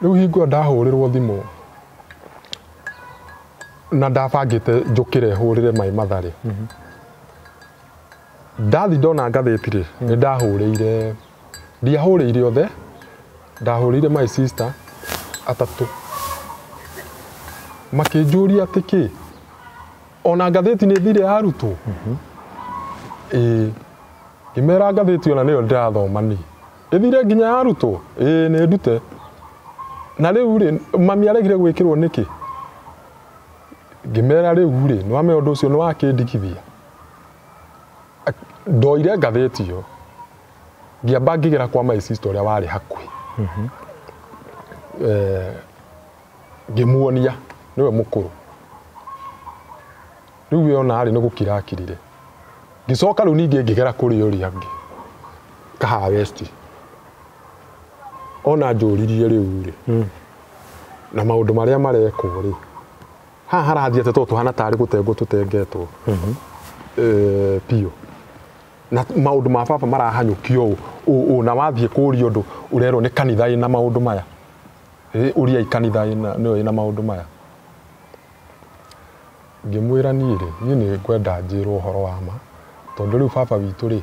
Riu hingo ndahurirwo thimu na ndabangite njukire hurire mai mathari ndathi ndona ngatheti ri ni ndahurire ndiahurire othe ndahurire my sister atatu makinjuria atiki ona ngatheti ni thire arutwo ngimera ngatheti ona niyo ndirathoma ni ithire nginya arutwo ni ndute na riu ri mami aregire gwikirwo niki ngimera riu ri no ame undu ucio no akindikithia ndoire ngatheti yo ngiamba ngigera kwa my sister uria wari hakui ngimuonia niwe mukuru riu yona ari no gukirakirire ngicoka riu ningi ngigera kuri uri angi Kaha West ona njuririe riu ri na maundu maria marekwo ri haha harathiete to tuhana tari gutengwo tutengetwo pio na maundu ma baba marahanyukio na wathie kuri undu urerwo ni kanitha ina maundu maya uria ikanitha ina maundu maya ngimwira ni ngwenda njirwo uhoro wa ma tondu riu baba witu ri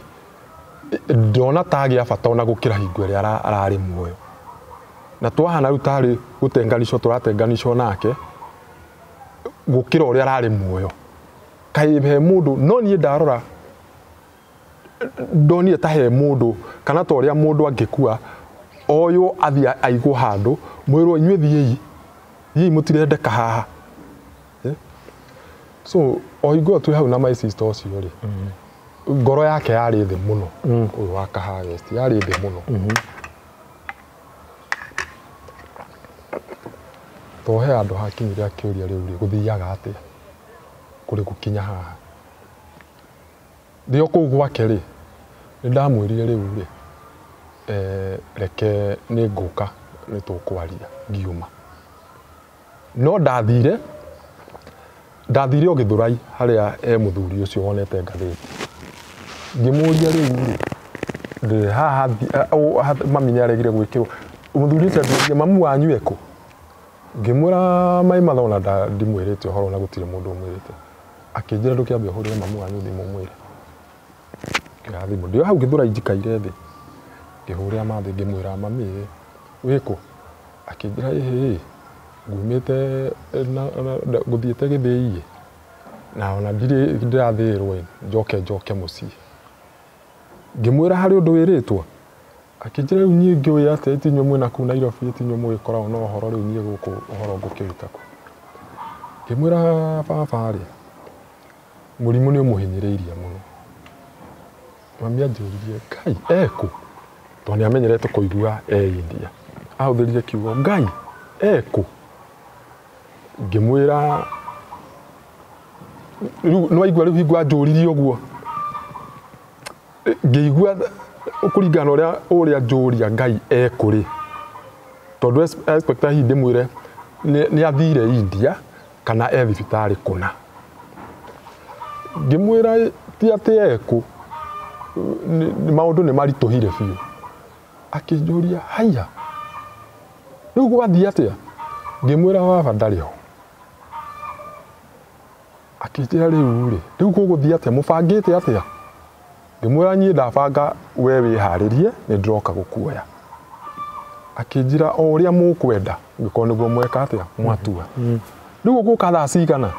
ndona tagia bata ona gukira hingo ria arari muoyo na twahana riu tari gutenganisho turatenganisho nake gukira uria arari muoyo kai he mundu no nie ndarora ndonire ta he mundu kana to uria mundu angikua oyo athia aigu handu mwirwo inywe thii mutirendeka haha so oigo tu hau na my sister ucio ri ngoro yake yari thi muno uyu wa Kaha West yari thi muno to he andu hakinyire akiuria riu ri guthiaga atia kuri gukinya haha ndio kuu gwake ri ndamwirire riu ri reke ni nguka ni tukwaria ngiuma no ndathire o Githurai haria muthuri ucio wonete ngatheti ngimuria riu ri haha mami ni aregire gwikirwo muthuri ucio mamu wanyu eko ngimura mai mathona ndimwirite uhoro na gutire mundu umwirite akinjira ndukiambia uhurire mamu wanyu thimu mwire ngirathimo ndio hau Githurai njikaire thi ngihurira mathi ngimwira mami wiko akinjira ngumite guthiete Githii na ona ndirathirwo njoke mucii ngimwira hari undu wiritwo akinjira riu nie ngiuya ati itinyo mwina ku Nairobi itinyo mwikorao no horo riu nie guku uhoro ngukiruta ku ngimwira baba ri murimu ni umuhinyiriirie muno mami anjuririe Ngai eko to ni amenyerete kuigua India ahuthirie kiugo Ngai eko ngimwira riu no aigua riu hingwa njuririe uguo ngiigua ukuringana uria njuria Ngai ekuri tondu expecta hindi mwire ni athire India kana thibitari kuna ngimwira ti ati eku maundu ni marituhire biu akinjuria haya riu gwathie atia ngimwira baba ndari ho akinjira riu guguthie atia mubangite atia ngimwira nie ndabanga we wiharirie ni ndiroka gukuoya akinjira o uria mukwenda ngiko niguo mweka atia mwatua riu guka thaa cigana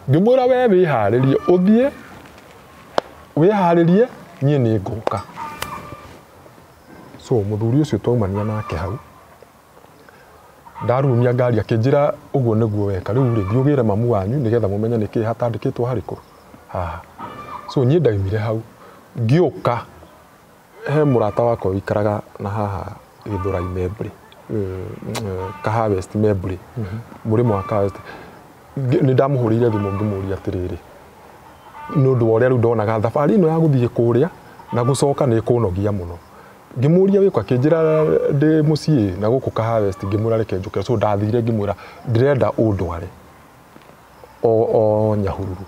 ngimwira we wiharirie uthie wiharirie nie ni nguka so muthuri ucio twaumania nake hau ndarumia ngari akinjira uguo niguo weka riu ri thiugire mamu wanyu nigetha mumenye niki hatandikitwo hariku haha so nie ndaimire hau ngiuka he murata wakwa wikaraga na haha Githurai Membri Kaha West Membri murimo wa Kaha West ni ndamuhurire thimu ngimuria atiriri nundu uria riu ndonaga thabari ino ya guthie kuria na gucoka ni kunogia muno ngimuria wiko akinjira ndi mucii na guku Kaha West ngimura reke njuke so ndathire ngimura ndirenda undware o Nyahururu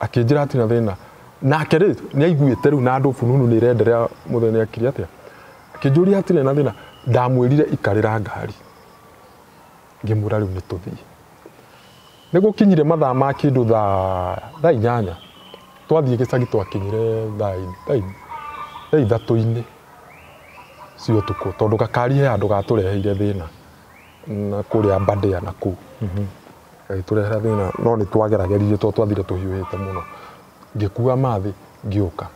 akinjira atina thina nake ri ni aiguite riu na andu fununu ni irenderea muthenya akiri atia akinjuria atire na thina ndamwirire ikarira ngari ngĩmwĩra rĩu nĩ tũthiĩ. Nĩ gũkinyire mathaa ma kĩndũ thaa 8 twathiĩ gĩcagi twakinyire thaa 3 cia ũtukũ tondũ gakari he handũ gatũreheire thĩna na kũrĩa Aberdare na kũu gagĩtũrehera thĩna no nĩ twagerageririe tondũ twathire tũhiũhĩte mũno. Ngĩkua mathi ngĩũka.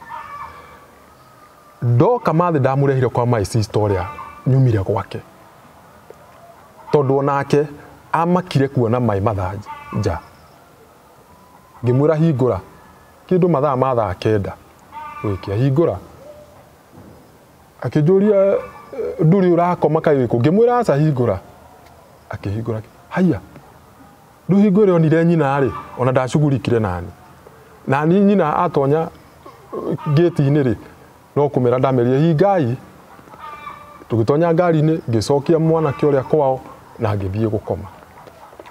Ndoka mathi ndamũrehire kwa my sister ũrĩa nyumire gwake tondũ onake amakire kuona maĩ mathaa nja. Ngĩmwĩra hingũra kĩndũ mathaa ma thaa 9 wĩkĩa hingũra. Akĩnjũria ndũrĩ ũrakoma kaĩ wĩkũ. Ngĩmwĩra aca hingũra. Akĩhingũra haya rĩu hingũre onire nyina rĩ ona ndacugurikire nani. Nani nyina atonya gate-inĩ rĩ no kũmera ndamerire hingai. Tũgĩtonya ngari-inĩ ngĩcokia mwanake ũrĩa kwao na ngĩthiĩ gũkoma.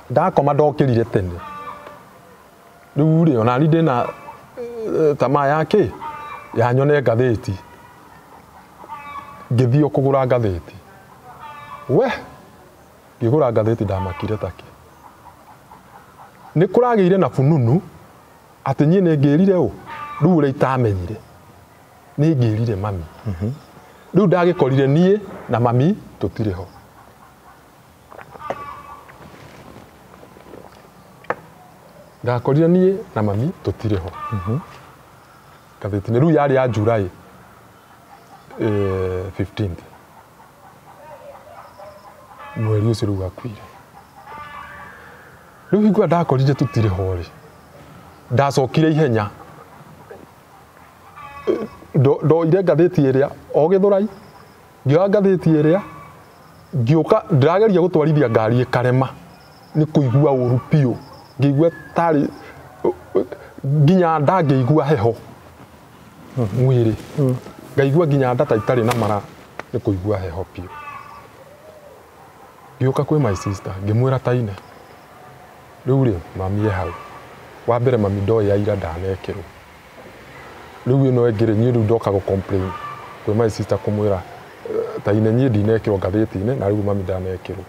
Ndakoma ndokĩrire tene. Rĩu rĩ ona ni ndĩna tamaa yake ya nyone ngathĩti. Ngĩthiĩ kũgũra ngathĩti. We ngĩgũra ngathĩti ndamakire taki. Nĩ kũragĩire na fununu atĩ niĩ nĩ ngĩrire ũ rĩu ũrĩa itamenyire nĩ ngĩrire mami. Rĩu ndagĩkorire niĩ na mami tũtirĩ ho. Ndakorire niĩ na mami tũtirĩ ho. Ngathĩti-inĩ rĩu yarĩ ya July 15th. Mweri ũcio rĩu gakuire. Rĩu hingũra ndakorire tũtirĩ ho rĩ ndacokire ihenya. Ndoire ngathĩti ĩrĩa o Gĩthũrai ngĩoya ngathĩti ĩrĩa ngĩũka ndĩrageria gũtwarithia ngari ĩkarema nĩ kũigua ũru piũ. Ngĩigua tarĩ nginya ndangĩigua heho mwĩrĩ. Ngaigua nginya nda ta itarĩ na mara nĩ kũigua heho piũ. Ngĩũka kwĩ my sister ngĩmwĩra taine. Rĩu rĩ mami hau. Wa mbere mami ndoĩ ya ira ndanekĩrwo. Rĩu ĩno ĩngĩ rĩ niĩ rĩu ndoka gũ complain kwĩ my sister kũmwĩra taine niĩ ndinekĩrwo ngathĩti-inĩ na rĩu mami ndanekĩrwo.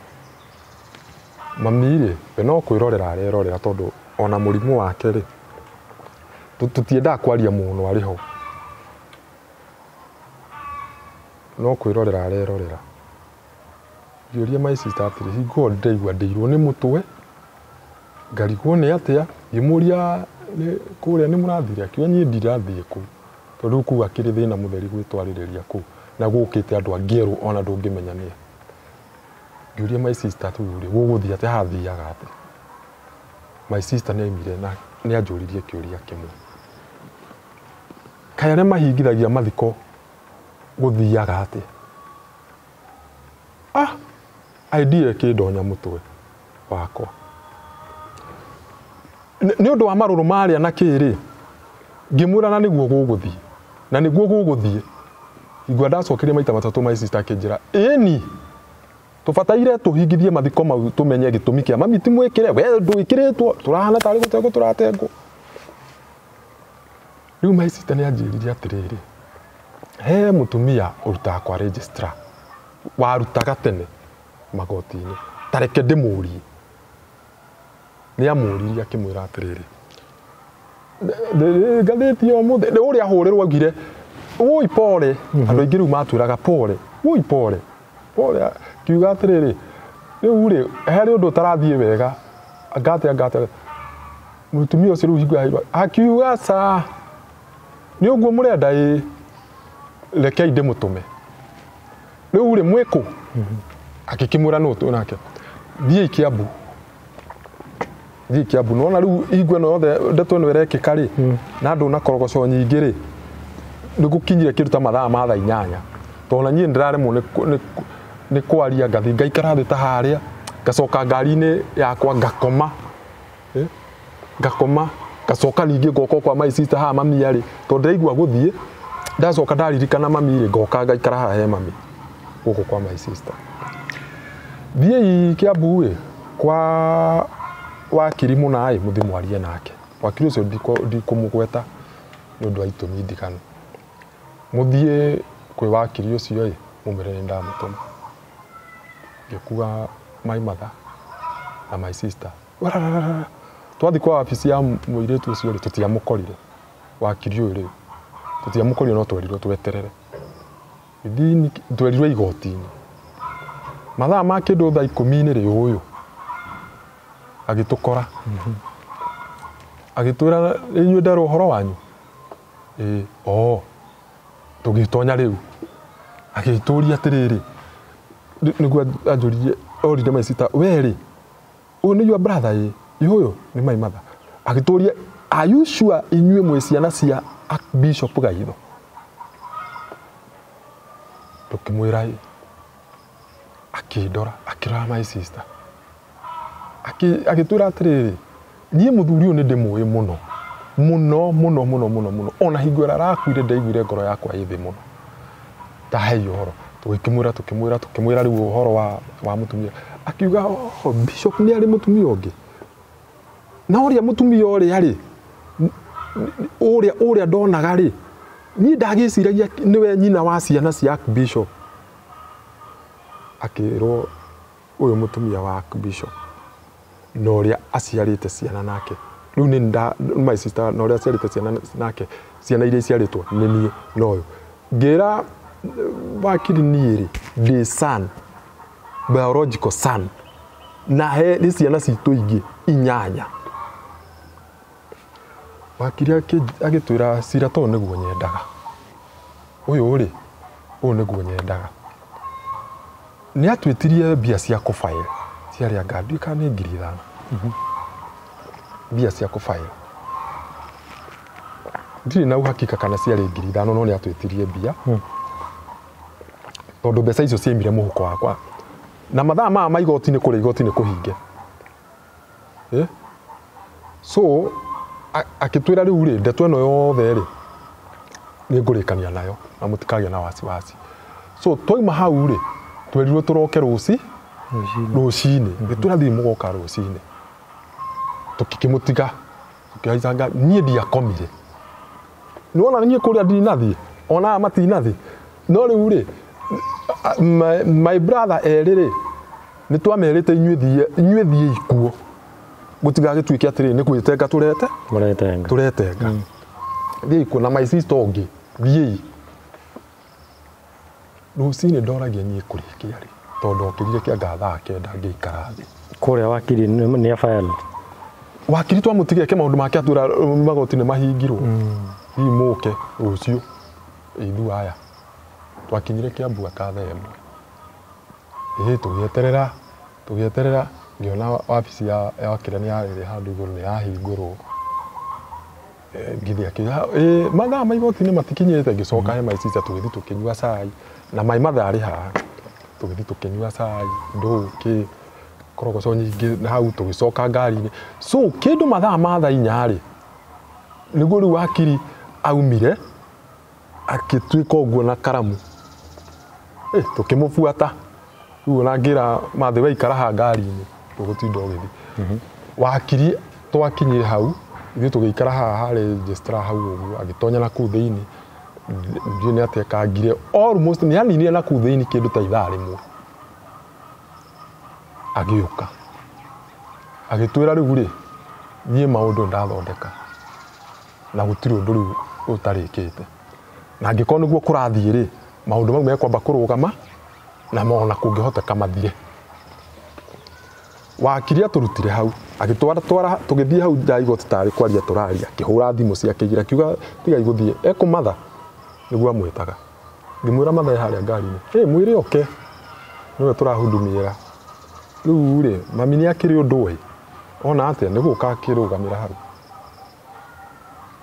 Mami rĩ we no kwĩrorera arerorera tondũ ona mũrimũ wake rĩ tũtiendaga kwaria mũno arĩ ho. No kwĩrorera arerorera. Ngĩũria my sister atĩrĩ hingo ndĩraigua ndĩirwo nĩ mũtwe ngarigwo nĩ atĩa. Ngĩmũria kũrĩa nĩ mũrathire akiuga niĩ ndirathiĩ kũu tondũ kũu akĩrĩ thĩna mũtheri gwĩtwarĩrĩria kũu na gũkĩte andũ angĩ erũ ona ndũngĩmenya nĩa. Ngĩũria my sister tũrĩ gũgũthiĩ atĩ hathiaga atĩ. My sister nĩ aimire na nĩ anjũririe kĩũria kĩmwe. Kaĩ arĩa mahingithagia mathiko gũthiaga atĩ. Idea kĩndonya mũtwe wakwa. Nĩ ũndũ wa marũrũ marĩa na kĩrĩ ngĩmwĩra na nĩguo gũgũthiĩ na nĩguo gũgũthiĩ. Igua ndacokeria maita matatũ my sister akĩnjĩra ĩni tũbataire tũhingithie mathiko mau tũmenye gĩtũmi kĩa mami ti mwĩkĩre we ndwĩkĩrĩtwo tũrahana tarĩ gũtegwo tũratengwo. Rĩu my sister nĩ anjĩrire atĩrĩrĩ he mũtumia ũrutaga kwa registrar warutaga tene magoti-inĩ tareke ndĩmũrie. Nĩ amũririe akĩmwĩra atĩrĩrĩ ngathĩti o mũthĩ ũrĩa ahũrĩrwo augire woi pole. Andũ aingĩ rĩu matwĩraga pole woi pole pole. Kiuga atĩrĩrĩ rĩu rĩ harĩ ũndũ ũtarathiĩ wega ngate mũtumia ũcio rĩu hingo akiuga ca nĩ ũguo mũrenda rekei ndĩmũtũme. Rĩu rĩ mwĩkũ agĩkĩmwĩra nũtũ nake thiĩ Kiambu. Thiĩ Kiambu nona rĩu hingo ĩno yothe ndeto ĩno ĩrekĩka rĩ na andũ na korogoco nyingĩ rĩ nĩ gũkinyire kĩruta mathaa ma thaa 8 tondũ na niĩ ndĩraremwo nĩ kwaria ngathi ngaikara thĩ ta harĩa ngacoka ngari-inĩ yakwa ngakoma. Ngakoma ngacoka ningĩ ngoka kwa my sister haha mami arĩ tondũ ndĩraigua gũthiĩ ndacoka ndaririkana mami rĩ ngoka ngaikara haha he mami gũkũ kwa my sister. Thiĩ Kiambu rĩ kwa wakiri mũna mũthĩ mwarie nake. Wakiri ũcio ndikũmũgweta nĩ ũndũ wa itũmi ndiganu. Mũthiĩ kwĩ wakiri ũcio mũmere nĩ ndamũtũma. Ngĩkuga maĩ matha na my sister twathi kwa ofisi ya muiretu ucio ri tutiamukorire wakiri uyu ri tutiamukorire no twerirwo tweterere thini twerirwo igoti-ini mathaa ma kindu thaa 10 ri uyu agitukora agitwira inyuĩ ndera ũhoro wanyu tugitonya riu agituria atiriri niguo anjuririe orire my sister weri uyu ni your brother uyu ni my mother agituria are you sure inyuĩ mwĩ ciana cia Bishop Gaitho tukimwira akindora akirora my sister agitwira atiriri niĩ muthuri uyu ni ndimũĩ muno muno muno muno muno muno ona hingo ĩrĩa arakuire ndaiguire ngoro yakwa ĩ thĩ muno tahei ũhoro tukimwira riu ũhoro wa mutumia akiuga Bishop ni ari mutumia ũngĩ na ũrĩa mutumia ũrĩa rĩ ũrĩa ndonaga rĩ niĩ ndagĩciragia nĩwe nyina wa ciana cia Bishop akĩrwo ũyũ mutumia wa Bishop na ũrĩa aciarĩte ciana nake riu nĩ my sister na ũrĩa aciarĩte ciana nake ciana iria ciarĩtwo nĩ niĩ na ũyũ ngĩra wakiri niĩ rĩ the son biological son na he nĩ ciana citũ ingĩ 8 wakiri agĩtwĩra cira to nĩguo nyendaga ũyũ rĩ ũyũ nĩguo nyendaga nĩ atwĩtirie mbia cia kũbaĩra ciarĩ anga nduĩka nĩ 5,000 mbia cia kũbaĩra ndirĩ na uhakika kana ciarĩ 5,000 no nĩ atwĩtirie mbia tondũ mbeca icio ciaimire mũhuko wakwa na mathaa ma igoti-inĩ kũrĩa igoti-inĩ kũhinge so akĩtwĩra rĩu rĩ ndeto ĩno yothe rĩ nĩ ngũrĩkania nayo na mũtikagĩa na wasiwasi so twaima hau rĩ twerirwo tũroke rũcinĩ nĩtũrathiĩ mũgoka rũcinĩ tũkĩmũtiga tũkĩhaicanga niĩ ndiakomire nĩwona niĩ kũrĩa ndinathiĩ ona matinathiĩ no rĩu rĩ my brother erĩ rĩ nĩtwamerĩte inyuĩ thiĩ ikuo gũtigagĩtuĩke atĩrĩ nĩ gwĩtenga tũretenga thiĩ ikuo na my sister ũngĩ thiĩ rũcinĩ ndoragia niĩ kũrĩkia rĩ tondũ okĩrire kĩanga thaa 9 ngĩikara thĩ kũrĩa wakiri nĩ afile wakiri twamũtigire ke maũndũ make atwĩra magoti nĩ mahingirwo hihi mũke rũciũ ithu aya twakinyire Kiambu thaa 1 tũgĩeterera ngĩona wabici ya kĩrĩa nĩ yarĩ handũ igũrũ nĩ yahingũrwo ngĩthi akiuga mathaa ma igoti-inĩ matikinyĩte ngĩcoka he my sister tũgĩthi tũkĩnyua cai na my mother arĩ haha tũgĩthi tũkĩnyua cai ndũkĩ korogoco nyingĩ na hau tũgĩcoka ngari-inĩ so kĩndũ mathaa ma thaa 4 rĩ nĩguo rĩu wakiri aumire akĩtuĩka ũguo na karamu tũkĩmũbuata rĩu ona ngĩra mathĩ waikara ha ngari-inĩ tũgũtinda ũgĩthi wakiri twakinyire hau ithuĩ tũgĩikara haha harĩ registrar hau ũguo agĩtonya na kũu thĩinĩ ndiũ nĩ atekangire almost nĩ aninire na kũu thĩinĩ kĩndũ ta ithaa rĩmwe agĩũka agĩtwĩra rĩu rĩ niĩ maũndũ ndathondeka na gũtirĩ ũndũ rĩu ũtarĩkĩte na angĩkorwo nĩguo kũrathiĩ rĩ maũndũ mau mekwamba kũrũgama na mona kũngĩhoteka mathire wakiri atũrutire hau agĩtwara tũgĩthiĩ hau nja igoti tarĩ kwaria tũraria akĩhũra thimũ ciake igira akiuga tiga igũthiĩ ekũmatha nĩguo amwĩtaga ngĩmwĩra mathae harĩa ngari-inĩ mwĩre oke nĩwe tũrahundumiĩra rĩu rĩ mami nĩ akĩrĩ ũndũ we ona atĩa nĩgũka akĩrũgamĩra hau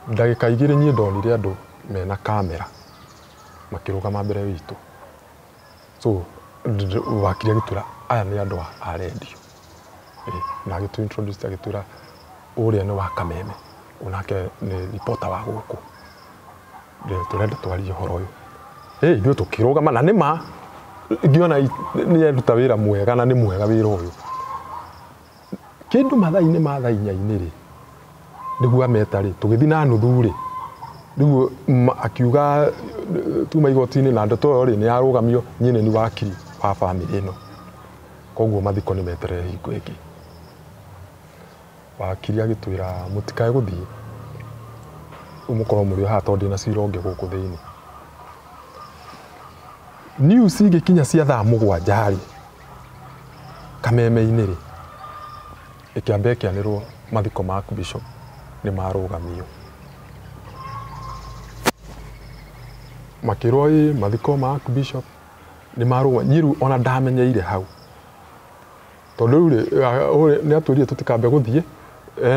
ndagĩka 2 niĩ ndonire andũ mena kamera makĩrũgama mbere witũ so wakiri agĩtwĩra aya nĩ andũ a redio na agĩtũ introduce agĩtwĩra ũrĩa nĩ wa Kameme onake nĩ reporter wa gũkũ tũrenda twarie ũhoro ũyũ ithuĩ tũkĩrũgama na nĩma ngĩona nĩ eruta wĩra mwega na nĩ mwega wĩra ũyũ kĩndũ mathaa-inĩ ma thaa 4 rĩ nĩguo ameta rĩ tũgĩthi na nuthu rĩ rĩu akiuga tuma igoti-inĩ na ndeto ĩyo rĩ nĩ yarũgamio nyine nĩ wakiri wa family ĩno koguo mathiko nĩ meterere hingo ĩngĩ wakiri agitwira mutikae guthii umukorwo muri ha tondu na cironge guku thiini news igikinya cia thaa 7 hari kameme-ini ri ikiambe kianirwo mathiko ma Bishop ni marugamio makirwo mathiko ma Bishop ni maruga nyiru ona ndamenyeire hau tondu ri ni atwirire tutikambe guthii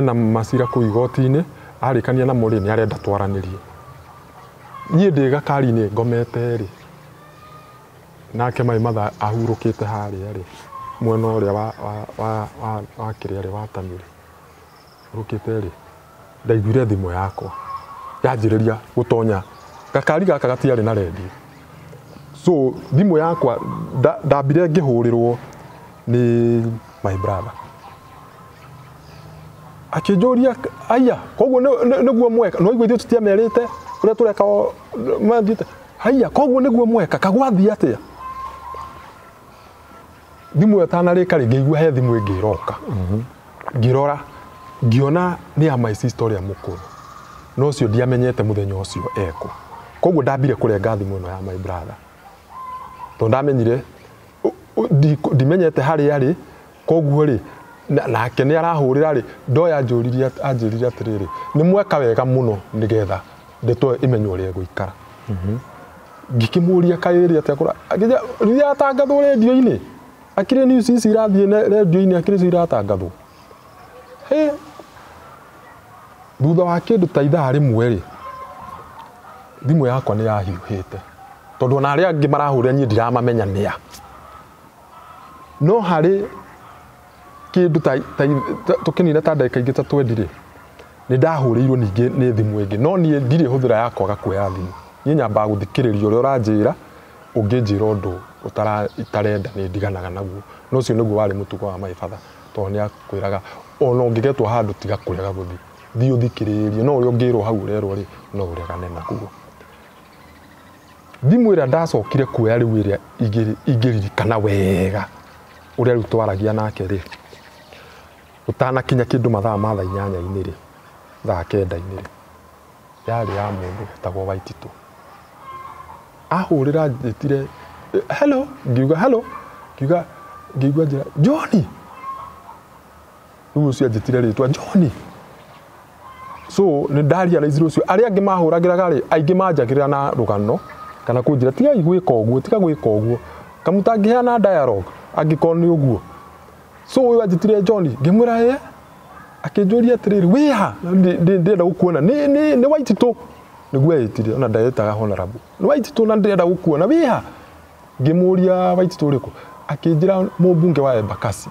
na masira ku igoti-ini arikania na muri ni arenda twaranirie nie ndi gakari-ini ngomete ri nake mai matha ahurukite haria ri mwena uria wa kiria ri watamire urukite ri ndaiguire thimu yakwa yanjiriria gutonya gakari gaka gatiari na redio so thimu yakwa ndambire ngihurirwo ni my brother akijoria aya koguo niguo mweka no igwe tutiamerite uria tureka mandite aya koguo niguo mweka kagwathi atia thimu yatanarika ri ngigua he thimu ingiroka ngirora ngiona ni ya my sister ya mukuru no cio ndiamenyete muthenya ucio eko koguo ndambire kurenga thimu no ya my brother to ndamenyire ndimenyete hari ari koguo ri nake ni arahurira ri ndoya njuririe anjiriria atiriri ni mweka wega muno nigetha ndeto imenyo uria guikara ngikimuria kairi atakura agija ria atangathwo radio-ini akire news ici irathie radio-ini akire ici iratangathwo he thutha wa kindu ta ithaa rimwe ri thimu yakwa ni yahiuhite tondu na aria angi marahurira nyi ndiramamenya nia no hari kindu ta tukinire ta ndagika ingi ta 20 ri ni ndahurirwo ningi ni thimu ingi no nie ndire huthira yakwa gakuoya thimu nie nyamba guthikiriria uria uranjira unginjira undu itarenda ni ndiganaga naguo no cio niguo wari mutugo wa my father to ni akwiraga ona ungigetwo handu tiga kurega guthi thi uthikiririe no uria ungirwo hau urerwo ri no uregane naguo thimu ira ndacokire kuoya riu iria igiririkana wega uria riu twaragia nake ri utanakinya kindu mathaa ma 8 ri thaa 9 ri yari ya mundu etagwo Waititu ahurira njitire hello ngiuga hello ngiuga njira Johnny ucio njitire ritwa Johnny so ni ndaria na iziro cio aria angi mahuragiraga ri aingi manjagirira na rugano kana kunjira tiga igwika uguo kamutangiheana dialogue angikona ni uguo so uyu ajitire Johnny ngimwira ye akinjuria atiriri wiha ndenda gukuona ni Waititu niguo yitire ona ndaetaga honorable ni Waititu na ndenda gukuona wiha ngimuria Waititu riku akinjira mubunge wa Embakasi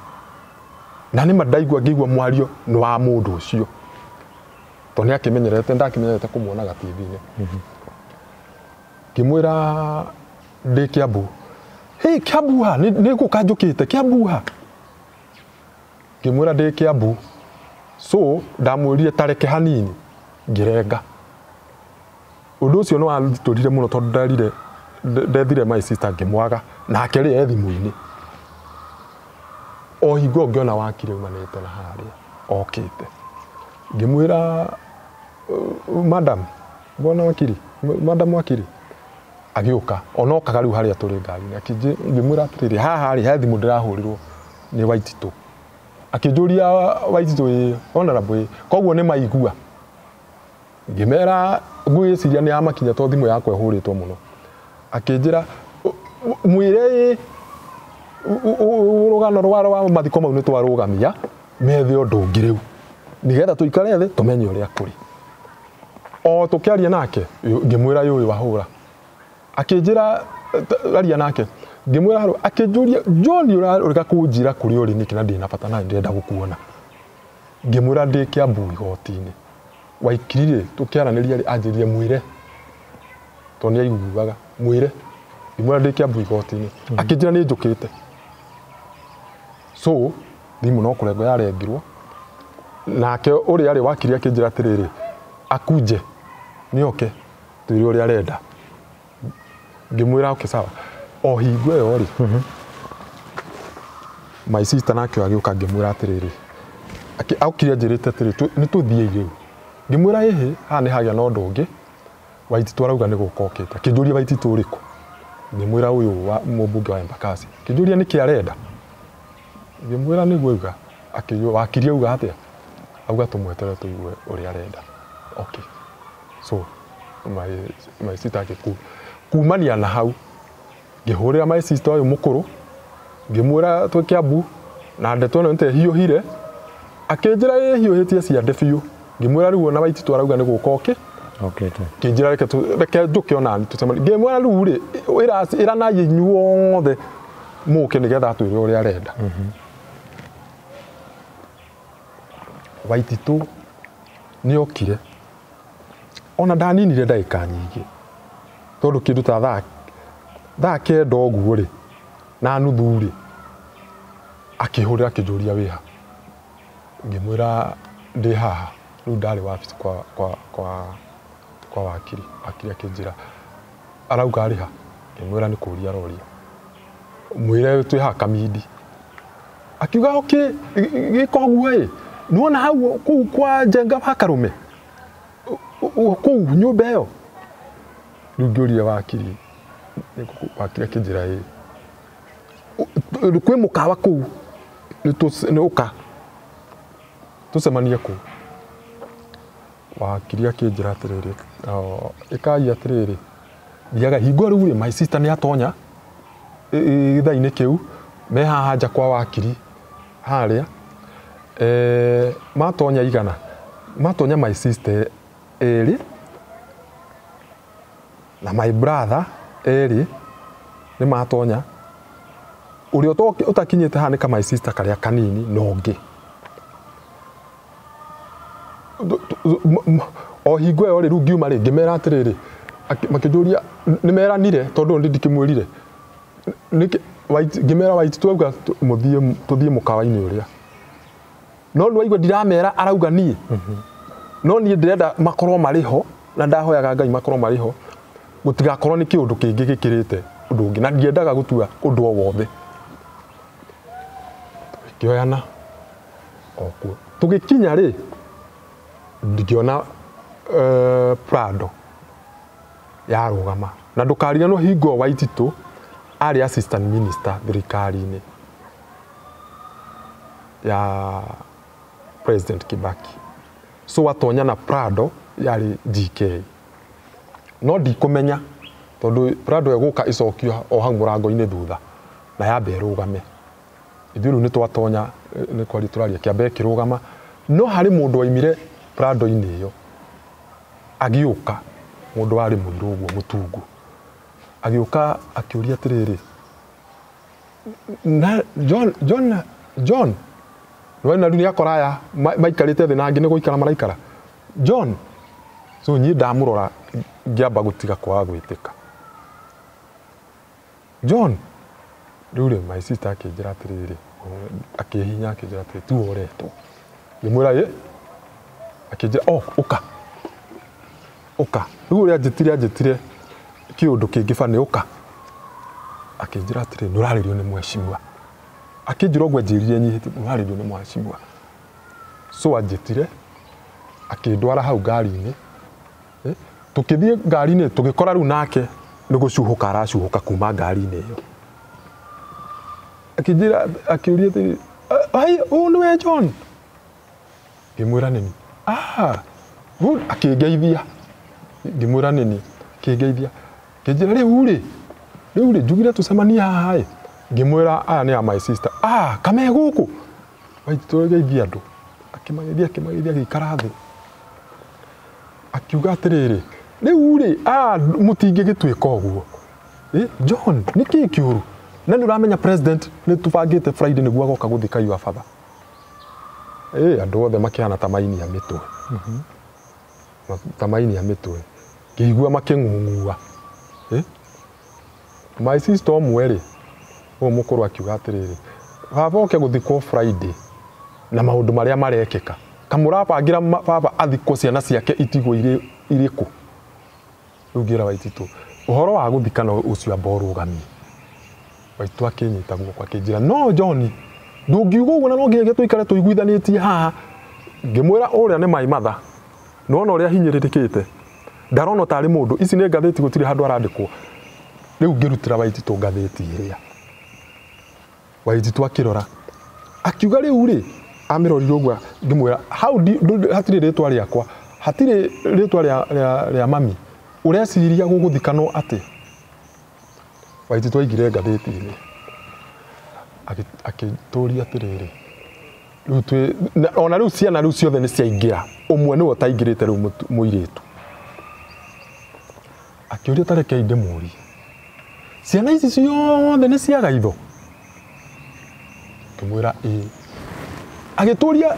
na ni madaigwa ngigwa mwario ni wa mundu ucio to ni ndakimenyerete kumuona ga TV-ini ngimwira ndi Kiambu hey Kiambu ha ni gukanjukite Kiambu ha ngimwira ndi Kiambu so ndamwiririe tareke hanini ngirenga undu ucio no aturire muno tondu ndarire ndethire my sister ngimwaga nake ri ethimu-ini o hingo ngiona wakire umanite na haria okite ngimwira madam bona wakiri agiuka onokaga riu haria turi ngari akije ngimwira atiriri haha hari hethimu ndirahurirwo ni Waititu akijuria Waititu honorable koguo ni maigua ngimera ngwiciria ni amakinya to thimu yakwa ihuritwo muno akinjira mwire urugano rwa mathiko mau ni twarugamia methe undu ungi riu nigetha tuikare thi tumenye uria kuri o tukiaria nake ngimwira yuyu wahura akinjira aria nake ngimwira haru akinjuria John urika kunjira kuri uri niki na ndina bata na ndenda gukuona ngimwira ndi Kiambu igoti-ini waikirire tukiaraniria ri anjirie mwire to ni aiguaga mwire ngimwira ndi Kiambu igoti-ini akinjira ni njukite so thimu no kurengo yarengirwo nake uri ari wakiria akinjira atiriri akuje ni oke twiri uri arenda ngimwira oke sawa o hingo yori my sister nake agiuka ngimwira atiriri aukire njirite atiri ni tuthie igiu ngimwira ihi ha ni hagia no ndungi Waititu arauga ni gukokete kinjuria Waititu uriku ngimwira uyu wa mumbunge wa Embakasi kinjuria ni kiarenda ngimwira ni guuga akiyo wakiri auga atia auga tumwetere tuigue uri arenda okay so my sister kumania na hau ngihurira my sister uyu mukuru ngimwira twe Kiambu na ndeto no nte hiuhire akinjira hiuhitie ciande biu ngimwira riu na Waititu arauga ni gukoke okay kinjira reke njuke onani tusemani ngimwira riu ri ira na yinyuothe muke nigetha twire uri arenda Waititu ni okire ona ndaninire ndaika nyingi tondu kindu ta thaa kenda uguo ri na nuthu ri akihurira kijuria wiha ngimwira ndi haha riu ndari wabici kwa wakiri akinjira arauga ari ha ngimwira ni kuria roria mwire twi ha Kamidi akiuga okay gikoguo nuona hau kuu kwa Njenga wa Karume kuu nyumba iyo riu ngioria wakiri akinjira kwi mukawa kuu ni uka tucemanie kuu wakiri akinjira atiriri ikai atiriri thiaga hingo riu ri my sister ni atonya ithaini kiu me haha nja kwa wakiri haria matonya igana matonya my sister eri na my brother eri ni matonya uri utakinyite ha ni ka my sister karia kanini nongi o hingo yo riu ngiuma ri ngimera atiriri makijuria ni meranire tondu ndikimwirire ngimera Waititu auga tuthie mukawa-ini uria no nwaigua ndiramera arauga nie no nie ndirenda makorwo mariho na ndahoyaga Ngai makorwo mariho gutigakorwo ni kiundu kingi gikirite undu ungi na ndiendaga gutua undu o wothe kioyana okuo tugikinya ri ndigiona Prado ya rugama na ndukariganwo hingo Waititu ari assistant minister thirikari-ini ya President Kibaki so watonya na Prado yari GK no ndikumenya tondu Prado eguka icokio o hau murango-ini thutha na yambe rugame ithiru ni twatonya ni kwari turaria kiambe kirugama no hari mundu waimire Prado-ini iyo agiuka mundu wari muiruguo mutungu agiuka akiuria atiriri na John Rwena dunia koraya maikarite thi nangi ni guikara maraikara John so nyi ndamurora ngiamba gutiga kwa gwitika John riu my sister akinjira atiriri akihinya akinjira atiriri tu oretwo ngimwira ye akinjira uka riu ria njitire kiundu kingi bani uka akinjira atiriri nuraririo ni mheshimiwa akinjira ogwe njirire nyihite nuraririo ni mheshimiwa so anjitire akindwara hau ngari-ini tukithie ngari-ini tugikora riu nake ni gucuhuka aracuhuka kuma ngari-ini iyo akinjira akiuria atiriri ai niwe John ngimwira nini akingeithia ngimwira nini kingeithia kinjira riu ri njugire tucemanie haha ngimwira aya ni my sister kame guku Waititu geithia andu akimageithia gikara thi akiuga atiriri riu ri mutingi gitwika uguo John niki kiuru na ni uramenya president ni tubangite Friday niguo agoka guthika yu abatha andu othe makihana tamaini ya mitwe tamaini ya mitwe ngigua making'ung'ua my sister omweri o mukuru akiuga atiriri baba oke guthikwo Friday na maundu maria marekeka kamurapangira baba athikwo ciana ciake itigwo iriku rugira Waititu uhoro wa guthikana ucio amborugami Waititu akinyita guoko akinjira no John ndungiuga uguo na no nginya tuikare tuiguithanitie haha ngimwira uria ni mai matha no uria hinyiririkite ndarona tari mundu ici ni ngatheti gutire handu arandikwo riu ngirutira Waititu ngatheti iria Waititu akirora akiuga riu ri amirorire uguo ngimwira hatire ritwa riakwa hatire ritwa ria mami ureciria guguthikanwo ati Waititu aigire ngatheti-ini akituria atiriri riu ona riu ciana riu ciothe ni ciaingira umwe niwe taingirite riu muiritu akiuria tareke inde muri ciana ici ciothe ni cia gaitho kimwira agituria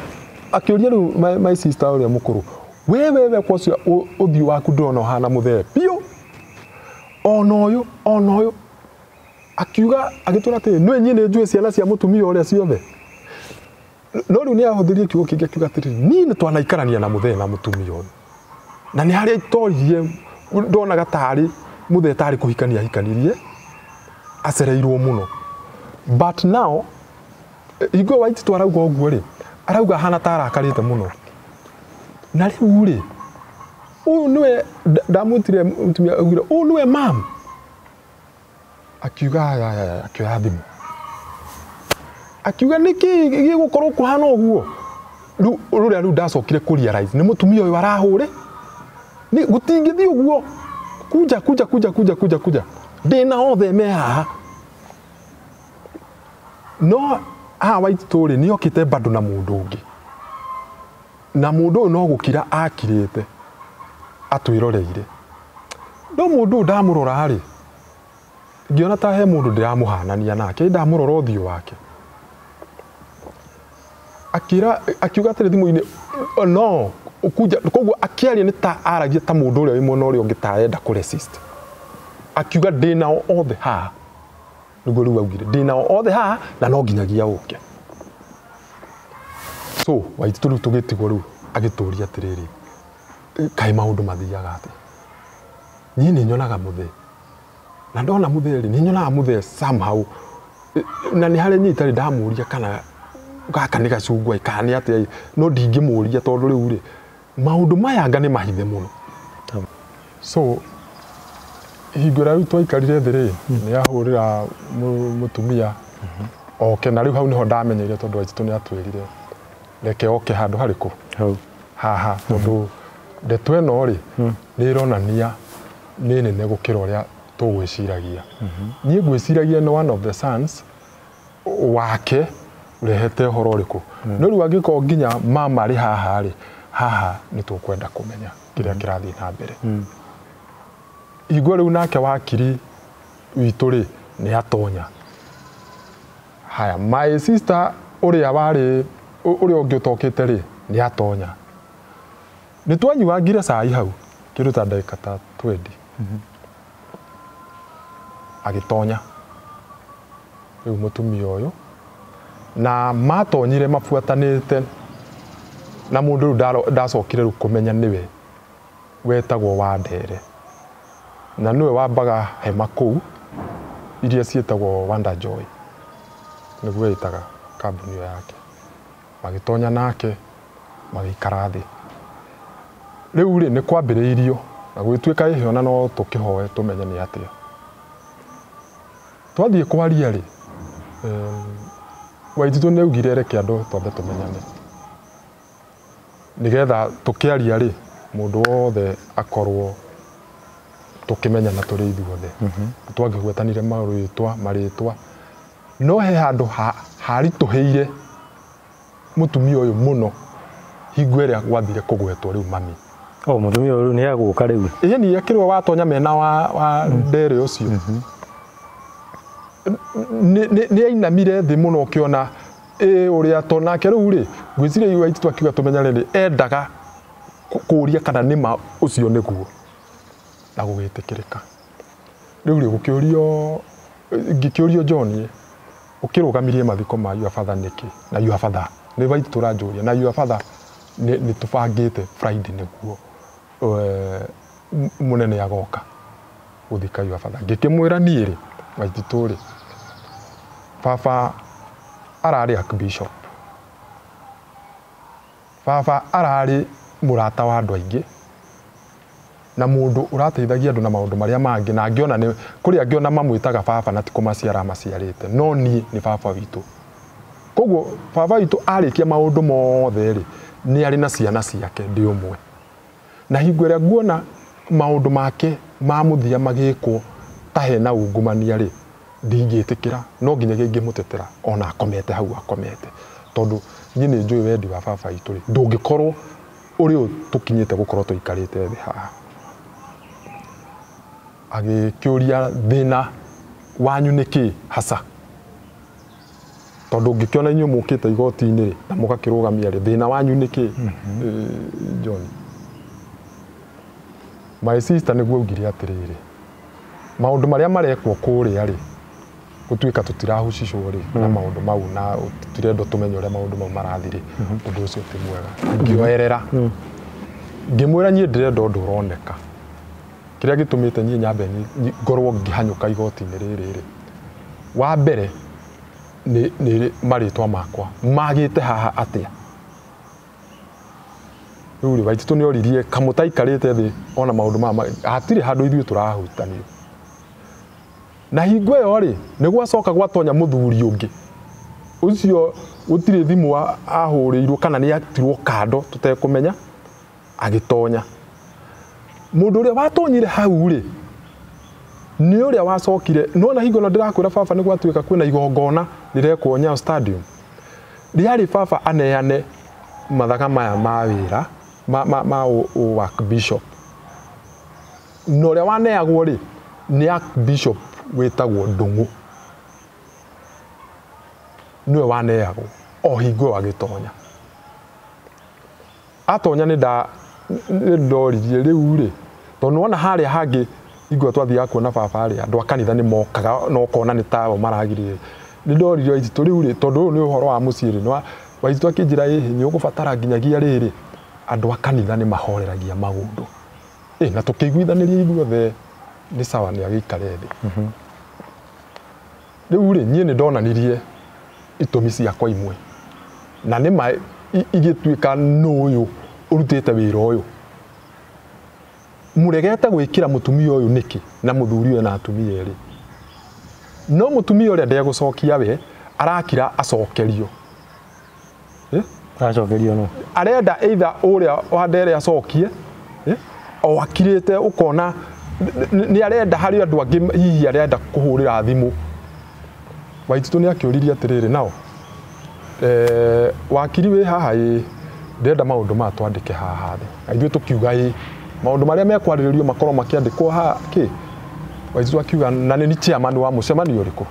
akiuria riu my sister uria mukuru wewe kwacio uthi waku ndona hana muthee pio ona uyu akiuga agitura ati no enye ne njue ciana cia mutumia uria ciothe no riu ni ahuthirie kiugo kingi akiuga ati ni twanaikarania na muthee na mutumia uyu na ni haria itoririe ndona gatari muthee tari kuhikania hikanirie acereirwo muno but now igo Waititu arauga uguo ri arauga hana tarakarite muno na riu ri uyu niwe ndamutire mutumia ugira uyu niwe mam akiuga akioya thimu akiuga niki gigukorwo kuhana uguo riu ndacokire kurealize ni mutumia uyu arahuri ni gutingithi uguo kuja ndina othe me haha no Waititu ri ni okite bado na mundu ungi na mundu no gukira akirite atwiroreire no mundu ndamurora ri ngiona ta he mundu ndiramuhanania nake ndamurora uthio wake akiuga atiri thimu-ini no kuja koguo akiaria ni ta aragia ta mundu uria imwe no uri ungi ta enda ku resist akiuga ndinao othe haha niguo riu augire ndinao othe haha na no nginyagia uke so Waititu riu tugitigwo riu agituria atiriri kai maundu mathiaga ati ni nyonaga muthee na ndona muthee ni nyonaga muthee somehow na ni hari nyitari ndamuria kana gaka ni gacungwa ikani ati no ndingimuria tondu riu ri maundu maya anga ni mahithe muno so hingura riu twaikarire thiri ni ahurira mutumia oke na riu hau niho ndamenyeire tondu Waititu ni atwirire reke oke handu hariku haha tondu ndeto ino ri ni ironania ni nene gukira uria tugwiciragia nie gwiciragia ni one of the sons wake urehete horo uriku no riu angiko nginya mama ari haha ri haha ni tukwenda kumenya kiria kirathi na mbere igwe riu nake wakiri witu ri ni atonya haya my sister uria wari uria ungi utokite ri ni atonya ni twanyuagire cai hau kiruta ndagika ta 20 agitonya riu mutumia uyu na matonyire mafuatanite na mundu riu ndacokire riu kumenya niwe wetagwo Wandere na niwe wambaga hema kuu iria cietagwo Wonder Joy niguo itaga kambuni yake magitonya nake magikara thi riu ri ni kwambiriirio na gwituika ihona no tukihoe tumenye ni atia twathie kwaria ri Waititu ni augire reke andu twambe tumenyane nigetha tukiaria ri mundu wothe akorwo tukimenyana turi ithuothe twangigwetanire maritwa no he handu harituheire mutumia uyu muno hingo iria gwathire kugwetwo riu mami mutumia uyu ni aguka riu ni akirwo watonya mena wa ndere ucio ni ainamire thi muno ukiona uria tonake riu ri gwiciria Waititu akiuga tumenyane ri endaga kuria kana nima ucio niguo na gugitikirika riu ri gikiurio John ukirugamirie mathiko ma your father niki na your father ni Waititu ranjuria na your father ni tubangite Friday niguo munene agoka guthika your father ngikimwira niiri Waititu ri baba ararĩ Archbishop. Baba ararĩ mũrata wa andũ aingĩ na mũndũ ũrateithagia andũ na maũndũ marĩa mangĩ, na ngĩona nĩ kũrĩ angĩona mamwĩtaga baba na ti kũmaciara maciarĩte, no niĩ nĩ baba witũ. Koguo baba witũ arĩkia maũndũ mothe rĩ, nĩ arĩ na ciana ciake ndĩ ũmwe, na hingo ĩrĩa nguona maũndũ make ma mũthia magĩkwo ta hena ungumania rĩ, ndingĩtĩkĩra, no nginya ngĩmũtetera ona akomete hau akomete, tondũ niĩ nĩ njũĩ wendi wa baba witũ rĩ, ndũngĩkorwo ũrĩ o tũkinyĩte gũkorwo tũikarĩte thĩ haha. Agĩkĩũria thĩna wanyu nĩkĩ hasa, tondũ ngĩkĩona inyuĩ mũkĩte igoti-inĩ rĩ na mũgakĩrũgamia rĩ, thĩna wanyu nĩkĩ? John, my sister nĩguo augire atĩrĩrĩ, maũndũ marĩa marekwo kũrĩa rĩ, gũtuĩka tũtirahucicwo rĩ na maũndũ mau na tũtirenda tũmenye ũrĩa maũndũ mau marathirĩ, ũndũ ũcio ti mwega. Ngĩoerera ngĩmwĩra niĩ ndĩrenda ũndũ ũroneka, kĩrĩa gĩtũmĩte niĩ nyambe ngorwo ngĩhanyũka igoti-inĩ rĩrĩ rĩ, wa mbere nĩ marĩtwa makwa magĩte haha atĩa. Rĩu rĩ Waititũ nĩoririe kamũtaikarĩte thĩ ona maũndũ maya hatirĩ handũ ithuĩ tũrahutanio, na hingo ĩyo rĩ nĩguo acoka gwatonya mũthuri ũngĩ ũcio gũtirĩ thimũ ahũrĩirwo kana nĩ atirwo kando tũtekũmenya, agĩtonya. Mũndũ ũrĩa watonyire hau rĩ nĩ ũrĩa wacokire, nona hingo ĩno ndĩrakwĩra baba nĩ gwatuĩka kwĩna igongona rĩrekwo Nyayo Stadium, rĩarĩ baba aneane mathaga maya ma wĩra ma Archbishop, na ũrĩa waneagwo rĩ nĩ Archbishop wĩtagwo Ndung'u, nĩwe waneagwo o hingo ĩyo agĩtonya. Atonya nĩ ndoririe rĩu rĩ, tondũ wona harĩa hangĩ hingo twathiaga kuona baba rĩ andũ a kanitha nĩ mokaga na ũkona nĩ tao maragirire, nĩ ndoririe Waititũ rĩu rĩ, tondũ ũyũ nĩ ũhoro wa mũciĩ rĩ, no Waititũ akĩnjĩra ĩ nĩ ũgũbatara nginyagia rĩrĩ andũ a kanitha nĩ mahoreragia maũndũ na tũkĩiguithanĩria ithuothe nĩ sawa nĩ agĩikare thĩ. Rĩu rĩ niĩ nĩ ndonanirie itũmi ciakwa imwe, na nĩma igĩtuĩka n'ũyũ ũrutĩte wĩra ũyũ, mũregete gwĩkĩra mũtumia ũyũ nĩkĩ na mũthuri ũyũ na atumia erĩ, no mũtumia ũrĩa ndegũcokia we arakira acokerio. Acokerio no arenda either ũrĩa wandere acokie o akirĩte ũkona nĩ arenda harĩ andũ angĩ hihi arenda kũhũrĩra thimũ. Waititũ nĩ akĩũririe atĩrĩrĩ nao wakiri wĩ haha ndĩrenda maũndũ maya twandĩke haha thĩ, na ithuĩ tũkiuga maũndũ marĩa mekwarĩrĩrio makorwo makĩandĩkwo haha kĩ. Waititũ akiuga na nĩ chairman wa mũcemanio ũrĩkũ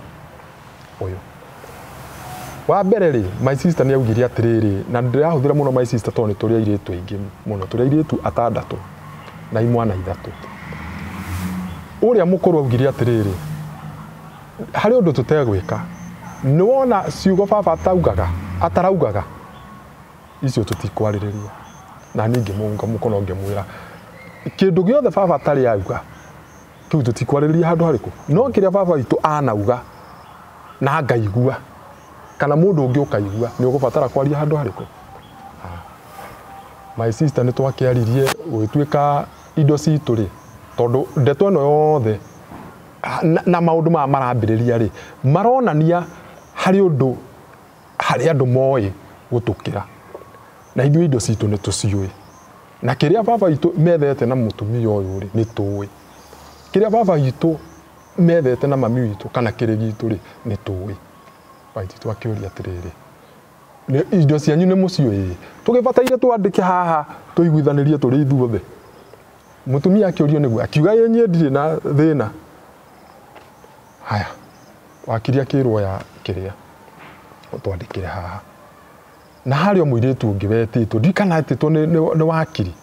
ũyũ. Wa mbere rĩ my sister nĩ augire atĩrĩrĩ, na ndĩrahũthĩra mũno my sister tondũ nĩ tũrĩ airĩtu aingĩ mũno, tũrĩ airĩtu 6 na imwana 3. Ũrĩa mũkũrũ augire atĩrĩrĩ, harĩ ũndũ tũtegwĩka, nĩ wona ciugo baba ataraugaga icio tũtikwarĩrĩria, na ningĩ mũkono ngĩmwĩra kĩndũ gĩothe baba atarĩ auga kĩu tũtikwarĩrĩria handũ harĩkũ, no kĩrĩa baba witũ anauga na ngaigua kana mũndũ ũngĩ ũkaigua nĩ ũgũbatara kwaria handũ harĩkũ. My sister nĩ twakĩaririe gwĩtuĩka indo citũ rĩ, tondũ ndeto ĩno yothe na maũndũ maya marambĩrĩria rĩ maronania harĩ ũndũ harĩ andũ moĩ gũtũkĩra, na ithuĩ indo citũ nĩ tũciũĩ, na kĩrĩa baba witũ methete na mũtumia ũyũ rĩ nĩ tũĩ, kĩrĩa baba witũ methete na mami witũ kana kĩrĩ gitũ rĩ nĩ tũĩ. Waititũ akĩũria atĩrĩrĩ, indo cianyu nĩ mũciũĩ, tũgĩbataire twandĩke haha tũiguithanĩrie tũrĩ ithuothe. Mũtumia akĩũrio nĩguo akiuga niĩ ndirĩ na thĩna. Haya wakiri akĩrwo ya kĩrĩa twandĩkire haha, na harĩ o mũirĩtu ũngĩ wetĩtwo ndikana etĩtwo nĩ wakiri,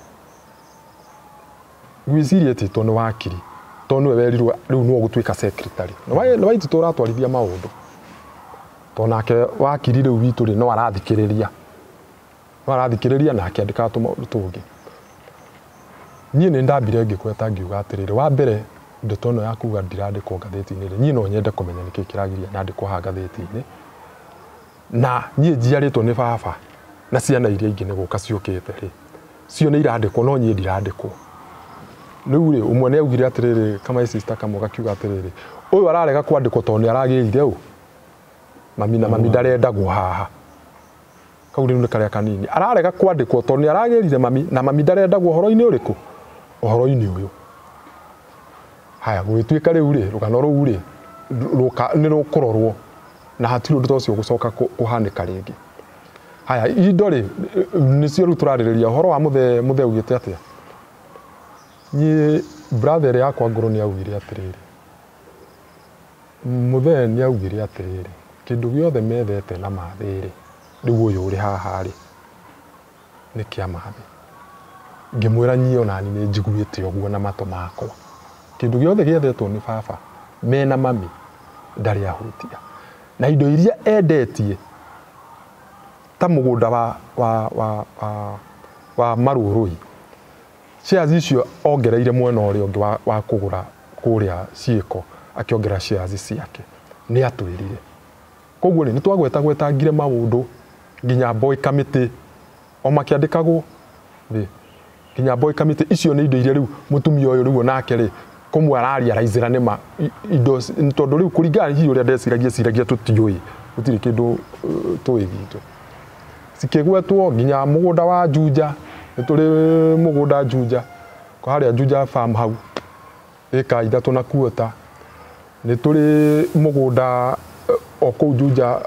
gwĩciria etĩtwo nĩ wakiri tondũ nĩwe werirwo rĩu no gũtuĩka secretary. Na Waititũ ũratwarithia maũndũ tondũ nake wakiri rĩu witũ rĩ no arathikĩrĩria na akĩandĩka tũmaũndũ tũngĩ. Niĩ nĩ ndambire ngĩkweta ngiuga atĩrĩrĩ, wa mbere ndeto ĩno ya kuga ndirandĩkwo ngathĩti-inĩ rĩ, niĩ no nyende kũmenya nĩkĩ kĩragiria nyandĩkwo haha ngathĩti-inĩ, na niĩ njiarĩtwo nĩ baba na ciana iria ingĩ nĩ gũka ciũkĩte rĩ cio nĩ irandĩkwo no niĩ ndirandĩkwo rĩu rĩ ũmwe nĩ augire atĩrĩrĩ kama sister kamwe gakiuga atĩrĩrĩ ũyũ ararega kwandĩkwo tondũ nĩ aragĩrire ũ mami na mami ndarendagwo haha kau rĩu nĩ karĩa kanini ararega kwandĩkwo tondũ nĩ aragĩrire mami na mami ndarendagwo ũhoro-inĩ ũrĩkũ ũhoro-inĩ ũyũ haya gũgĩtuĩka rĩu rĩ rũgano rũu rĩ nĩ rũkũrorwo na hatirĩ ũndũ ta ũcio gũcoka kũhanĩka rĩngĩ haya indo rĩ nĩcio rĩu tũrarĩrĩria ũhoro wa mũthee ugĩte atĩa niĩ brother yakwa ngũrũ nĩ augire atĩrĩrĩ mũthee nĩ augire atĩrĩrĩ kĩndũ gĩothe methete na mathĩ rĩ rĩu ũyũ ũrĩ haha rĩ nĩ kĩa mathĩ ngĩmwĩra niĩ ona nĩ njiguĩte ũguo na matũ makwa kĩndũ gĩothe gĩethetwo nĩ baba mena mami ndarĩ ahutia na indo iria endetie ta mũgũnda wa marũrũi shares icio ongereire mwena ũrĩa ũngĩ wa kũgũra kũrĩa ciĩko akĩongera shares ciake nĩ atwĩrire koguo nĩ twagwetagwetangire maũndũ nginya boy committee o makĩandĩkagwo nginya boy committee icio nĩ indo iria rĩu mũtumia ũyũ rĩu onake rĩ kũmwe araria raizĩra nĩma indo tondũ rĩu kũringana hihi ũrĩa ndeciragia tũtiũĩ gũtirĩ kĩndũ tũĩ gitu cikĩgwetwo nginya mũgũnda wa Juja nĩ tũrĩ mũgũnda Juja kwa harĩa Juja farm hau ĩka 3 na kuota nĩ tũrĩ mũgũnda o kũu Juja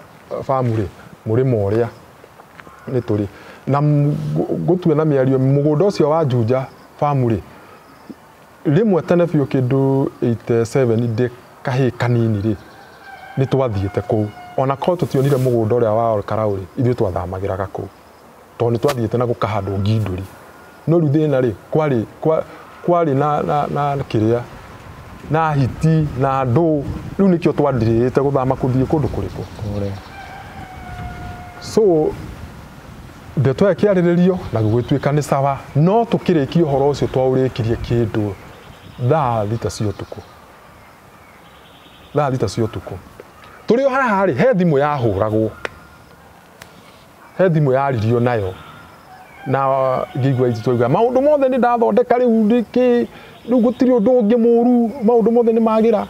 farm rĩ mũrĩmo ũrĩa nĩ tũrĩ na gũtue na mĩario mũgũnda ũcio wa Juja farm rĩ rĩmwe tene biũ kĩndũ 87 ndĩ kahĩ kanini rĩ nĩ twathiĩte kũu ona korwo tũtionire mũgũnda ũrĩa wa Olkaraũ rĩ ithuĩ twathamagĩraga kũu tondũ nĩ twathiĩte na gũkahandwo ngindũri no rĩu thĩna rĩ kwarĩ na kĩrĩa na hiti na ndũ rĩu nĩkĩo twandirĩte gũthama kũthiĩ kũndũ kũrĩkũ so ndeto ĩkĩarĩrĩrio na gũgĩtuĩka nĩ sawa no tũkĩrĩkia ũhoro ũcio twaũrĩkirie kĩndũ thaa 6 cia ũtukũ tũrĩ o haha rĩ he thimũ yahũragwo he thimũ yaririo nayo na ngĩigua itũiga maũndũ mothe nĩ ndathondeka rĩu rĩu gũtirĩ ũndũ ũngĩ mũru maũndũ mothe nĩ magĩra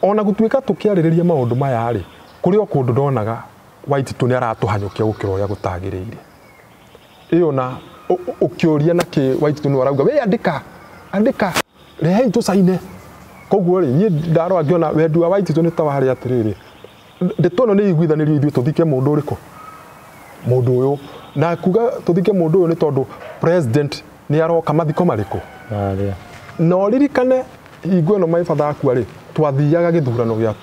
ona gũtuĩka tũkĩarĩrĩria maũndũ maya rĩ kũrĩ o kũndũ ndonaga Waititu nĩ aratũhanyũkia gũkĩra ũrĩa gũtagĩrĩire ĩyo na ũkĩũria nakĩ Waititu nĩ arauga we andĩka rehei tũcaine koguo rĩ niĩ ndarora ngĩona wendi wa Waititu nĩ tawa harĩa atĩrĩrĩ ndeto ĩno nĩ iguithanĩrio ithuĩ tũthike mũndũ ũrĩkũ mũndũ ũyũ na kuga tũthike mũndũ ũyũ nĩ tondũ president nĩ aroka mathiko marĩkũ no ririkane hingo ĩno maibadha akua rĩ twathiaga gĩthurano gĩa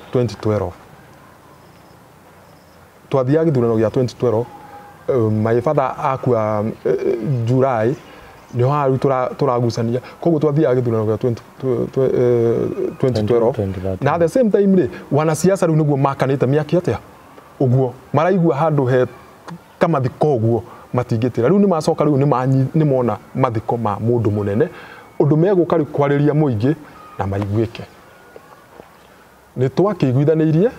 2012 maibadha akua July nĩ haru tũragucania koguo twathiaga gĩthurano gĩa 2012 na at the same time rĩ wanasiasa rĩu nĩguo makanĩte mĩaki atĩa ũguo maraigua handũ he kamathiko ũguo matingĩtĩra rĩu nĩ macoka rĩu nĩ mona mathiko ma mũndũ mũnene ũndũ megũka rĩu kwarĩria mũingĩ na maiguĩke nĩ twakĩiguithanĩirie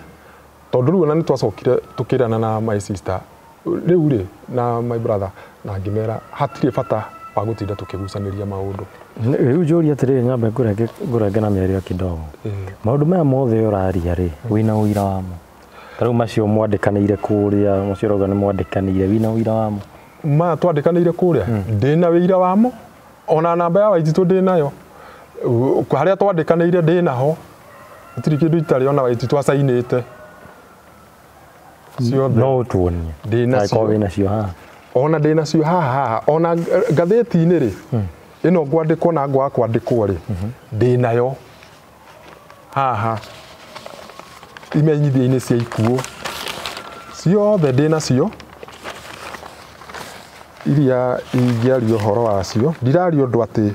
tondũ rĩu ona nĩ twacokire tũkĩrana na my sister rĩu rĩ na my brother na ngĩmera hatirĩ bata wa gũtinda tũkĩgucanĩria maũndũ rĩu njũria atĩrĩrĩ nyambe ngũrenge na mĩario kidogo maũndũ maya mothe ũraria rĩ wĩna ũira wamo tarĩu macio mwandĩkanĩire kũrĩa macio roga nĩ mwandĩkanĩire wĩna ũira wamo ma twandĩkanĩire kũrĩa ndĩna wĩira wamo ona namba ya Waititu ndĩnayo harĩa twandĩkanĩire ndĩnaho gũtirĩ kĩndũ itarĩ ona Waititu acainĩte ciothe no ũtuonie ndĩnacio haha ona ndĩnacio haha ona ngathĩti-inĩ rĩ ĩno ngwandĩkwo na ngwa kwandĩkwo rĩ ndĩnayo haha imenyithia-inĩ cia ikuũ ciothe ndĩnacio iria ingĩaria ũhoro wacio ndiraria ũndũ atĩ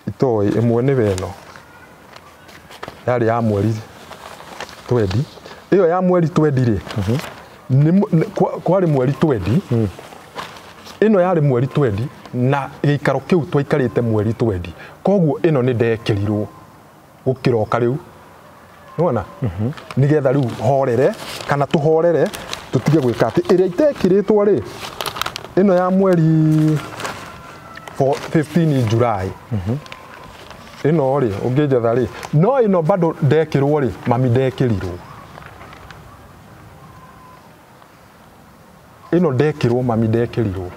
itoĩ ĩmwe nĩ weno yarĩ ya mweri 20 ĩyo ya mweri 20 rĩ kwarĩ mweri 20 ĩno yarĩ mweri 20 na gĩikaro kĩu twaikarĩte mweri 20 koguo ĩno nĩ ndekĩrirwo gũkĩroka rĩu nĩwona nĩgetha rĩu horere kana tũhorere tutige gwika ati iria itekiritwo ri ino ya mweri 15 July ino ri ungijetha ri no ino bado ndekirwo ri mami ndekirirwo ino ndekirwo mami ndekirirwo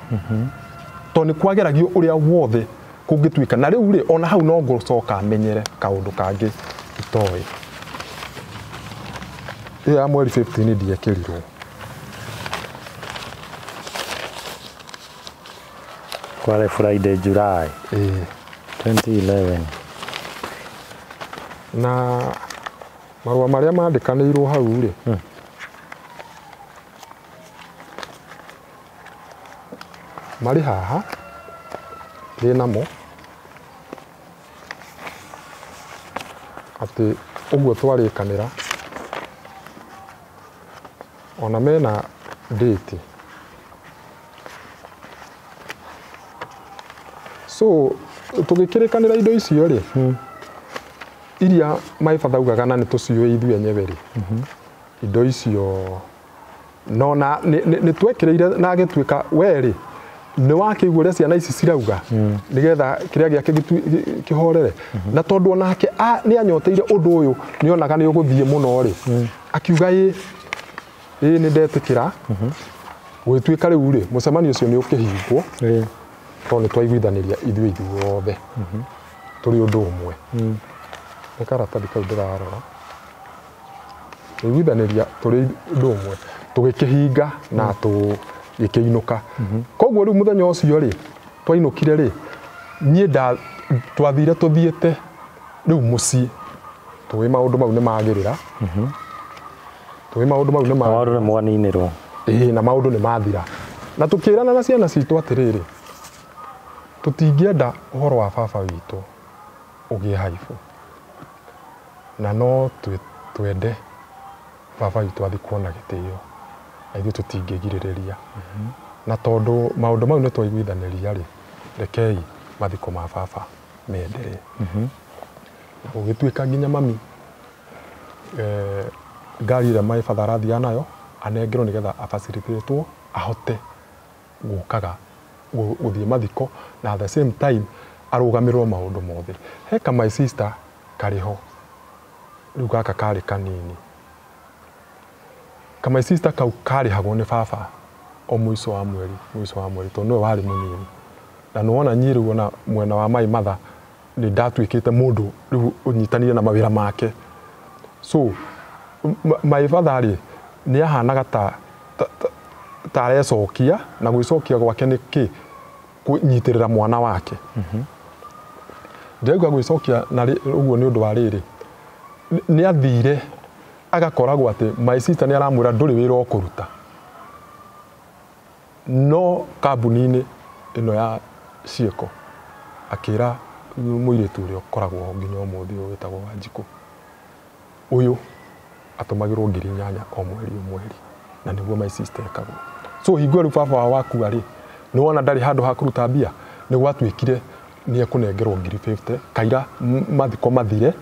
to ni kwageragio uria wothe kungituika na riu ri ona hau no ngucoka menyere kaundu kangi itoyi ya mweri 15 ndiekirirwo kware Friday July 2011 na marua maria mandikanirwo hau ri mari haha ri namo ati uguo twarikanira ona mena date so tugikirikanira indo icio ri iria maifathaugaga na nituciwe ithu enyewe ri indo icio no na ni twekireire na gitwika weri ni wakigure ciana ici cirauga nigetha kiria giake kihorere na tondu onake ni anyoteire undu uyu ni onaga ni uguthie muno ri akiuga ni ndetikira gwitwika riu ri mucemanio ucio ni ukihingwo to ni twaiguithaniria ithuĩ ithuothe turi undu umwe ni karatathi kau ndirarora iguithaniria turi undu umwe tugikihinga na gikiinuka koguo riu muthenya ucio ri twainukire ri nie twathire tuthiete riu mucii tuwi maundu mau ni magirira tuwi maundu mau ni maundu ni mwaninirwo na maundu ni mathira na tukirana na ciana citu atiriri tutingienda uhoro wa baba witu ugie haifu na no twende baba witu athi kuona gitio na ithuĩ tutingĩgirĩrĩria na tondu maundu mau ni twaiguithaniria ri rekei mathiko ma baba meenderee ugituika nginya mami ngari ĩrĩa my father arathia nayo anengerwo nigetha afacilitatwo ahote gukaga guthie mathiko na at the same time arugamirwo maundu mothe heka my sister kariho riu gaka kari kanini kama sister kau kari hagwo ni baba o mwiso wa mweri to no wari munini na nuona nyiru ona mwena wa my mother ni ndatwikite mundu riu unyitanire na mawira make so my father ri ni ahanaga ta arecokia na gwicokia gwake ni ki kunyitirira mwana wake ndegwa gwicokia na uguo ni undu wa riri ni athire agakoragwo ati my sister ni aramwira nduri wira okuruta no kambuni-ini ino ya cieko akira muiritu uri okoragwo nginya umuthi witagwo Wanjiku uyu atumagirwo 8,000 o mweri na niguo my sister ekagwo so hingo riu baba wa waku ari ni wona ndari handu ha kuruta mbia ni gwatwikire ni ekunengerwo 50,000 kaira mathiko mathire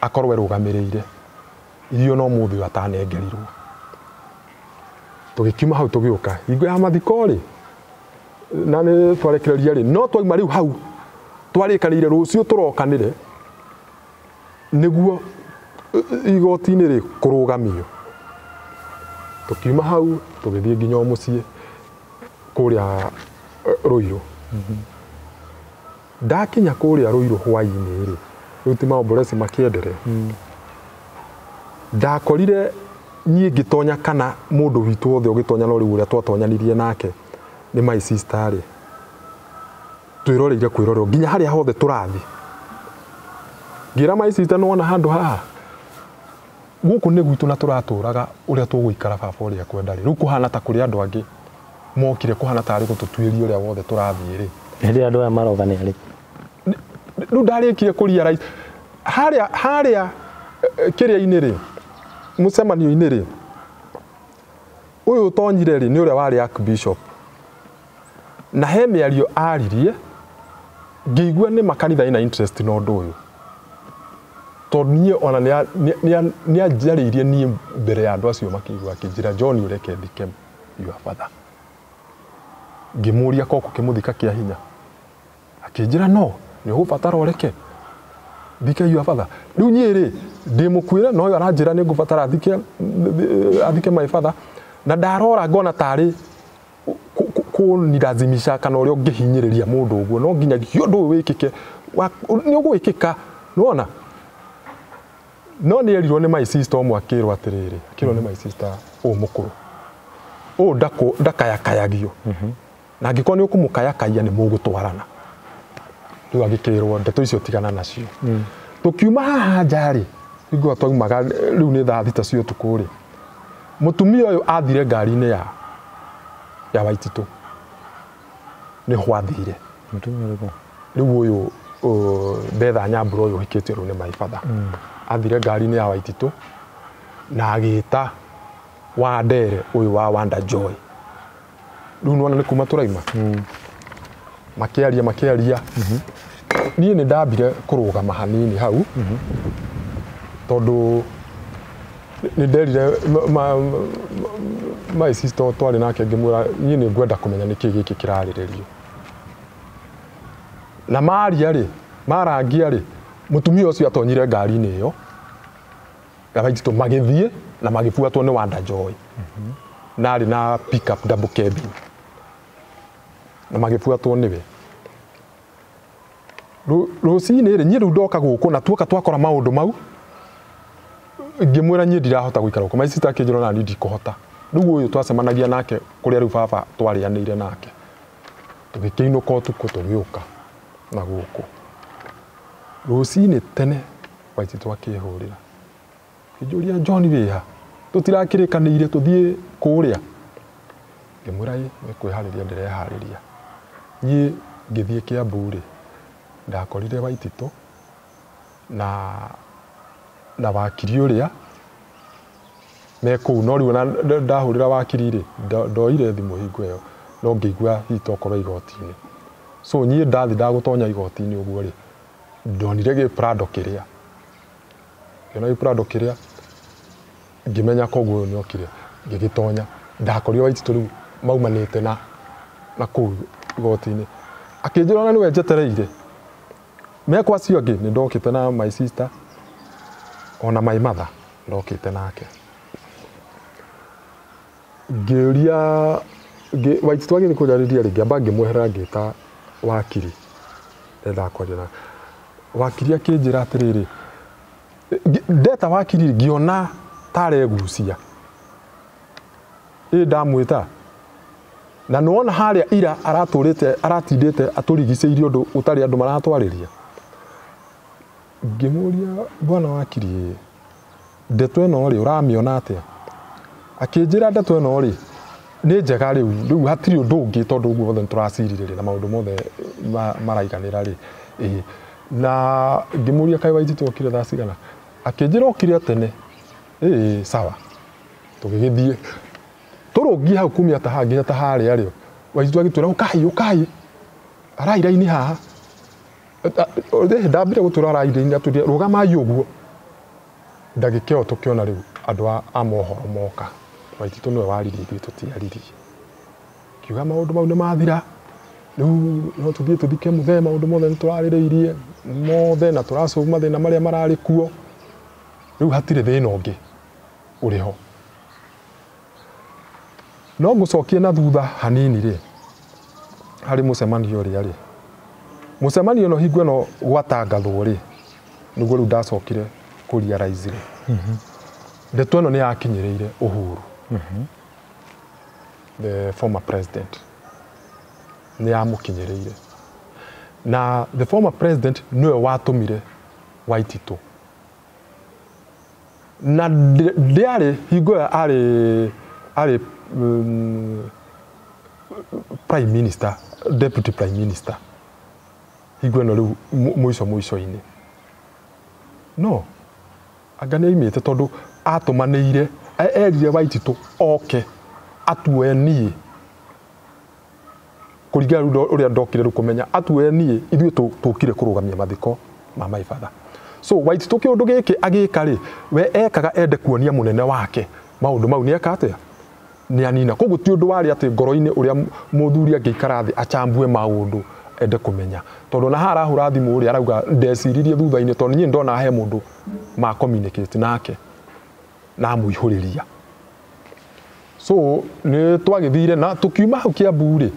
akorwe rugamirire irio no muthi atanengerirwo tugikiuma hau tugiuka hingo ya mathiko ri na ni twarekereria ri no twaima riu hau twarikanire rucio turokanire niguo igoti-ini ri kurugamio tukiuma hau tugithie nginya mucii kuria Ruiru ndakinya kuria Ruiru hwai-ini ri riu ti maomboresi makiendere ndakorire nie ngitonya kana mundu witu wothe ugitonya no riu uria twatonyanirie nake ni my sister ri twiroreire kwirorero nginya haria hothe turathi ngira my sister no ona handu haha guku ni gwitu na turaturaga uria tuguikara baba uria kwenda ri riu kuhana ta kuri andu angi mokire kuhana ta ari gututwiria uria wothe turathie ri ndi andu aya marogania ri riu ndarikire kuria rais haria kiria-ini ri mucemanio-ini ri uyu tonyire ri ni uria wari archbishop na he miario aririe ngiigua ni makanitha ina interest no ndu uyu tonye ona ni ajaririe ni mbere ya andu acio makigwa akijira John ureke thike your father ngimuria koko kimuthika kia hinya akijira no ni ugubatara ureke thike your father riu nyiri ndimukwira no yo aranjira ni ngubatara thike my father na ndarora ngona tari kunilazimisha kana uria ungihinyiriria mundu uguo no nginya undu wikike ni ugwikika nona no ni erirwo ni my sister omwakirwo atiriri akirwo ni my sister o mukuru o ndakayakayagio na ngiko ni ukumukayakaia ni mugutwarana riu agikirwo ndeto icio tigana nacio tukiuma haha njari igwa twaumaga riu ni thaa thita cio tukuri mutumia uyu athire ngari-ini ya Waititu ni hwathire mutumia uyu riu uyu Betha Nyambura uyu hikitio riu ni my father athire ngari-ini ya Waititu na agita Wandere uyu wa Wanda Joy riu nona ni kuma turaima makiaria ni ndambire kurugama hanini hau tondu ni nderire my sister twari nake ngimwira ni ngwenda kumenya niki giki kirariririo na marangia ri mutumia ucio atonyire ngari-ini iyo Waititu magithie na magifuatwo ni Wanda Joy na ari na pick up double cabin na magifuatwo niwe rucini ri nyi riu ndoka guku na tuoka twakora maundu mau ngimwira nyi ndirahota guikara guku my sister akinjira na ndikuhota riu uyu twacemanagia nake kuria riu baba twarianire nake tugikiinuka utuku tugiuka na guku rucini tene Waititu akihurira kijuria John wiha tutirakirikanire tuthie kuria ngimwira ni kwihariria ndirehariria nyi ngithie Kiambu ri ndakorire Waititu na wakiri uria me kuu no riu na ndahurira wakiri ri ndoire thimu hingo iyo no ngigua hitokorwo igoti-ini so nyi ndathi ndagutonya igoti-ini uguo ri ndonire gi Prado kiria yona gi Prado kiria ngimenya koguo ni okire ngigitonya ndakorire Waititu riu maumanite na kuu igoti-ini akinjira ni we njetereire mekwa cio ngi ni ndokite na my sister ona my mother ndokite nake ngiuria Waititu agithii kunjariria ringi amba ngimweherera ngita wakiri ndenda kwaria na wakiri akinjira atiriri ndeta wakiri ngiona taregucia ndamwita na nuona haria ira aratindite aturigiceirie undu utari andu maratwariria ngimuria bwana wakiri ndeto ino ri uramiona atia akinjira ndeto ino ri ni njega riu hatiri undu ungi tondu uguo wothe turacirire na maundu mothe maraiganira ri na ngimuria kai Waititu okire thaa cigana akinjira okire tene sawa tugigithie turungie hau kumia ta hangi ta haria rio Waititu agitwira ukai araira-ini haha ndambire gutwira araira-ini aturie rugamai uguo ndagikeo tukiona riu andu a mohoro moka Waititu niwe waririe ithuĩ tutiaririe kiuga maundu mau ni mathira riu no tuthie tuthike muthee maundu mothe ni turaririirie mothe na turacuma mathina maria marari kuo riu hatire thina ungi uriho no ngucokie na thutha hanini ri hari mucemanio ria ri mucemanio no hingo no gwatangathwo ri niguo riu ndacokire kuria rais ri ndeto ino ni yakinyiriire Uhuru the former president ni yamukinyiriire na the former president niwe watumire Waititu na ndiari hingo ari prime minister deputy prime minister hingo ino riu mwico-ini no anga ni aimite tondu atumanire erire Waititu oke atue nie kuringana uria ndokire kumenya atue nie ithuĩ tukire kurugamia mathiko ma my father So Waititu kiundu giki agika ri we ekaga ende kuonia munene wake maundu mau ni ekate ni anina koguo ti undu wari ati ngoro-ini uria muthuri angiikara thi achambue maundu ende kumenya tondu na hara hura thimu uri arauga ndeciririe thutha-ini tondu nie ndona he mundu ma communicate nake na muihuriria. So ni twagithire na tukiuma hau Kiambu ri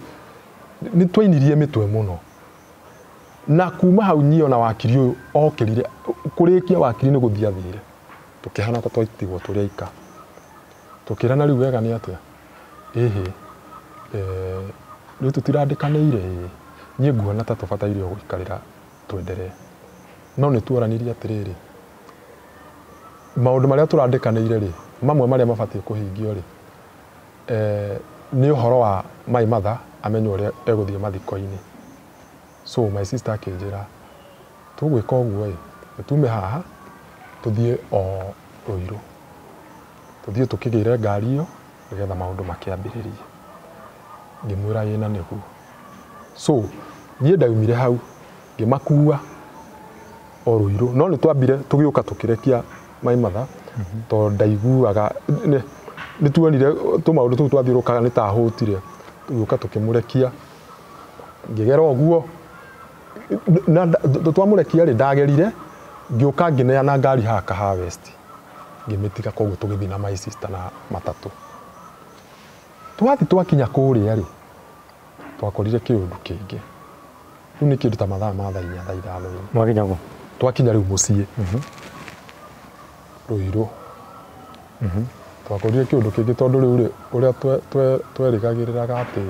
ni twainirie mitwe muno na kuma hau nyio na wakiri uyu okirire kurikia wakiri ni guthia thire tukihana ta twaitigwo turi aika tukirana riu wega ni atia riu tutirandikaniire nie nguona ta tubataire guikarira twenderee no ni tuoranirie atiriri maundu maria turandikaniire ri mamwe maria mabatie kuhingio ri ni uhoro wa my mother amenye uria eguthie mathiko-ini. So my sister akinjira tugwika uguo tume haha tuthie o Ruiru tuthie tukigire ngari iyo nigetha maundu makiambiririe ngimwira yina niguo. So nie ndaumire hau ngimakua o Ruiru no ni twambire tugiuka tukirekia my mother to ndaiguaga ni tuonire tumaundu tu twathiurukaga ni tahutire tugiuka tukimurekia ngigera uguo na twamurekia ri ndagerire ngiuka ngineana ngari haka ha West ngimitiga koguo tugithi na my sister na matatu twathi twakinya kuria ri twakorire kiundu kingi riu ni kindu ta mathaa ma thaa 4 thaa 5 mwakinya go twakinya riu mucii Ruiru twakorire kiundu kingi tondu riu uria twerigagiriraga ati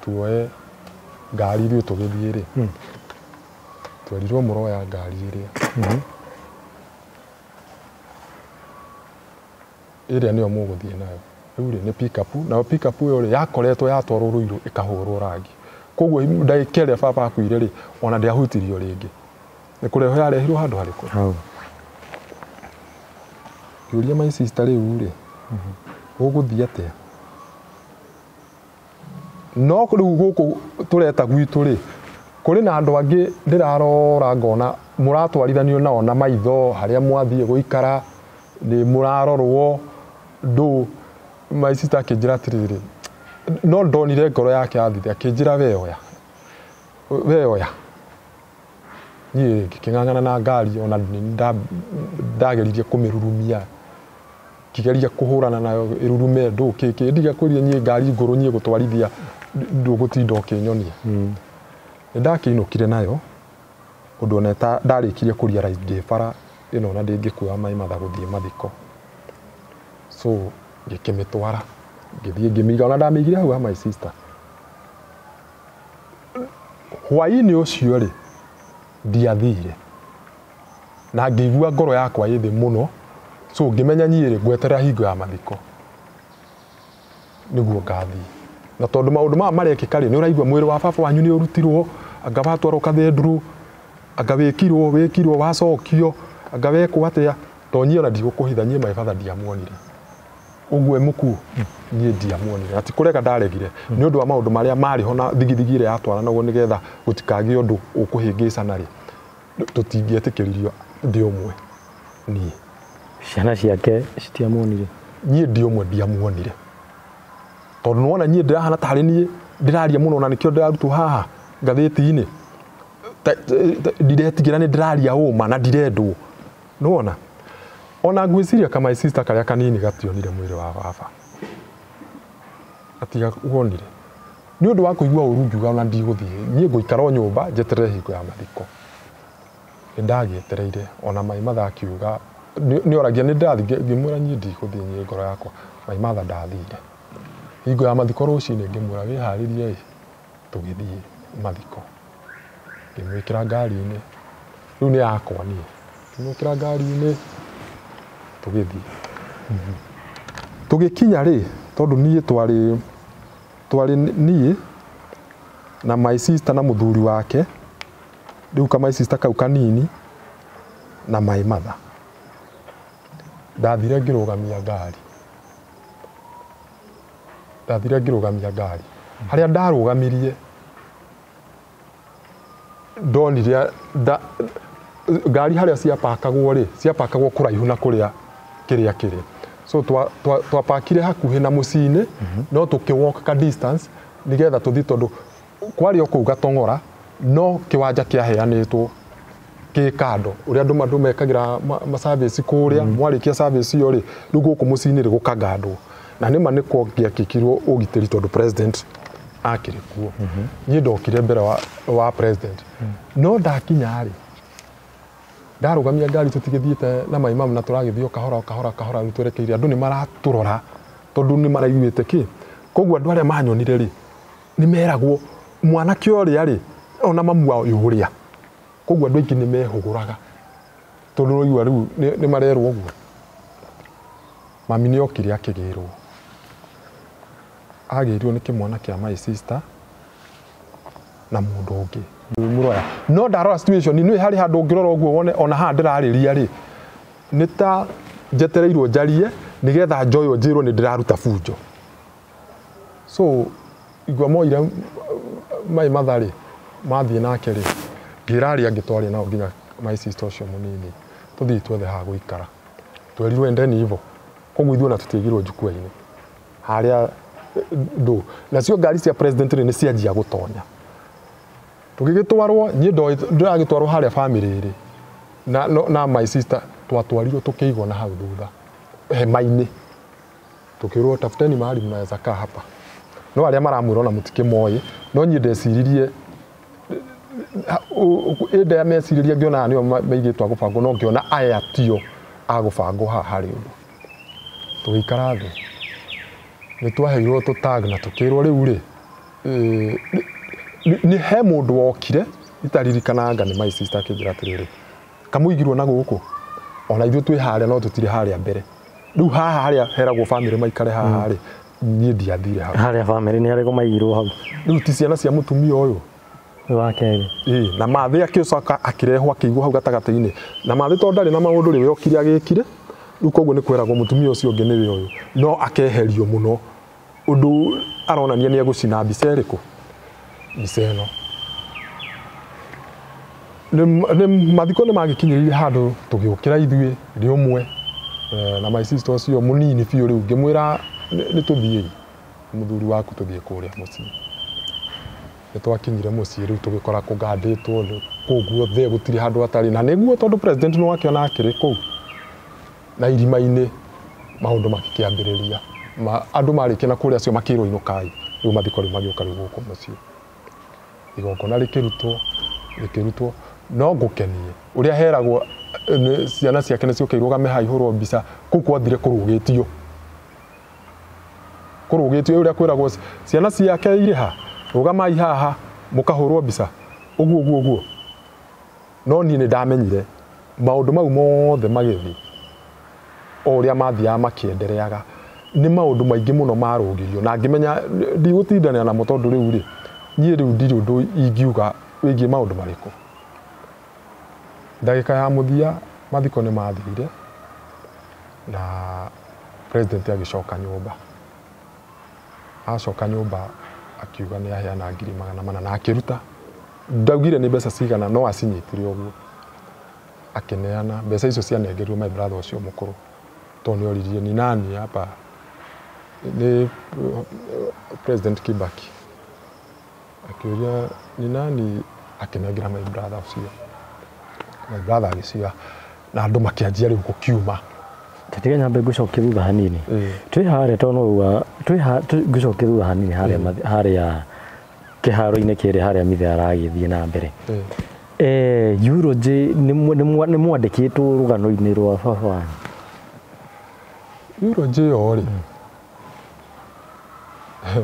tuoe ngari riu tugithie ri twerirwo muroya ngari iria iria niyo muguthie nayo riu ri ni pick up na pick up iyo ri yakoretwo yatwarwo Ruiru ikahurwo rangi koguo ndaikere baba akuire ri ona ndiahutirio ringi ni kureho yarehirwo handu hariku yuria my sister riu ri uguthie atia no riu guku tureta gwitu ri kuri na andu angi ndirarora ngona muratwarithanio nao na maitho haria mwathie guikara ni murarorwo ndu my sister akinjira atiriri no ndonire ngoro yake athithe akinjira weoya nie ngiking'ang'ana na ngari ona ndageririe kumirurumia kigeria kuhurana nayo irurume ndu kiki ndiga kwiria nie ngari nguru nie gutwarithia ndugutinda ukinyonia ndakinukire nayo undu ona ndarikirie kuria raidi bara ino na ndingikuwa my mother guthie mathiko. So ngikimitwara ngithie ngimiga ona ndamigire hau ha my sister hwaini ucio ri ndiathire na ngigua ngoro yakwa yithi muno. So ngimenya nyie ri ngweterera hingo ya mathiko niguo ngathie na tondu maundu maya marekika ri ni uraigua mwiri wa baba wanyu ni urutirwo anga batwarwo Kathenduru anga wikirwo wacokio anga wekwo atia to nyie ona ndigukuhitha nyie my father ndiamuonire uguo muku nyie ndiamuonire ati kurega ndaregire ni undu wa maundu maria mari ho na thigithigi ire yatwara naguo nigetha gutikagi undu ukuhingicana ri tutingietĩkĩririo ndi umwe nie ciana ciake citiamuonire nyie ndi umwe ndiamuonire tondu nona nyie ndirahana tari nie ndiraria muno na nikio ndirarutwo haha ngathĩti-ini ndiretigĩra ni ndiraria uma na ndirendwo nona ona ngwiciria kama my sister karia kanini gationire mwiri wa baba atiga wonire ni undu wa kuigua uru ngiuga ona ndiguthie nyie nguikara o nyumba njeterere hingo ya mathiko ndagietereire ona my mother akiuga ni oragia ni ndathi ngimwira nyie ndiguthie nyie ngoro yakwa my mother ndathire hingo ya mathiko rucini ngimwira wiharirie tugithie mathiko ngimwikira ngari-ini riu ni yakwa nie ngimwikira ngari-ini tugithie tugikinya ri tondu nie twari nie na my sister na muthuri wake riu kama my sister kau kanini na my mother ndathire ngirugamia ngari haria ndarugamirie ndonire ngari haria ciapakagwo ri ciapakagwo kuraihu na kuria kiria kiri so twapakire hakuhi na mucini no tukiwalk ka distance nigetha tuthi tondu kwari oku gatongora no kiwanja kiaheanitwo ki kando uria andu mekagira ma service kuria mwarikia service iyo ri riu guku mucini ri gukagandwo na nima niko giakikirwo ugitiri tondu president akiri kuo ni ndokire mbere wa president no ndakinya ri ndarugamia ngari tutigithiite na maimamu na turagithio kahora rutwerekeire andu ni maraturora tondu ni maraiguite ki koguo andu aria manyonire ri ni meragwo mwana kioria ri ona mamu wao yuria koguo andu aingi ni mehuguraga tondu roigwa riu ni marerwo uguo mami ni okire akigirwo agirwo ni kimwana kia my sister na mundu ungi muroya no ndarora situation ni hari handu ngirora uguo wone ona ha ndirariria ri ni ta njetereirwo njarie nigetha njoyo njirwo ni ndiraruta bunjo so igwa moira mai mathari mathie nake ri ngiraria ngitwaria nao nginya my sister ucio munini tuthii twethe ha guikara twerirwo ndeni hivo koguo ithuona tutigirwo njukua-ini haria ndu nacio ngari cia president ni cianjia gutonya tugigitwarwo nyi ndiragitwarwo haria family ri na my sister twatwarirwo tukiigwo na hau thutha hema-ini tukirwo tafuteni mahali mnaweza kaa hapa no aria maramwira na mutikimoi no nyi ndeciririe ende meciririe ngiona nio meigitwa gubango no ngiona aya tio agubango hari undu tugikara thi ni twaheirwo tutag na tukirwo riu ri ni he mundu wokire itaririkanaga ni my sister kingira atiriri kamuigirwo na guku ona ithu twi haria no tutire haria mbere riu haha haria heragwo family maikare haha ri ni ndiathire haria family ni hariko maigirwo hau riu ti ciana cia mutumia uyu wake na mathi akicoka akirehwo akigwo hau gatagati-ini na mathi tondari na maundu ri yokire agikire riu koguo ni kweragwo mutumia ucio ungi niwe uyu no akeherio muno undu aronania ni egucina mbica iriku mbica ino ni mathiko ni magikinyiririe handu tugiukira ithui ri umwe na my sister ucio munini biu riu ngimwira ni tuthie muthuri waku tuthie kuria mucii nitwakinyire mucii riu tugikora kuganditwo koguo the gutiri handu atari na niguo tondu president no akiona akiri kuu na irima-ini maundu makikiambiriria andu marikina kuria acio makirwo inukai riu mathiko riu magioka riu guku mucii igongona rikirutwo no ngukenie uria heragwo ciana ciake ni ciuke irugame haihurwo mbica kuu kwathire kurugitio uria kwiragwo ciana ciake iri ha rugamai haha mukahurwo mbica uguo no ni ndamenyire maundu mau mothe magithi uria mathia makiendereaga ni maundu maingi muno marugirio na ngimenya ndigutindania na mutondu riu ri nie riu ndiri undu ingiuga wigie maundu mariku ndagika ya muthia mathiko ni mathire na president agicoka nyumba acoka nyumba akiuga ni aheana 400,000 na akiruta ndaugire ni mbeca cigana no acinyitire uguo akineana mbeca icio cianengerirwo my brother ucio mukuru to ni oririe ni nani hapa ni president Kibaki akiuria ni nani akinengira my brother ucio my brother agiciga na andu makianjia riu gukiuma tatiga nyambe gucokia thutha hanini twi haria tono gucokia thutha hanini haria kiharo-ini kiri haria mithe aragithie na mbere Eulogy ni mwandikitwo rugano-ini rwa baba Eulogy yo ri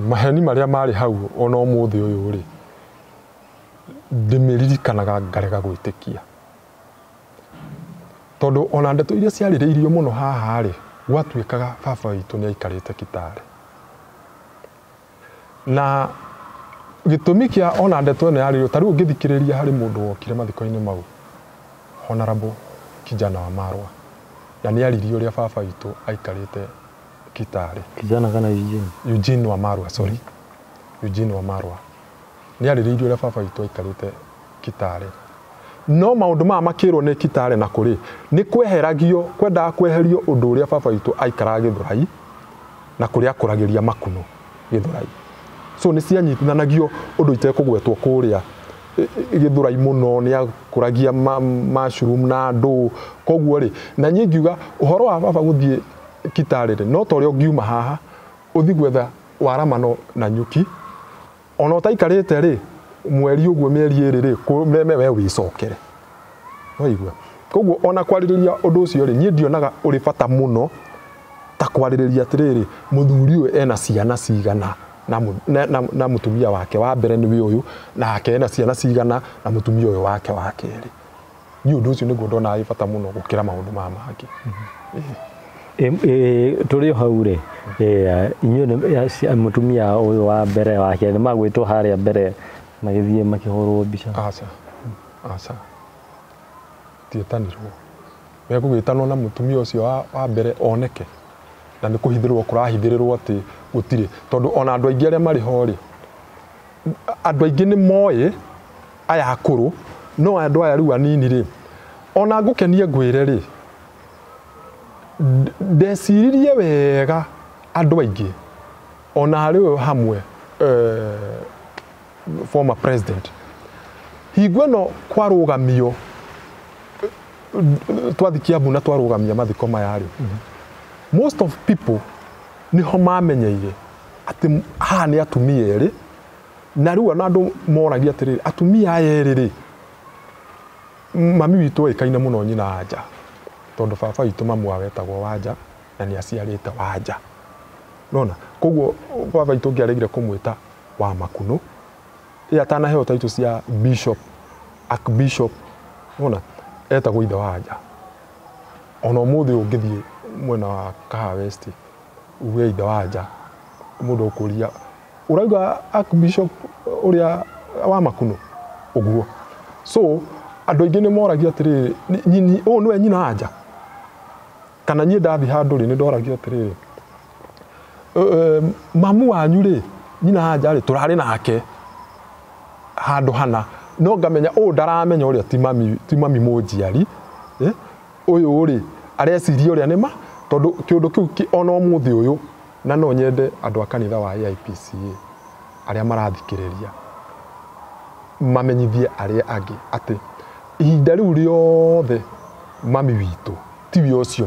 maheni maria mari hau ona umuthi uyu ri ndimiririkanaga ngarega gwitikia tondu ona ndeto iria ciaririirio muno haha ri gwatuikaga baba witu ni aikarite Kitale na gitumi kia ona ndeto ne yaririo tariu ngithikiriria hari mundu wokire mathiko-ini mau Honorable kijana wa Marwa na ni yaririo ria baba witu aikarite Kitale kijana kana Eugene wa Marwa Eugene wa Marwa ni yaririo ria baba witu aikarite Kitale no maundu ma makirwo ni Kitale na kuri ni kweheragio kwenda kweherio undu uria baba witu aikara Githurai na kuri akuragiria makuno Githurai so ni cianyitithanagio undu itekugwetwo kuria Githurai muno ni akuragia mushroom na andu koguo ri na nyingiuga uhoro wa baba guthie Kitale ri no torio ngiuma haha uthi gwetha waramano na nyuki ona utaikarite ri mweri uguo mieri iri ri kumeme we wicokere waigua koguo ona kwaririria undu ucio ri nie ndionaga uri bata muno ta kwaririria atiriri muthuri uyu ena ciana cigana na mutumia wake wa mbere ni uyu na akena ciana cigana na mutumia uyu wake wa keri ni undu ucio niguo ndona ai bata muno gukira maundu ma mangi turi hau ri inyuĩ mutumia uyu wa mbere wake ni magwitwo haria mbere magithie makihorwo mbica aca tietanirwo megũgĩtanwo na mutumia ucio wa mbere oneke na nĩ kũhithĩrwo kũrahithĩrĩrwo atĩ gũtirĩ tondũ ona andũ aingĩ arĩa marĩ ho rĩ andũ aingĩ nĩ moĩ aya akũrũ no andũ aya rĩu anini rĩ ona ngũkenie ngwĩre rĩ ndeciririe wega andũ aingĩ ona harĩ we hamwe former president hingo no kwarũgamio twathi Kiambu na twarũgamia mathiko maya rĩ most of people ni ho mamenyeire ati ha ni atumia eri na riu na andu moragia atiriri atumia aya eri ri mami witu oikaine muno nyina anja tondu baba witu mamu awetagwo Wanja na ni aciarite Wanja nona koguo baba witu ngiaregire kumwita wa Makuno atana heo taitu cia bishop archbishop nona etagwo ithe Wanja ona muthi ungithie mwena wa Kaha West uwe ithe Wanja mundu ukuria urauga archbishop uria wa Makuno uguo so andu aingi ni moragia atiriri nyini o niwe nyina Anja kana nyi ndathi handu ri ni ndoragia atiriri mamu wanyu ri nyina Anja ri turari nake handu hana no ngamenya o ndaramenya uria ti mami munjiari uyu ri areciria uria nima tondu kiundu kiu ona umuthi uyu na no nyende andu a kanitha wa IPCA aria marathikiriria mamenyithie aria angi ati ihinda riu riothe mami witu tiwe ucio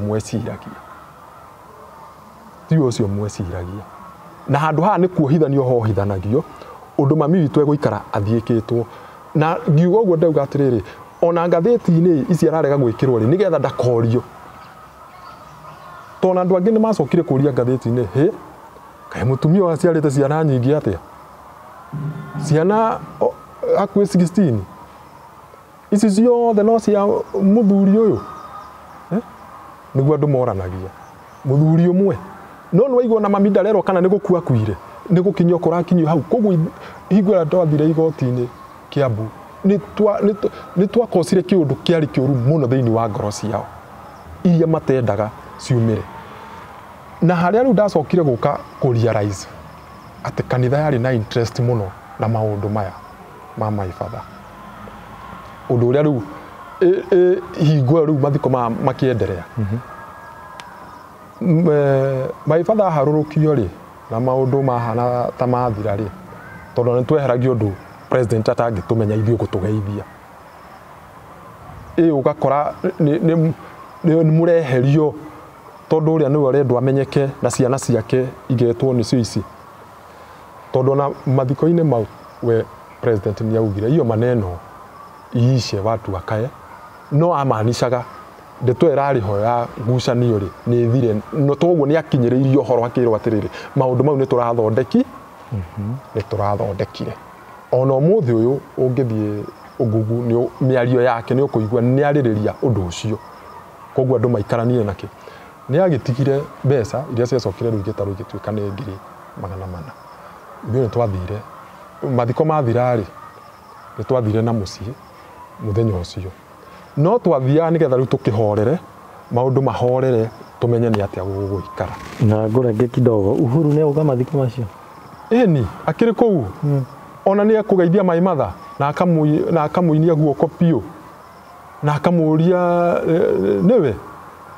mweciragia na handu haha ni kuohithanio hohithanagio undu mami witu eguikara athiikitwo na ngiuga uguo ndauga atiriri ona ngatheti-ini ici ararega gwikirwo ri nigetha ndakorio tona andu angi ni macokire kuria ngatheti-ini he kae mutumia wa ciarite ciana nyingi atia ciana akwe 16 ici ciothe no cia muthuri uyu niguo andu moranagia muthuri umwe no waigua na mami ndarerwo kana ni gukua kuire ni gukinyio kurakinyio hau koguo hingura twathire igoti-ini Kiambu ni twakosire kiundu kiari kiuru muno thiini wa ngoro ciao iria matendaga ciumire na haria riu ndacokire guka kurealize ati kanitha yari na interest muno na maundu maya ma my father undu uria riu hingo riu mathiko makienderea my father harurukio ri na maundu mahana ta mathira ri tondu ni tweheragio undu president atangitumenya ithio gutugeithia ugakora ni mureherio tondu uria niwe arendwo amenyeke na ciana ciake igetwo ni cio ici tondu na mathiko-ini mau we president ni augire iyo maneno iishe watu wakae no amaanishaga ndeto irariho ya ngucanio ri ni thire no toguo ni akinyiriirio horo akirwo atiriri maundu mau ni turathondeki ni turathondekire ona umuthi uyu ungithie ugugu ni miario yake ni ukuigua ni aririria undu ucio koguo andu maikaranie nake ni agitigire mbeca iria ciacokire riu gitaru igituika ni 400,000 ni twathire mathiko mathira ri ni twathire na mucii muthenya ucio no twathia nigetha riu tukihorere maundu mahorere tumenye ni atia guguikara na ngurenge kidogo Uhuru ne uga mathiko macio ni akiri kou ona ni akugeithia my mother na akamuinia guoko piu na akamuria niwe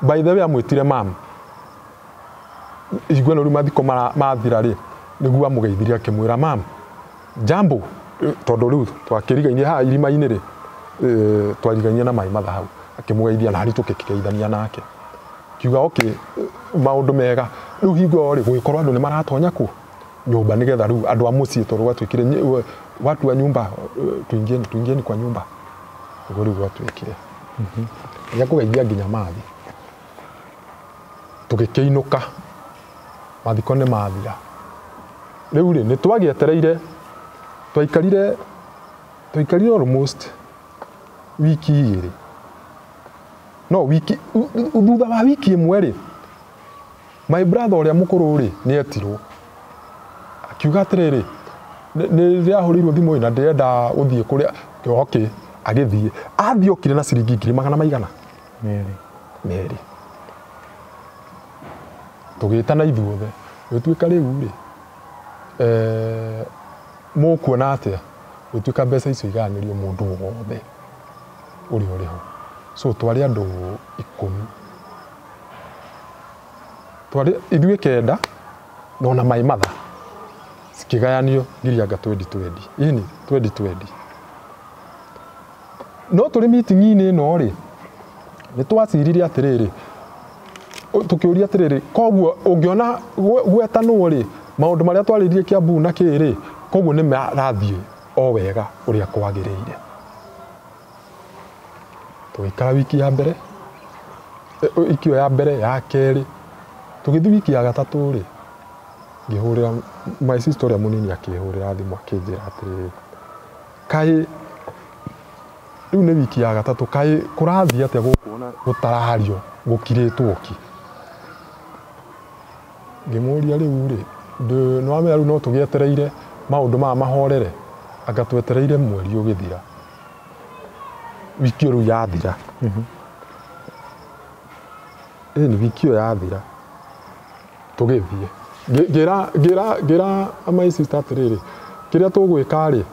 by the way amwitire mam igwe no mathiko mathira ri niguo amugeithirie akimwira mam jambo tondu riu twakirigainie ha irima-ini ri twarigainie na mai mathau akimugeithia na hari tukigeithania nake kiuga okay maundu mega riu hingo ri gugikorwo andu ni maratonya ku nyumba nigetha riu andu a mucii tondu gwatwikire watu wa nyumba tuingieni kwa nyumba ngo riu gwatwikire ya kugeithia nginya mathi tugikiinuka mathiko ni mathira riu ri ni twagietereire twaikarire almost wiki igiri no wiki thutha wa wiki imwe ri my brother uria mukuru ri ni etirwo akiuga atiriri ni riahurirwo thimu ina ndirenda uthie kuria okay agithie athiokire na ciringi 200 meri tugitana ithuothe gwituika riu ri mukuona atia gwituika mbeca icio iganirio mundu wothe uri ho so twari andu 10 twari ithuĩ 9 nona mai matha sikigayanio ngirianga 2020 ini 2020 no turi meeting-ini ino ri ni twacirire atiriri tukiuria atiriri koguo ungiona gwetanwo ri maundu maria twaririe Kiambu na kiri koguo ni marathie o wega uria kwagiriire tuikara wiki ya mbere ikio ya mbere ya keri tugithi wiki ya gatatu ri ngihurira my sister ya munini akihurira thimu akinjira atiriri kai riu ni wiki ya gatatu kai kurathia atia gukuona gutarario gukiritwo ki ngimuria riu ri no amera riu no tugietereire maundu ma mahorere agatwetereire mweri ugithira wiki riu yathira ni wiki yathira tugithie gira my sister atiriri kiria tugwika ri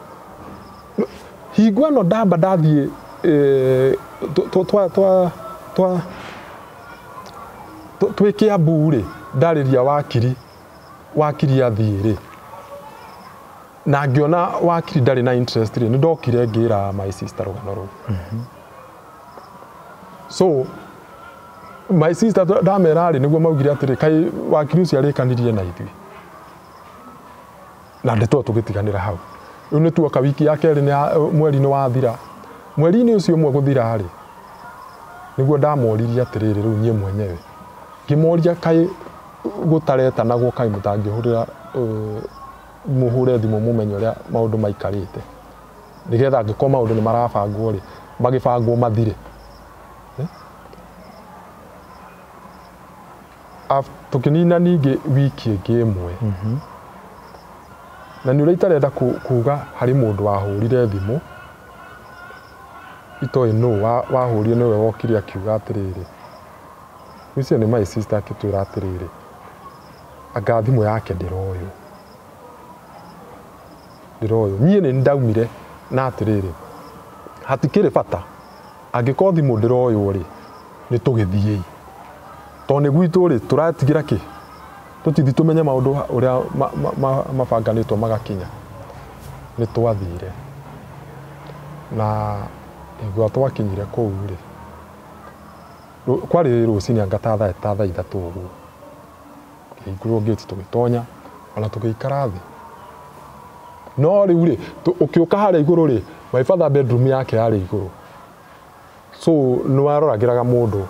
hingo no ndamba ndathie twi Kiambu ri ndariria wakiri athie ri na ngiona wakiri ndari na interest ri ni ndokire ngira my sister rugano ru so my sister ndamera ri niguo maugire atiri kai wakiri ucio arikanirie na ithui na ndeto tugitiganira hau riu ni tuoka wiki ya keri ni mweri ni wathira mweri-ini ucio mwe guthira ri niguo ndamoririe atiriri riu nie mwenyewe ngimoria kai gutareta naguo kai mutangihurira muhure thimu mumenye uria maundu maikarite nigetha ngikoma maundu ni marabangwo ri magibangwo mathire tukinina ningi wiki ingi imwe na ni uria itarenda kuga hari mundu wahurire thimu itoi no wahurire niwe wokire akiuga atiriri ucio ni my sister akitwira atiriri anga thimu yake ndiroyo nie ni ndaumire na atiriri hatikire bata angiko thimu ndiroyo ri ni tugithie to ni gwitu ri turatigira ki tutithi tumenye maundu uria mabanganitwo magakinya ni twathire na igwa twakinyire kuu ri kwari rucini anga ta thaa 3 uguo iguru gate tugitonya ona tugiikara thi no riu ri ukiuka haria iguru ri my father bedroom yake yari iguru so no aroragiraga mundu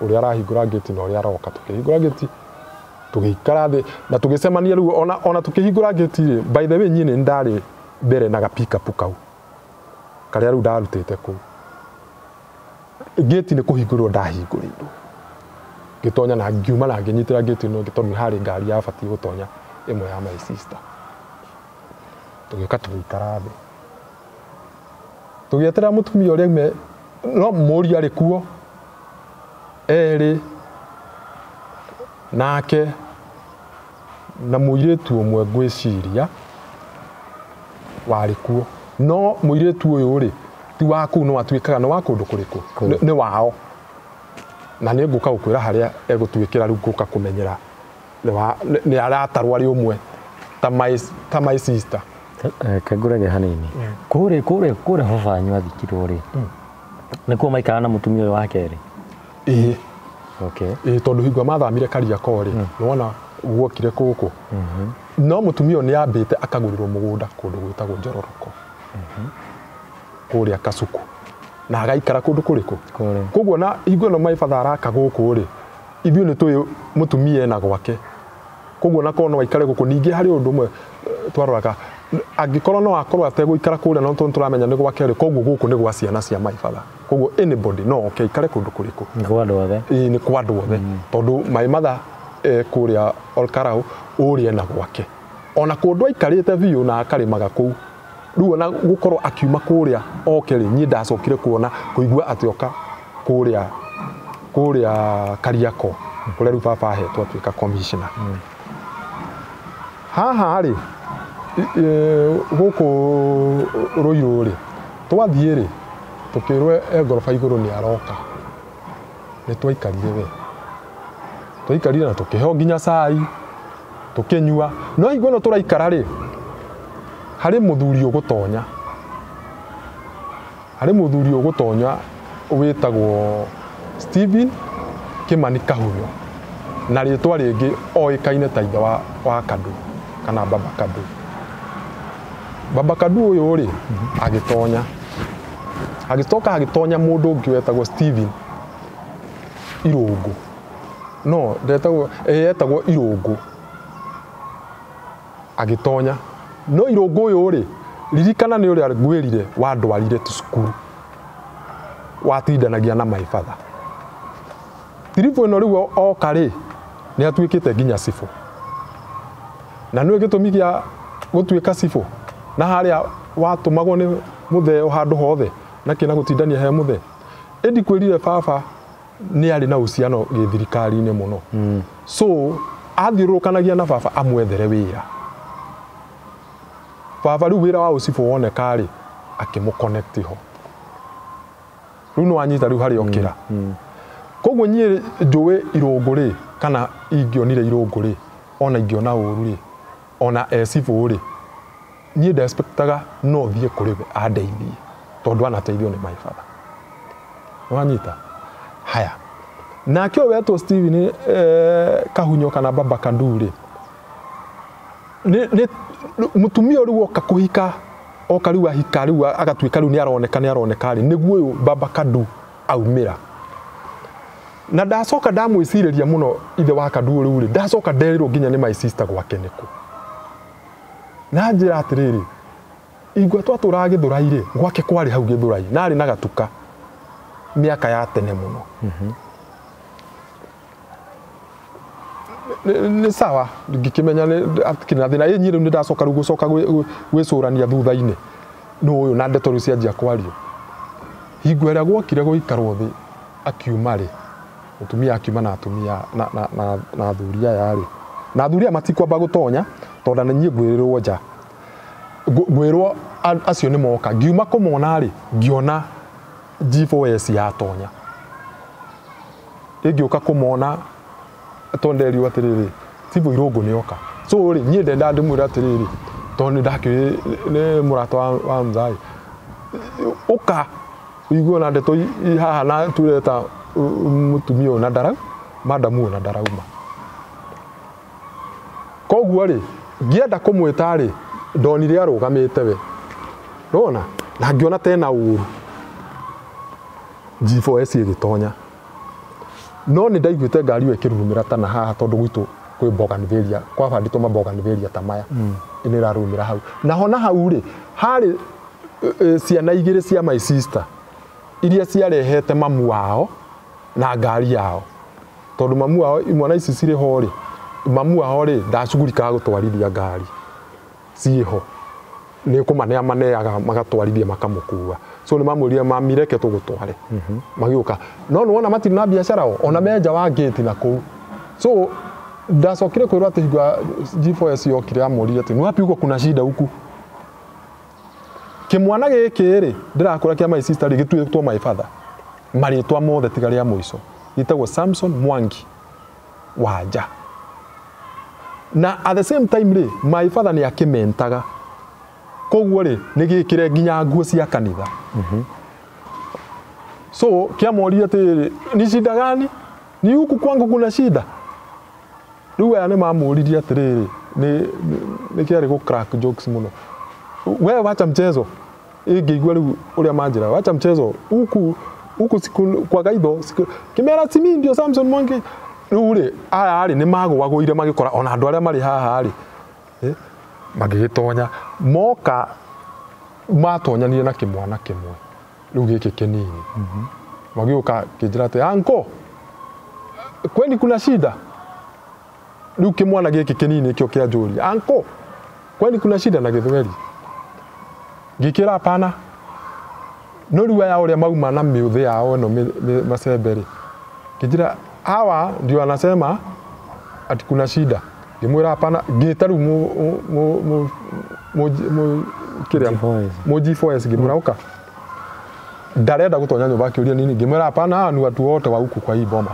uria arahingura gate no uria aroka tukihingura gate tugiikara thi na tugisemania riu ona tukihingura gate ri by the way nyine ndari mbere na gapika pukau karia riu ndarutite ku gate ni kuhingurwo ndahingurirwo gitonya na ngiuma na nginyitira gate no gitondu hari ngari ya bati gutonya imwe ya my sister tugika tugiikara thi tugietera mutumia uria me no muri ari kuo eri nake na muiretu umwe gwiciria wari kuo no muiretu uyu ri ti waku no atuikaga no wako ndu kuriku ni wao na ni nguka gukwira haria egutwikira riu nguka kumenyera ni aratarwa ri umwe ta my sister kagurage hanini kure hofanyu athikirwo ri nikuo maikara na mutumia wa keri okay tondu hingwa mathamire Kariakoo ri nona guokire kuku no mutumia ni ambite akagurirwo mugunda kundu gwitagwo Njororoko kuria Kasuku na agaikara kundu kuriku koguo na hingwa no maifatha araka guku ri ithuĩ nĩ tũĩ mutumia ena gwake koguo na kono waikare guku ningi hari undu mwe twaroraga angikorwo no akorwo ategũikara kuria no turamenya nĩ gwake ri koguo guku nĩ gwa ciana cia maifatha koguo anybody no okay ikare kundu kuriku ni kwa andu othe ni kwa andu othe tondu my mother kuria Olkarau uria na gwake ona kundu aikarite biu na akarimaga kuu riu ona gukorwo akiuma kuria okeri nyi ndacokire kuona kuigua atioka kuria Kariakoo kuria riu baba ahetwo atuika commissioner haha ri guku Ruiru ri twathie ri tukirwe ngoroba iguru ni aroka ni twaikarire na tukiho nginya cai tukinyua no igwe no turaikara ri hari muthuri ugutonya witagwo Stephen Kimani Kahunyo na ritwa ringi oikaine ta ithe wa Kadu kana Baba Kadu uyu ri agitonya mundu ungi wetagwo Stephen Irungu no etagwo Irungu agitonya no Irungu uyu ri ririkana ni uri ngwirire wandwarire tu cukuru watindanagia na maifatha tirifu no riu okari ni atwikite nginya cifo na niwe gitumi gia gutwika cifo na haria watumagwo ni mutheo handu hothe na kina gutindania he muthe edi kwirire baba ni ari na uciano githirikari-ini muno so athiurukanagia na baba amwethere wira baba riu wira wa ucifo woneka ri akimuconnect ho riu no anyita riu hari okira koguo nyie njuwe Irungu ri kana ingionire Irungu ri ona ingiona uru ri ona cifo ri nyie ndespectaga no thie kuri we andeithie tondu anateithio ni maifatha wanyita haya na kio wetwo Stephen Kahunyo kana Baba Kadu ri ni mutumia riu oka kuhika oka riu ahika riu agatwika riu ni aroneka ri niguo uyu Baba Kadu aumira na ndacoka ndamwiciriria muno ithe wa Kadu riu ri ndacoka nderirwo nginya ni my sister gwake niku na njira atiriri igwe twatura Githũrai gwake kwari hau Githũrai na ari na gatuka miaka ya tene muno ni sawa ngikimenya kina thina yenyi riu ndacoka riu gucoka gwicurania thutha-ini no uyu na ndeto riu cianjia kwario hingwera gwokire guikarwo thi akiuma ri mutumia akiuma na atumia na thuria yari na thuria matikwamba gutonya tonda ni nyie ngwirirwo nja gwirwo acio ni moka ngiuma kumona ri ngiona G4S yatonya ingioka kumona tonderio atiriri tibo Irungu ni oka so ri nyie ndenda ndimwira atiriri tondu ndaki ni murata wa mzai uka igwe na ndeto haha na tureta mutumia na ndarau madamu na ndarauma koguo ri ngienda kumwita ri ndonire arugamite we rona na ngiona tena uru G4S igitonya no ni ndaiguite ngari we kirumira tana haha tondu gwitu kwi Bougainvillea kwa bandito ma Bougainvillea tamaya ini rarumira hau naho na hau ri hari ciana igiri cia my sister iria ciarehete mamu wao na ngari yao tondu mamu wao imwana ici ciri ho ri mamu wao ri ndacugurika gutwarithia ngari ciho ni kumaneaga magatwarithia makamukua so ni mamurire mamireke tugutware magiuka no nuona matiri na biashara ona menja wa gate na kuu so ndacokire kwirwa ati G4S yokire amurire ati ni wapi uko kuna shida huku kimwana giki ri ndirakura kia my sister ri gituitwo my father maritwa mothe tigari ya muico gitagwo Samson Mwangi Wanja na at the same time ri my father ni akimentaga koguo ri ni gikire nginya nguo cia kanitha so kiamoria ati ni shida gani ni huku kwangu kuna shida riu aya ni mamuririe atiriri ni kiari go crack jokes muno wewe wacha mchezo ingĩigua riu uria manjira wacha mchezo huku siku kwa gaitho kimera timi ndio Samson Mwangi riu ri aya ri ni magwagũire magikora ona andu aria mari haha ri magigitonya moka matonyanirie na kimwana kimwe riu giki kinini magioka kijira ati anko kwani kuna shida riu kimwana giki kinini kio kia njuri anko kwani kuna shida na githweri gikira hapana no riu aya uria mauma na miuthi yao no macemberi kijira hawa ndio anasema ati kuna shida ngimwira hapana gitaru mo G4S ngimurauka ndarenda gutonya nyumba kiuria nini ngimwira hapana ni watu wote wa huku kwa hii boma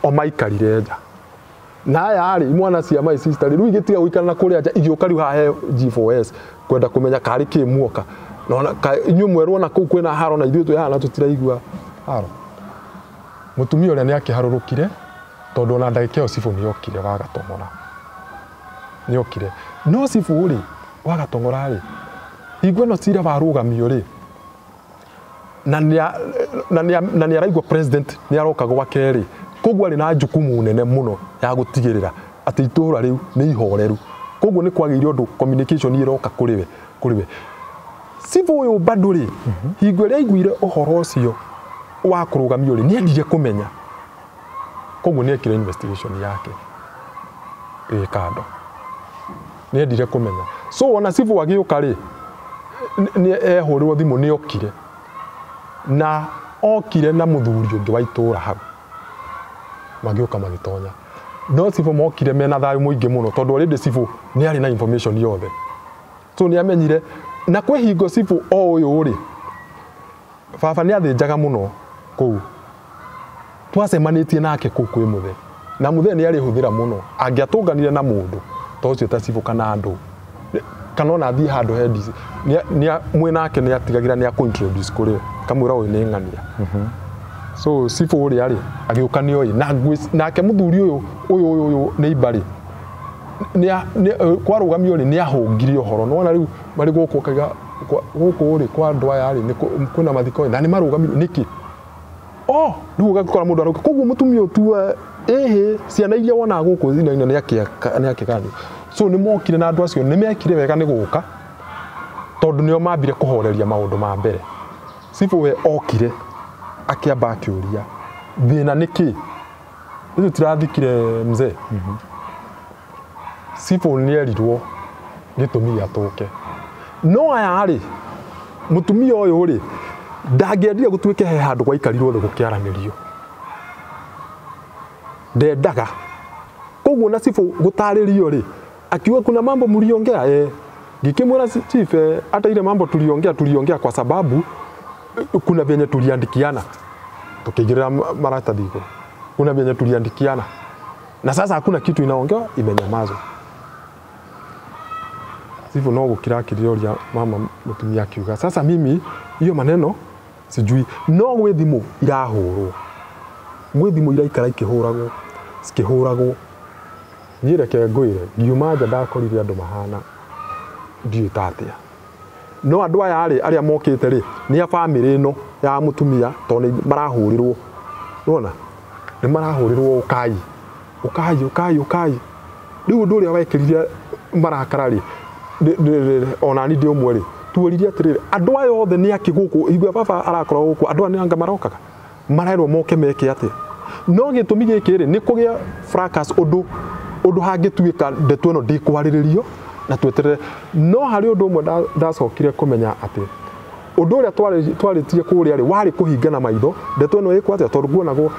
o maikarire nja na aya ari mwana cia my sister riu igitiga guikara na kuria nja igioka riu hahe G4S kwenda kumenya kari kimuoka nona inyu mwerwo na kuu kwina haro na ithuĩ twĩ haha na tutiraigua haro mutumia uria ni akiharurukire tondu na ndagika ĩyo cibu ni okire wa Gatong'ora ni okire no cibu ri wa Gatong'ora ri igwe no cira barugamio ri na ni araigua president ni aroka gwake ri koguo ari na jukumu nene muno ya gutigirira ati itura riu ni ihoreru koguo ni kwagire undu communication iroka kuriwe cibu uyu bado ri igwe ri aiguire uhoro ucio wa kurugamio ri ni endire kumenya koguo ni ekire investigation yake kando ni endire kumenya so ona cibu agiuka ri ni ehurirwo thimu ni okire na okire na muthuri ungi wa itura hau magioka magitonya no cibu mokire mena thayu muingi muno tondu already cibu ni ari na information yothe so ni amenyire na kwe hingo cibu o uyu ri baba ni athinjaga muno kuu twacemanitie nake kuu kwi muthe na muthe ni ari huthira muno angiatunganire na mundu to ucio ta cibu kana andu kana ona athie handu hendi ni mwinake ni atigagira ni introduce kuri kamwira uyu ni ng'ania so cibu uri ari agiuka ni oyi nake muthuri uyu ni ibari ni kwarugamio ri ni ahungire uhoro nona riu mari guku kaiga guku uri kwa andu aya ri kuna mathiko na ni marugamio niki riu gakora mundu aruka koguo mutumia tu ciana iria wona guku thina ni akikani so ni mokire na andu acio ni mekire wega ni guka tondu nio mambire kuhoreria maundu ma mbere cibu we okire akiamba akiuria thina niki riu tirathikire mzee cibu ni erirwo gitumi atuke no aya ri mutumia uyu ri ndangiendire gutuike he handu gwaikarirwo thu gukiaranirio ndendaga koguo na cibu gutaririo ri akiwa kuna mambo mliongea ngikimwira chief hata ile mambo tuliongea kwa sababu kuna venye tuliandikiana tukigirira maratathi kuna venye tuliandikiana na sasa hakuna kitu inaongewa imenyamazwa sivyo no gukira kirioria mama mutumia akiuga sasa mimi hiyo maneno sijui no gwe thimu irahurwo gwe thimu iraikara ikihuragwo nyireke ngwire ngiuma nja ndakorire andu mahana ndiu tatia no andu aya aria mokite ri ni a family ino ya mutumia to ni marahurirwo nona ni marahurirwo ukai riu ndu ria wekirire marakara ri ona ni ndi umwe ri tuoririe atiriri andu aya othe ni akiguku igwe baba arakora guku andu ani anga marokaga marairwo moke meke ati no gitumi giki ri ni kugia fracas undu hangituika ndeto ino ndikwariririo na tweterere no hari undu umwe ndacokire kumenya ati undu uria twaritie kuria ri wari kuhingana maitho ndeto ino ikwatia tondu guonago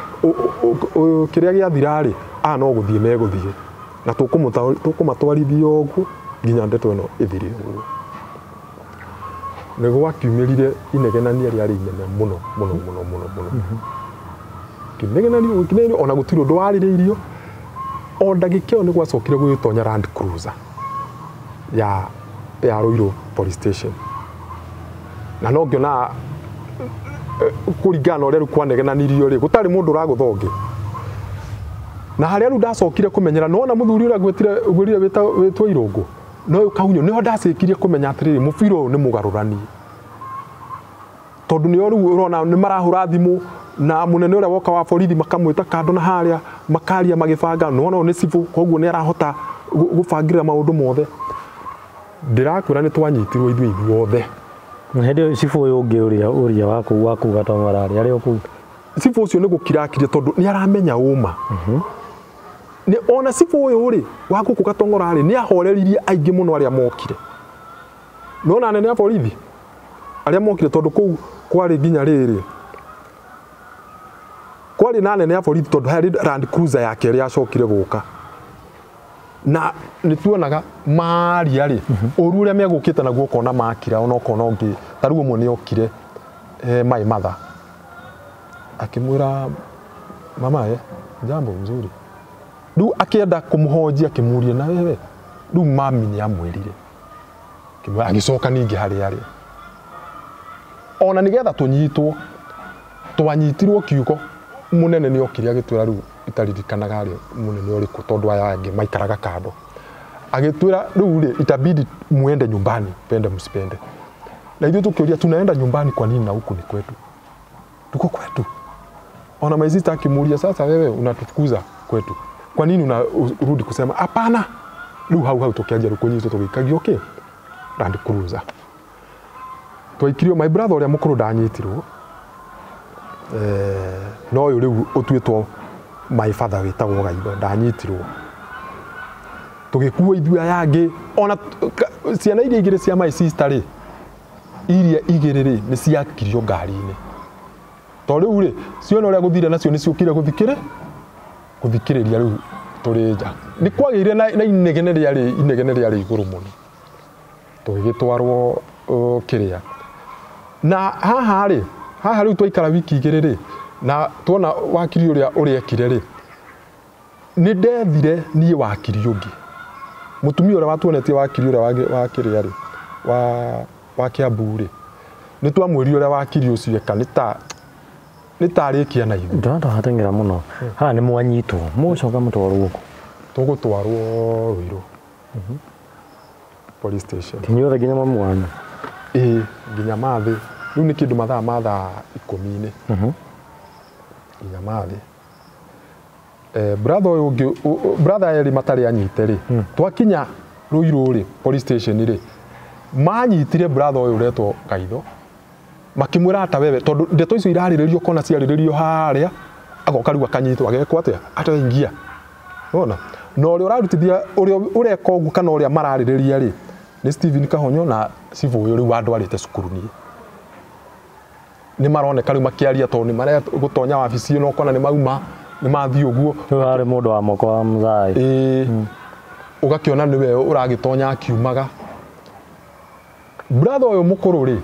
kiria giathira ri no guthie meguthie na tukumatwarithia uguo nginya ndeto ino ithire uguo nä gwakiumärire inegenania rä arä inene må no kä ona gå tirå ndå warä rä irio o ndagä kä ä yo nä gwacokire gå gä tonya Land Cruiser ya Ruiru police station na no ngä ona kå ringana å rä a rä u kwanegenanirio rä gå tarä må ndå å ragå thongä na harä a rä u ndacokire kå menyera nona må thuri å rä a gwärire wä two Irångå no å kaunyo nä ho ndacäkirie kå menya atä rä rä må bira å yå nä må garå rani tondå nä o rä u å rona nä marahå ra thimå na må nene å rä a woka wa borithi makamwä ta kando na harä a makaria magä banga nona nä cibå koguo nä arahota gå bangä rä ra maå ndå mothe ndä rakwä ra nä twanyitirwo ithuothe hĩndĩ cibũ ũyũ ũngĩ ũrĩa wa kuga Tong'orarĩ arĩ o kũu cibũ ũcio nĩ gũkirakirie tondũ nĩ aramenya ũma nĩ ona cibũ ũyũ rĩ wa gũkũ Gatong'orarĩ nĩ ahoreririe aingĩ mũno arĩa mokire nona anene a borithi arĩa mokire tondũ kũu kwarĩ nginya rĩrĩ kwarĩ na anene a borithi tondũ harĩ Land Cruiser yake ĩrĩa yacokire gũka na nĩ tuonaga maria rĩ ũru ũrĩa megũkĩte naguo ũkona makira ona ũkona ũngĩ ta rĩu ũmwe nĩ okire Mai Martha akĩmwĩra mama jambo mzuri rĩu akĩenda kũmũhonjia akĩmũria na wewe rĩu mami nĩ amwĩrire agĩcoka ningĩ harĩa arĩ ona nĩgetha tũnyitwo twanyitirwo kiugo mũnene nĩ okire agĩtwĩra rĩu itaririkanaga rĩ mũnene ũrĩkũ tondũ aya angĩ maikaraga kando agĩtwĩra rĩu rĩ itabidi muende nyumbani pende msipende na ithuĩ tũkĩũria tunaenda nyumbani kwa nini na huku ni kwetu tuko kwetu ona my sister akĩmũria sasa wewe unatufukuza kwetu kwa nini unarudi kusema hapana rĩu hau tũkĩanjia kũnyitwo tũgĩikagio okay Land Cruiser twaikirio my brother ũrĩa mũkũrũ ndanyitirwo no ũyũ rĩu ũtuĩtwo my father wĩtagwo Gaitho ndanyitirwo tũgĩkuo ithuĩ aya angĩ ona ciana iria igĩrĩ cia my sister rĩ iria igĩrĩ rĩ nĩ ciakirio ngari-inĩ to rĩu rĩ ciona ũrĩa gũthire nacio nĩ ciũkire gũthikĩrĩria rĩu tũrĩ nja nĩ kwagĩire na inegene rĩarĩ igũrũ mũno tũgĩgĩtwarwo kĩrĩa na haha rĩu twaikara wiki igĩrĩ rĩ na tuona wakiri ũrĩa ekire rĩ nĩ ndethire niĩ wakiri ũngĩ mũtumia ũrĩa watuonetie wakiri ũrĩa wa kĩrĩa rĩ wa Kiambu rĩ nĩ twamwĩrire ũrĩa wakiri ũcio eka nĩ tarĩkia na ithuĩ ndĩrateng'era mũno haha nĩ mwanyitwo mũgũcoka mũtwarwo gũkũ tũgũtwarwo Ruiru police station inyuothe nginya mamu wanyu nginya mathĩ rĩu nĩ kĩndũ mathaa 10 nginya mathĩ brother ũyũ ũngĩ brother erĩ matarĩ anyite rĩ twakinya Ruiru rĩ police station rĩ manyitire brother ũyũ ũretwo Gaitho makĩmwĩra ata wewe tondũ ndeto icio irarĩrĩrio kona ciarĩrĩrio harĩa agoka rĩu akanyitwo agekwo atĩa ata ingia wona no ũrĩa ũrarutithia ũrĩa ũreka ũguo kana ũrĩa mararĩrĩria rĩ nĩ Stephen Kahonyo na cibũ ũyũ rĩu andwarĩte cukuru nĩ maroneka rĩu makĩaria tondũ nĩ marĩa gũtonya wabici ĩno ũkona nĩ mauma nĩ mathiĩ ũguo rĩu harĩ mũndũ wa moko wa Muthai ũgakĩona nĩwe ũragĩtonya akiumaga brother ũyũ mũkũrũ rĩ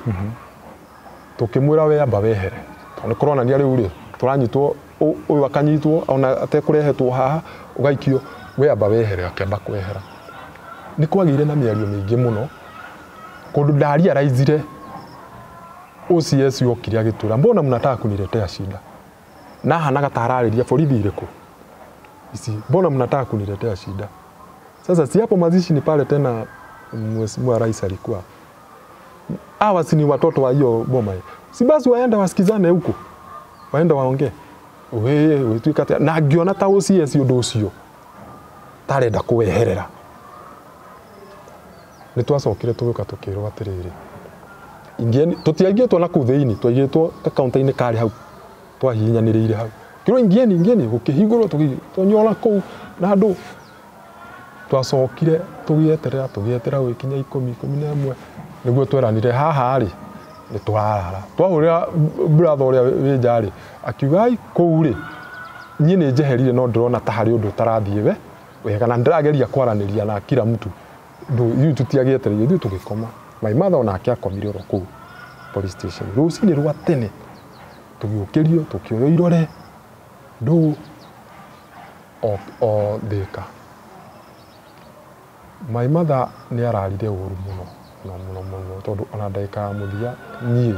tũkĩmwĩra we amba wehere tondũ nĩ kũronania rĩu rĩ tũranyitwo ũyũ akanyitwo ona atekũrehetwo haha ũgaikio we amba wehere akĩamba kwehera nĩ kwagĩire na mĩario mĩingĩ mũno kũndũ ndariaraizire OCS yokire agĩtwĩra mbona mnataka kuniletea shida na hanaga tararĩria borithi irĩkũ ici mbona mnataka kuniletea shida sasa si hapo mazishi ni pale tena mheshimiwa rais alikuwa hawa si ni watoto wa hiyo boma si basi waende wasikizane huko waende waongee wewe tuikate na ngiona ta OCS ũndũ ũcio tarenda kũweherera nĩ twacokire tũgĩũka tũkĩrwo atĩrĩrĩ ingieni tutiaigĩtwo na kũu thĩinĩ twaigĩtwo kaunta-inĩ karĩ hau twahihinyanĩrĩire hau kĩrwo ingieni gũkĩhingũrwo tũnyola kũu na andũ twacokire tũgĩeterera gwĩkinya 10-11 nĩguo tweranire haha rĩ nĩ twarara twahũrĩra brother ũrĩa wĩ nja rĩ akiuga kũu rĩ niĩ nĩ njeherire no ndĩrona ta harĩ ũndũ ũtarathiĩ wega na ndĩrageria kwaranĩria na kila mtu ithuĩ tũtiagĩetereire ithuĩ tũgĩkoma Mai Martha onake akomire oro kũu police station rucinĩ rwa tene tũgĩũkĩrio tũkĩoywo irore ndũ o Thika. My mother nĩ ararire ũru mũno tondũ ona ndagĩka ya mũthia niĩ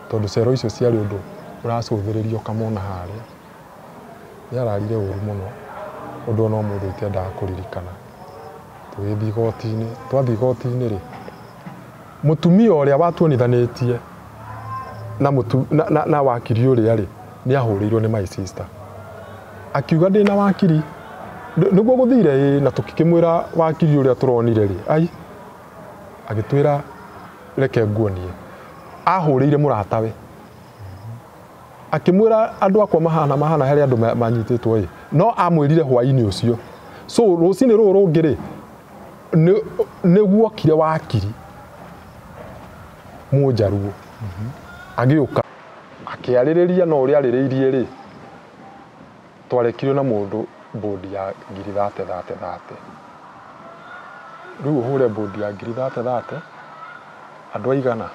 tondũ cero icio ciarĩ ũndũ ũracũthĩrĩrio kamona harĩa nĩ ararire ũru mũno ũndũ ona mũndũ itendaga kũririkana. Tũgĩthiĩ igoti-inĩ, twathiĩ igoti-inĩ rĩ mũtumia ũrĩa watuonithanĩtie na wakiri ũrĩa rĩ nĩ ahũrĩirwo nĩ my sister akiuga ndĩ na wakiri nĩguo gũthire na tũkĩmwĩra wakiri ũrĩa tũronire rĩ ai agĩtwĩra reke nguonie ahũrĩire mũratawe akĩmwĩra andũ akwa mahana harĩ andũ manyitĩtwo ĩ no amwĩrire hwaĩ-inĩ ũcio so rũcinĩ rũrũ rũngĩ rĩ nĩguokire wakiri mũnjaruo agĩũka akĩarĩrĩria no ũrĩa arĩrĩirie rĩ twarekirio na mũndũ bodi ya ngiri 30 rĩu ũhũre bodi ya ngiri 30 andũ aigana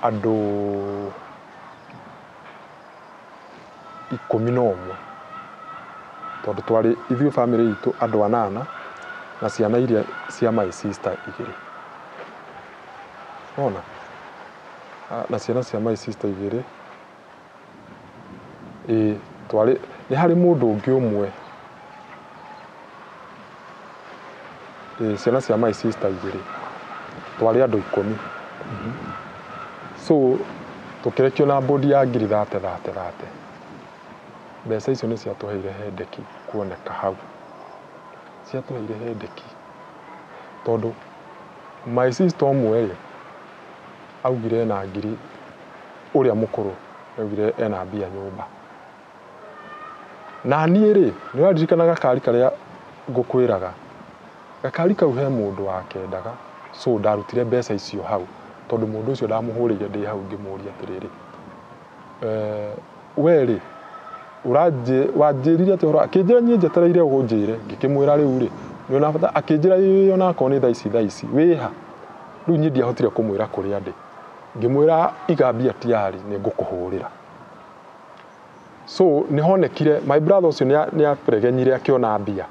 andũ 11 tondũ twarĩ ithuĩ bamĩrĩ itũ andũ 8 na ciana iria cia my sister 2 ona na ciana cia my sister 2 twarĩ nĩ harĩ mũndũ ũngĩ ũmwe ciana cia my sister 2 twarĩ andũ 10 so tũkĩrekio na bodi ya ngiri 30 mbeca icio nĩ ciatũheire hendeki kuoneka hau ciatũheire hendeki tondũ my sister ũmwe augire na ngiri ũrĩa mũkũrũ augire ena mbia nyũmba na niĩ rĩ nĩ waririkana gakari karĩa ngũkwĩraga gakari kau he mũndũ wakendaga so ndarutire mbeca icio hau tondũ mũndũ ũcio ndamũhũrĩire ndĩ hau ngĩmũria atĩrĩrĩ we rĩ wanjĩrire atĩ ũhoro akĩnjĩra niĩ njetereire ũnjĩre ngĩkĩmwĩra rĩu rĩ nĩ ona bata akĩnjĩra ĩyo nako nĩ thaa ici wĩha rĩu niĩ ndiahotire kũmwĩra kũrĩa ndĩ ngĩmwĩra iga mbia tiari nĩ ngũkũhũrĩra so nĩ honekire my brother ũcio nĩ apregenyire akĩona mbia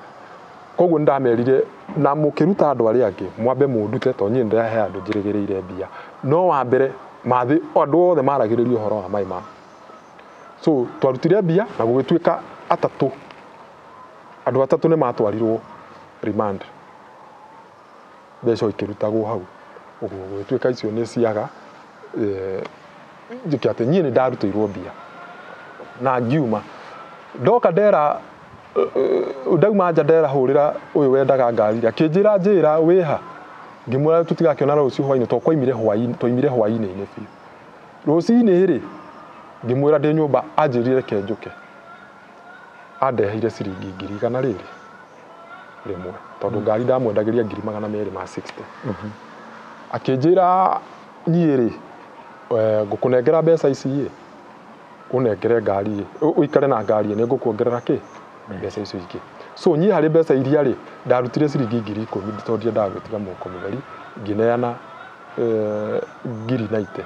koguo nĩ ndamerire na mũkĩruta andũ arĩa angĩ mwambe mũndute to niĩ ndĩrahe andũ njĩrĩgĩrĩire mbia no wa mbere mathĩ andũ othe maragĩrĩrio ũhoro wa my mom so twarutire mbia na gũgĩtuĩka andũ 3 nĩ matwarirwo remand mbeca ikĩrutagwo hau ũguo gũgĩtuĩka icio nĩ ciaga njĩke atĩ niĩ nĩ ndarutĩirwo mbia na ngiuma ndoka ndera ndauma nja ndera hũrĩra ũyũ wendaga ngari akĩnjĩra wĩha ngĩmwĩra tũtigakĩona rũciũ hwaĩ-inĩ twaimire hwaĩ-inĩ biũ rũcinĩ rĩ ngĩmwĩra ndĩ nyũmba anjĩrire reke njũke andeheire ciringi 100 rĩrĩ rĩmwe tondũ ngari ndamwendagĩria 260 akĩnjĩra niĩ rĩ ngũkũnengera mbeca ici ũnengere ngari ũikare na ngari nĩ ngũkuongerera kĩ mbeca icio ingĩ so niĩ harĩ mbeca iria rĩ ndarutire ciringi 10,000 tondũ ndagwĩtiga mũhuko mũtheri ngĩneana 90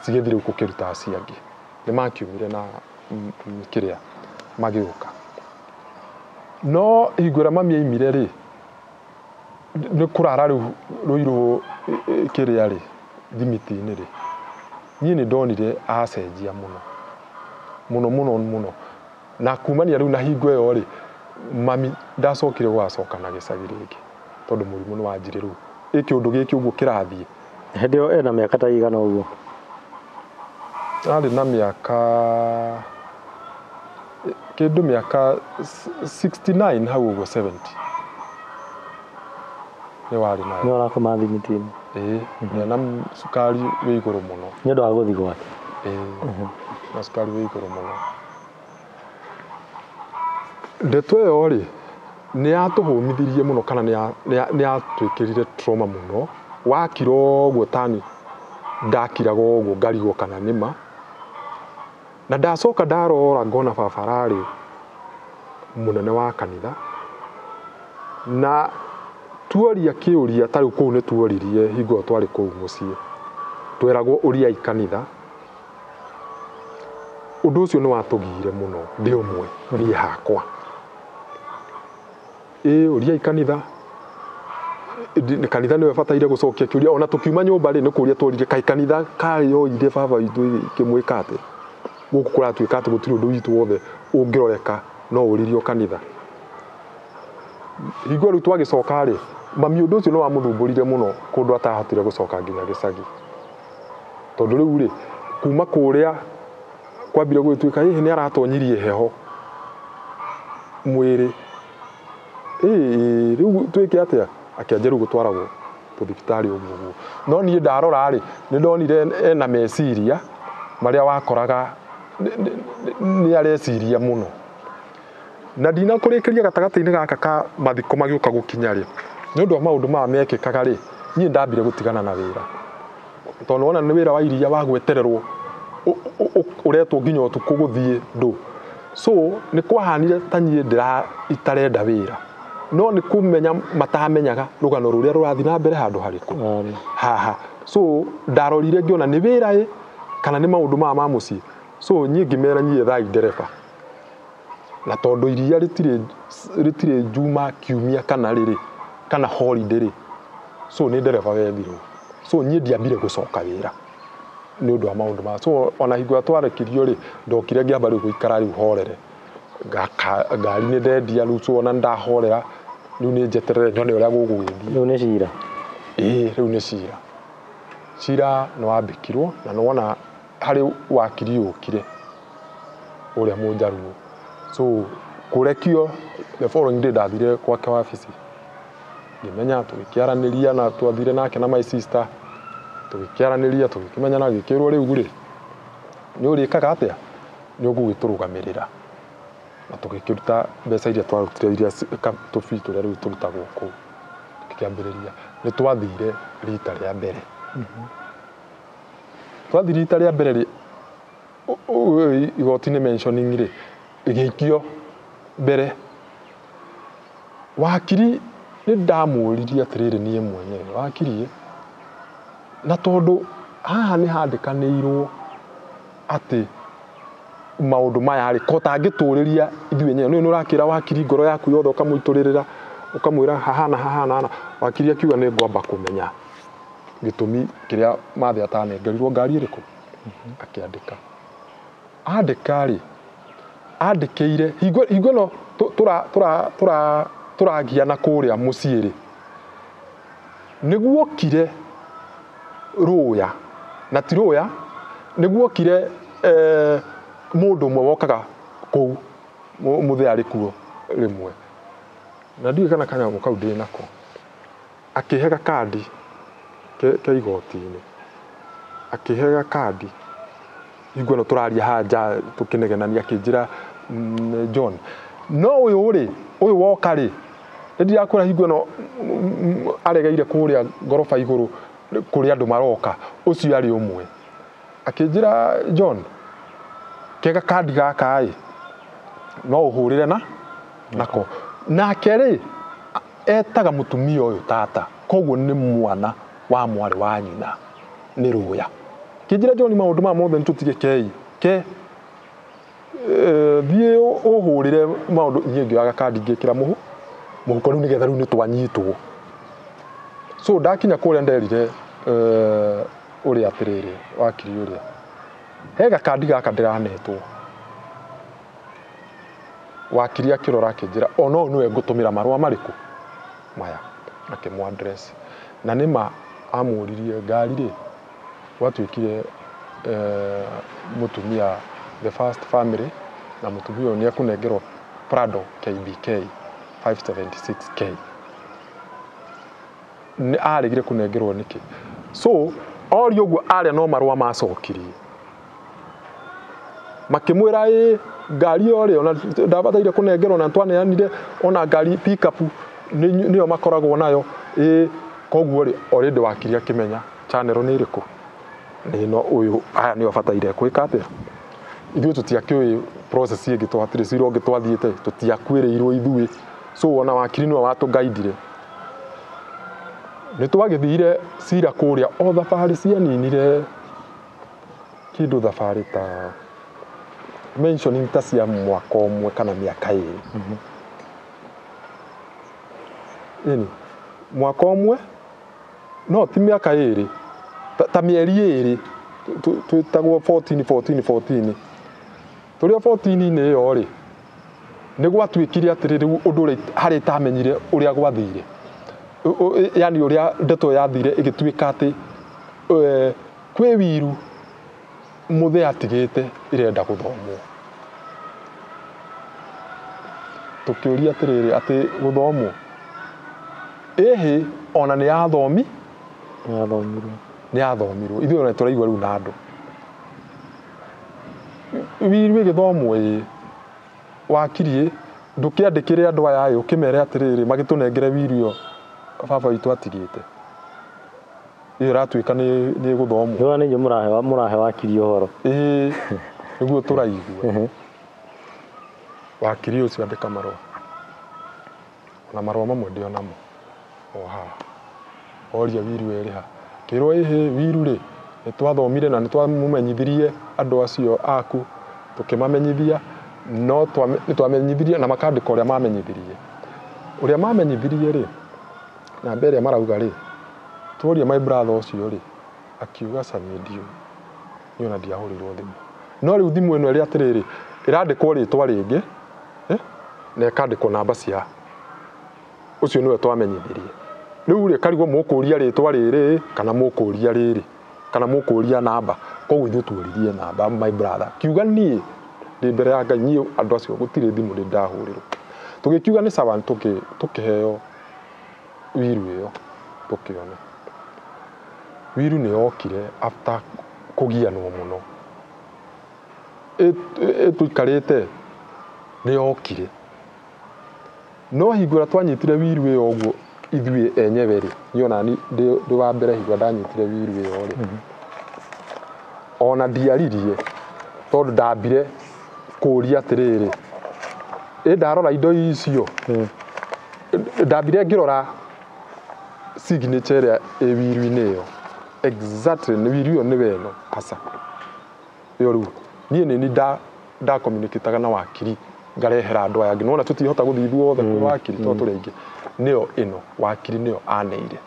cigĩthire gũkĩruta acia angĩ nĩ makiumire na kĩrĩa magĩũka no hingũra mami aimire rĩ nĩ kũrara rĩu rũirũ kĩrĩa rĩ thimiti-inĩ rĩ niĩ nĩ ndonire acenjia mũno na kumania rĩu na hingo ĩyo rĩ mami ndacokire gũgacoka na gĩcagi rĩngĩ tondũ mũrimũ nĩ wanjire rĩu kĩũndũ gĩkĩ ũguo kĩrathiĩ hĩndĩ ĩyo ena mĩaka ta igana ũguo arĩ na mĩaka kĩndũ mĩaka 69 hau ũguo 70 nĩ warĩ nayo nĩ warakoma thimiti-inĩ na cukari wĩ igũrũ mũno nĩ ũndũ wa gũthiĩ gwake na cukari wĩ igũrũ mũno ndeto ĩyo rĩ nĩ yatũhũmithirie mũno kana nĩ yatwĩkĩrire trauma mũno wakira ũguo tani ndakiraga ũguo ngarigwo kana nĩma na ndacoka ndarora ngona baba arĩ mũnene wa kanitha na tuoria kĩũria tarĩ kũu nĩ tuoririe hingo twarĩ kũu mũciĩ tweragwo ũriai kanitha ũndũ ũcio nĩ watũgiire mũno ndĩ ũmwe niĩ hakwa ũriai kanitha kanitha nĩwe bataire gũcokia kĩũria ona tũkiuma nyũmba rĩ nĩ kũria tũrire kaĩ kanitha kayoire baba witũ kĩmwĩka atĩ gũkũ kũratuĩka atĩ gũtirĩ ũndũ witũ wothe ũngĩroreka no ũririo kanitha hingo rĩu twagĩcoka rĩ mami ũndũ ũcio nĩ wamũthumbũrire mũno kũndũ atahotire gũcoka nginya gĩcagi tondũ rĩu rĩ kuma kũrĩa kwambire gũgĩtuĩka hihi nĩ aratonyirie heho mwĩrĩ rĩu twĩke atĩa akĩanjia rĩu gũtwaragwo thibitarĩ ũguo no niĩ ndarora rĩ nĩ ndonire ena meciria marĩa wakoraga nĩ areciria mũno na ndinakũrĩkĩria gatagatĩ-inĩ gaka ka mathiko magĩũka gũkinya rĩ nĩ ũndũ wa maũndũ maya mekĩkaga rĩ niĩ ndambire gũtigana na wĩra tondũ wona nĩ wĩra wa iria wa gwetererwo ũretwo nginya ũtukũ gũthiĩ ndũ so nĩ kwahanire ta niĩ itarenda wĩra no nĩ kũmenya matamenyaga rũgano rũrĩa rũrathiĩ na mbere handũ harĩkũ haha so ndarorire ngĩona nĩ wĩra kana nĩ maũndũ maya ma mũciĩ so niĩ ngĩmera niĩ thai ndereba na tondũ iria rĩtirĩ juma kiumia kana rĩrĩ kana holiday rĩ so nĩ ndereba wethirwo so niĩ ndiambire gũcoka wĩra nĩ ũndũ wa maũndũ ma so ona hingo twarekirio rĩ ndokire ngĩamba rĩu gũikara rĩu horere ngari nĩ ndendia rĩu so ona ndahorera rĩu nĩ njeterere nyone ũrĩa gũgũgĩthiĩ rĩu nĩ cira rĩu nĩ cira nĩ wambĩkirwo na nĩ wona harĩ wakiri ũkire ũrĩa mũnjaruo so kũrekio the following day ndathire gwake wabici ngĩmenya tũgĩkĩaranĩria na twathire nake na my sister tũgĩkĩaranĩria tũgĩkĩmenyana gĩkĩrwo rĩu rĩ nĩ ũrĩkaga atĩa nĩ ũgũgĩtũrũgamĩrĩra na tũgĩkĩruta mbeca iria twarutire iria tũbii tũrĩa rĩu tũrutagwo kũu tũkĩambĩrĩria nĩ twathire rita rĩa mbere twathire rita rĩa mbere rĩ igoti nĩ mentioning rĩ ĩgĩikio mbere wakiri nĩ ndamũririe atĩrĩrĩ niĩ mwenyewe wakiri na tondũ haha nĩ handĩkanĩirwo atĩ maũndũ maya rĩ ko tangĩtũrĩria ithuĩ enyewe nĩ ũrakĩra wakiri ngoro yaku yothe ũkamũitũrĩrĩra ũkamwĩra hahana wakiri akiuga nĩ ngwamba kũmenya gĩtũmi kĩrĩa mathe atanengerirwo ngari ĩrĩkũ akĩandĩka andĩka rĩ andĩkĩire hingo no tũragia na kũrĩa mũciĩ rĩ nĩguo kire rũya na ti rũya nĩguo kire mũndũ ũmwe wokaga kũu mũthee arĩ kuo rĩmwe na ndiũĩ kana kanyamũ kau ndĩ nako akĩhe gakandi ke igoti-inĩ akĩhe gakandi hingo ĩno tũraria haha nja tũkĩnegenania akĩnjĩra John no ũyũ woka rĩ ndĩrakũra hingo ĩno aregeire kũrĩa ngoroba igũrũ kũrĩa andũ maroka ũcio arĩ ũmwe akĩnjĩra John kega kandi gaka no ũhũrĩre nako nake rĩ etaga mũtumia ũyũ tata koguo nĩ mwana wa mwarĩ wa nyina nĩ rũya kĩnjĩra John maũndũ maya mothe nĩtũtige thiĩ ũhũrĩre maũndũ niĩ ngĩoya kandi ngĩkĩra mũhuko rĩu nĩgetha rĩu nĩtwanyitwo so ndakinya kũrĩa nderire ũrĩa atĩrĩrĩ wakiri ũrĩa he gakandi gaka ndĩranetwo wakiri akĩrora akĩnjĩra ona ũyũ nĩwe ngũtũmĩra marũa marĩkũ maya akĩmũ address na nĩma amũririe ngari rĩ gwatuĩkire mũtumia the first family na mũtumia ũyũ nĩekũnengerwo Prado KBK 576K nĩ aregire kũnengerwo nĩkĩ so ori ũguo arĩa no marũa macokirie makĩmwĩra ngari ĩyo rĩ ona ndabataire kũnengerwo na twaneanire ona ngari pick up nĩyo makoragwo nayo koguo rĩ already wakiri akĩmenya channel nĩ ĩrĩkũ nĩno ũyũ aya nĩyo bataire gwĩka atĩa ithuĩ tũtiakĩũĩ process ĩngĩ twatirĩ cira ũngĩ twathiĩte tũtiakwĩrĩirwo ithuĩ so ona wakiri nĩwe watũgaidire nĩ twagĩthire cira kũrĩa o thabarĩ cianinire kĩndũ thabarĩ ta mentioning ta cia mwaka ũmwe kana mĩaka 2 ĩni mwaka ũmwe no ti mĩaka 2 ta mĩeri 2 twĩtagwo 14 tũrĩ 14-inĩ ĩyo rĩ nĩ gwatuĩkire atĩrĩrĩ ũndũ ũrĩa harĩ tamenyire ũrĩa gwathire yani ũrĩa ndeto yathire ĩgĩtuĩka atĩ kwĩ wiru mũthee atigĩte irenda gũthomwo tũkĩũria atĩrĩrĩ atĩ gũthomwo ĩhĩ ona nĩ yathomirwo ithuĩ ona tũraigua rĩu na andũ wiru ĩgĩthomwo wakiri ndũkĩandĩkĩre andũ aya ũkĩmere atĩrĩrĩ magĩtũnengere wiru ĩyo baba witũ atigĩte iyo ratuĩka nĩ gũthomwo nĩ wani mũrahe wakiri ũhoro nĩguo tũraigua wakiri ũcio andĩka marũa na marũa mamwe ndio namo oria wiru erĩha kĩrwo wiru rĩ nĩtwathomire na nĩtwamũmenyithirie andũ acio aku tũkĩmamenyithia no nĩtwamenyithirie na makandĩka ũrĩa mamenyithirie rĩ na mbere marauga rĩ tuoria my brother ũcio rĩ akiuga Sami ndio niona ndiahũrĩrwo thimũ no rĩu thimũ ĩno ĩrĩa atĩrĩrĩ ĩrandĩkwo rĩtwa rĩngĩ na ĩkandĩkwo namba cia ũcio nĩwe twamenyithirie rĩu rĩ karigwo mũkũria rĩtwa rĩrĩ kana mũkũria rĩrĩ kana mũkũria namba koguo ithuĩ tuoririe namba my brother kiuga niĩ ndĩ mbere ya Ngai niĩ andũ acio gũtirĩ thimũ rĩ ndahũrĩrwo tũgĩkiuga nĩ sawa tũkĩheo wiru ĩyo tũkĩona wiru nĩ yokire after kũgianwo mũno tũikarĩte nĩ yokire no hingũra twanyitire wiru ĩyo ũguo ithuĩ enyewe rĩ niona ndĩ wa mbere hingũra ndanyitire wiru ĩyo rĩ ona ndiaririe tondũ ndambire kũria atĩrĩrĩ ndarora indo icio ndambire ngĩrora signature ĩrĩa wiru-inĩ ĩyo exactly nĩ wiru ĩyo nĩwe ĩno hasa ĩyo rĩu niĩ nĩ nda communicataga na wakiri ngarehera andũ aya angĩ nona tũtihota gũthiĩ ithuothe kwĩ wakiri tondũ tũrĩ aingĩ nĩyo ĩno wakiri nĩyo aneire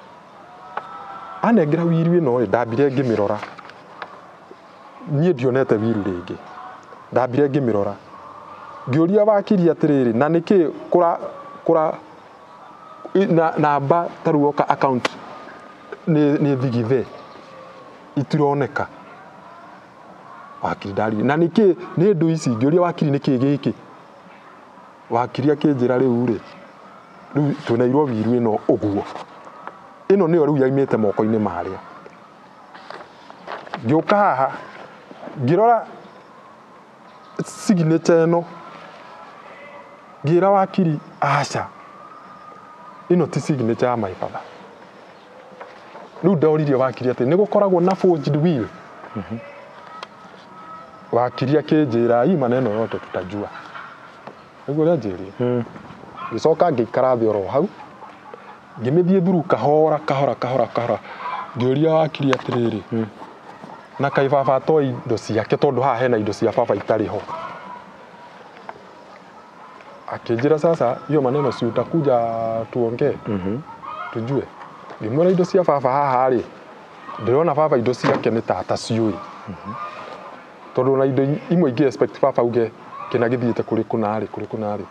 anengera wiru ĩno rĩ ndambire ngĩmĩrora niĩ ndionete wiru rĩngĩ ndambire ngĩmĩrora ngĩũria wakiri atĩrĩrĩ na nĩkĩ kũra namba taruoka account nĩ thigithe itironeka wakiri ndari na nĩkĩ nĩ ndũ ici ngĩũria wakiri nĩkĩ gĩkĩ wakiri akĩnjĩra rĩu rĩ tuneirwo wiru ĩno ũguo ĩno nĩyo rĩu yaimĩte moko-inĩ marĩa ngĩũka haha ngĩrora signature ĩno ngĩra wakiri aca ĩno ti signature ya my father rĩu ndoririe wakiri atĩ nĩ gũkoragwo na forged will wakiri akĩnjĩra hii maneno yote tutajua nĩguo ũrĩa njĩrire ngĩcoka ngĩikara thĩ oro hau ngĩmĩthiĩ through kahora ngĩũria wakiri atĩrĩrĩ na kai baba toi indo ciake tondũ haha hena indo cia baba itarĩ ho akĩnjĩra sasa hiyo maneno si utakuja tuongee tujue ngĩmwĩra indo cia baba haha rĩ ndĩrona baba indo ciake nĩ tata ciũĩ tondũ na indo imwe ingĩ expect baba uge kĩna gĩthiĩte kũrĩ kũnarĩ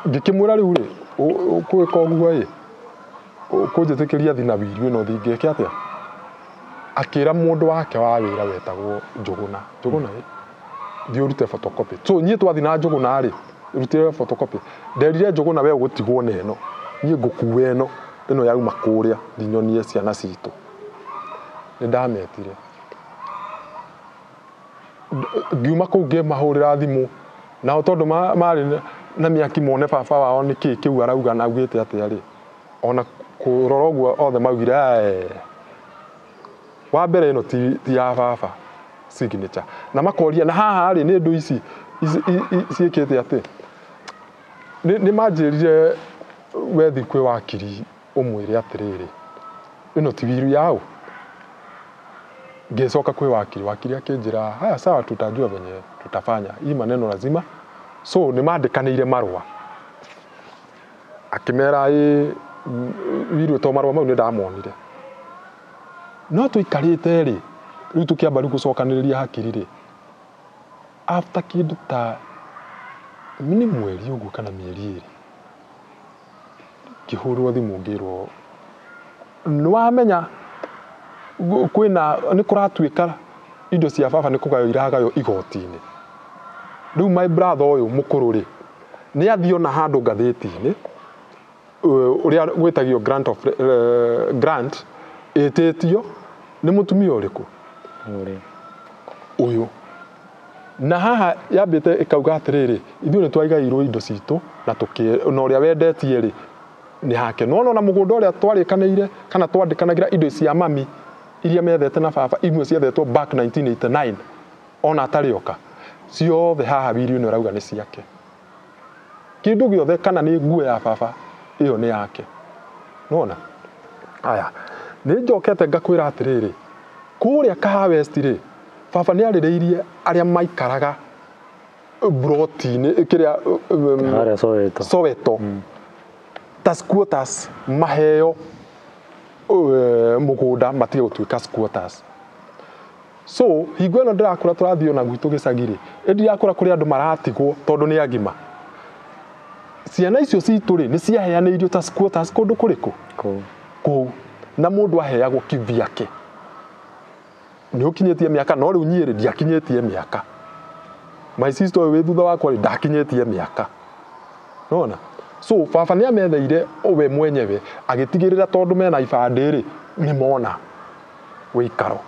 ngĩkĩmwĩra rĩu rĩ ũkwĩka ũguo ĩ ũkũnjĩtĩkĩria thiĩ na wiru ĩno thingĩke atĩa akĩra mũndũ wake wa wĩra wetagwo Njũgũna ĩ thiĩ ũrute photocopy so niĩ twathi na Njũgũna rĩ rutire photocopy nderire Njũgũna we ũgũtigwo na ĩno niĩ ngũkua ĩno yauma kũrĩa ndinyonie ciana citũ nĩ ndametire ngiuma kũu ngĩmahũrĩra thimũ nao tondũ marĩ na mĩaki mone baba wao nĩkĩ kĩu arauga na augĩte atĩa rĩ ona kũrora ũguo othe maugire wa mbere ĩno ti ya baba signature na makoria na haha rĩ nĩ ndũ ici ciĩkĩte atĩ nĩ manjĩrire wethi kwĩ wakiri ũmwĩre atĩrĩrĩ ino ti wiru yao. Ngecoka kwi wakiri akinjira haya sawa, tutajua venye tutafanya hii maneno lazima, so nimandikanire marua akimera wiru to marua mau ni ndamonire no tuikarite ri riu tukiamba riu gucokaniriria hakiri ri after kindu ta mini mweri uguo kana mieri iri kihurwo thimu ngirwo niwamenya kwina ni kuratuika indo cia baba ni kugayo iragayo igoti-ini. Riu my brother uyu mukuru ri ni athio na handu ngathiti-ini uria gwitagio grant etitio ni mutumia uriku uyu na haha yambite ikauga atiriri ithuĩ nĩ twaigairwo indo citũ na ũrĩa wendetie rĩ nĩ hake no na mũgũnda ũrĩa twarĩkanĩire kana twandĩkanagira indo cia mami iria methete na baba imwe ciethetwo back 1989 ona atarĩ oka ciothe haha Wiri nĩ arauga nĩ ciake. Kĩndũ gĩothe kana nĩ nguo ya baba ĩyo nĩ yake. Nona aya nĩ njokete ngakwĩra atiriri kũrĩa Kaha West rĩ baba nĩ arĩrĩirie arĩa maikaraga broti-inĩ kĩrĩa Soweto ta squatters maheo mũgũnda matige gũtuĩka squatters. So hingo ĩno ndĩrakũra tũrathiĩ ona gwitũ gĩcagi rĩ ndĩrakũra kũrĩ andũ maratigwo tondũ nĩ agima. Ciana icio citũ rĩ nĩ ciaheanĩirio ta squatters kũndũ kũrĩkũ kũu na mũndũ aheagwo kĩvyake. Nĩ ũkinyĩtie mĩaka no rĩu niĩ rĩ ndiakinyĩtie mĩaka. My sister wĩ thutha wakwa rĩ ndakinyĩtie mĩaka. Nona so baba nĩ ametheire we mwenyewe agĩtigĩrĩra tondũ mena ibandĩ rĩ nĩ mona wĩikaro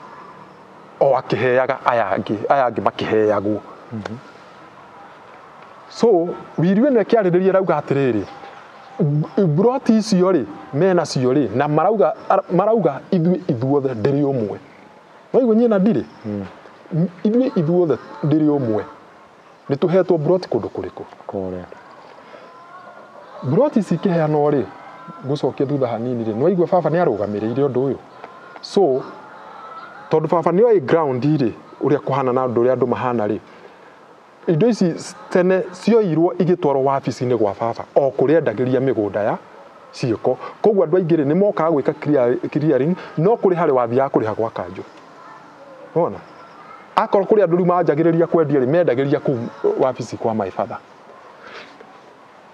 o akĩheaga aya angĩ makĩheagwo. So Wiri nĩ akĩarĩrĩria rauga atĩrĩrĩ broti icio rĩ mena cio rĩ na marauga ithuothe ndĩrĩ ũmwe. Waigua nyina ndirĩ ithuothe ndĩrĩ ũmwe nĩ tũhetwo broti kũndũ kũrĩkũ kũrĩa broti cikĩheanwo rĩ gũcokia thutha hanini rĩ nĩwaigua baba nĩ arũgamĩrĩire ũndũ ũyũ. So tondũ baba nĩ oĩ ground rĩ ũrĩa kũhana na ũndũ ũrĩa andũ mahana rĩ indo ici tene cioirwo igĩtwarwo wabici-inĩ gwa baba o kũrĩa endagĩria mĩgũnda ya ciĩko. Koguo andũ aingĩ rĩ nĩ mokaga gwĩka clearing no kũrĩ harĩ wathiaga kũrĩha gwa kanjũ. Ona akorwo kũrĩ andũ rĩu manjagĩrĩria kwendia rĩ mendagĩria kũu wabici kwa my father.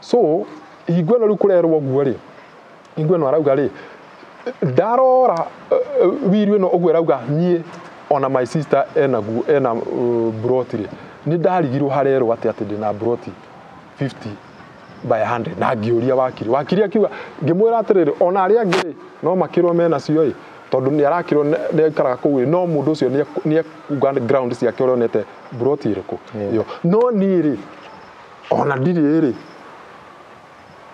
So hingo ĩno rĩu kũrerwo ũguo rĩ hingo ĩno arauga rĩ ndarora Wiri ĩno ũguo arauga niĩ ona my sister ena broti rĩ nĩ ndarigirwo harerwo atĩ ndĩna broti 50 by 100 na ngĩũria wakiri akiuga ngĩmwĩra atĩrĩrĩ ona arĩa angĩ rĩ no makĩrwo mena cio ĩ tondũ nĩ arakĩrwo nĩ aikaraga kũu no mũndũ ũcio nĩ ekuga ground ciake ũrĩa onete broti ĩrĩkũ yo no niĩ rĩ ona ndirĩ rĩ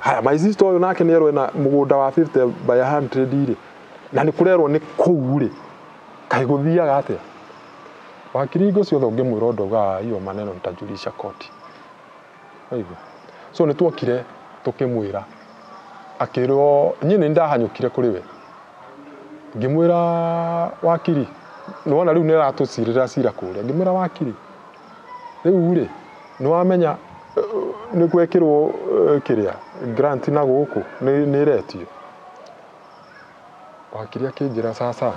haya my sister ũyũ nake nĩ erwo na mũgũnda wa 50 by 100 rĩ na nĩ kũrerwo nĩ kũu rĩ kaĩ gũthiaga atĩa. Wakiri hingo ciothe ũngĩmwĩra ũndũ augaga hiyo maneno nitajulisha koti. Waigua so nĩ tuokire tũkĩmwĩra akĩrwo niĩ nĩ ndahanyũkire kũrĩ we ngĩmwĩra wakiri nĩwona rĩu nĩ aratũcirĩra cira kũrĩa ngĩmwĩra wakiri rĩu rĩ nĩwamenya nĩ gwekĩrwo kĩrĩa grant na gũkũ nĩ iretio. Wakiri akĩnjĩra sasa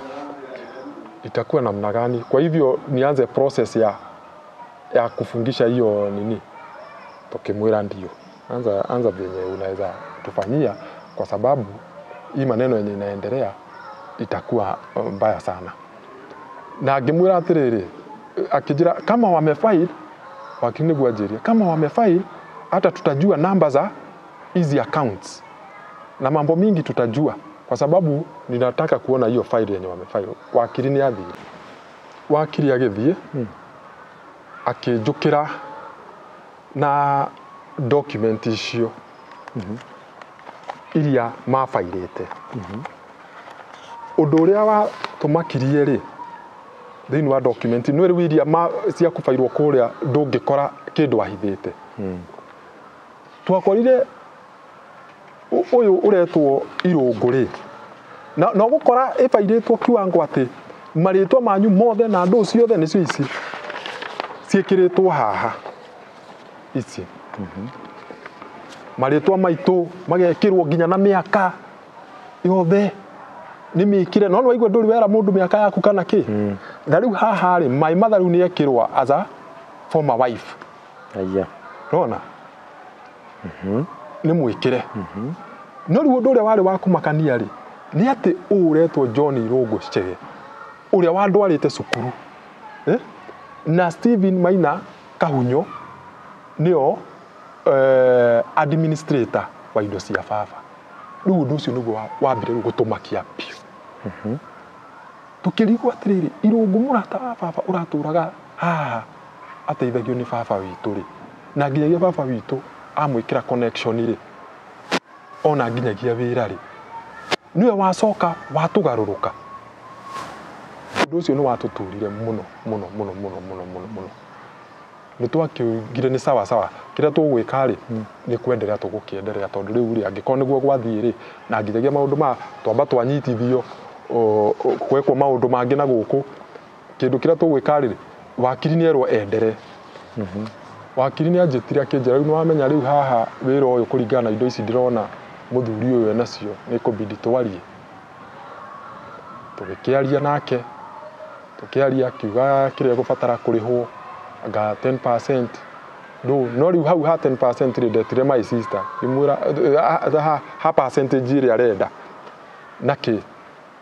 itakuwa namna gani, kwa hivyo nianze process ya kufungisha hiyo nini. Tukimwira ndio anza venye unaweza tufanyia kwa sababu hii maneno yenye inaendelea itakuwa mbaya sana. Na ngimwira atiriri akijira kama wamefile wakini gwajiria kama wamefile hata tutajua namba za hizi accounts na mambo mingi tutajua kwa sababu ninataka kuona hiyo file yenye wamefile. Wakiri ni athiri wakiri agithie akijukira na document icio iria mafairite undu uria wa tumakirie ri thini wa document no ri iria cia kufairwo kuria ndungikora kindu ahithite twakorire uyu uretwo irungu ri no gukora ibairĩtwo kiwango atĩ marĩtwa manyu mothe na ndũ ciothe nĩcio ici ciĩkĩrĩtwo haha ici marĩtwa maitũ magekĩrwo nginya na mĩaka yothe nĩ mĩkĩre no waigua ndũrĩ wera mũndũ mĩaka yaku kana kĩ na rĩu haha rĩ my mother rĩu nĩ ekĩrwo as a former wife rona nĩ mwĩkĩre no rĩu ũndũ ũrĩa warĩ wa kũmakania rĩ nĩ atĩ ũretwo John Irũngũ Chege ũrĩa wandwarĩte cukuru na Stephen Maina Kahunyo nĩo administrator wa indo cia baba rĩu ũndũ ũcio nĩguo wambire gũtũmakia biũ tũkĩrigwo atĩrĩrĩ Irũngũ mũrata wa baba ũratũraga haha ateithagio nĩ baba witũ rĩ na nginyagia baba witũ amwĩkĩra connection rĩ ona nginyagia wĩra rĩ niwe wacoka watũgarũrũka ũndũ ũcio nĩ watũtũrire mũno nĩ twakĩugire nĩ sawa kĩrĩa tũgwĩka rĩ nĩ kwenderea tũgũkĩenderea tondũ rĩu rĩ angĩkorwo nĩguo gwathiĩ rĩ na nginyagia maũndũ ma twamba twanyitithio gwekwo maũndũ mangĩ na gũkũ kĩndũ kĩrĩa tũgwĩka rĩ wakiri nĩ erwo endere wakiri nĩ anjĩtire akĩnjĩra rĩu nĩ wamenya rĩu haha wĩra ũyũ kũringana na indo ici ndĩrona mũthuri ũyũ enacio nĩ kũbidi twarie tũgĩkĩaria nake tũkĩaria akiuga kĩrĩa gũbatara kũrĩhwo anga 10% no rĩu hau ha 10% rĩ ndetire my sister imwĩra ha percentage ĩrĩa arenda nakĩ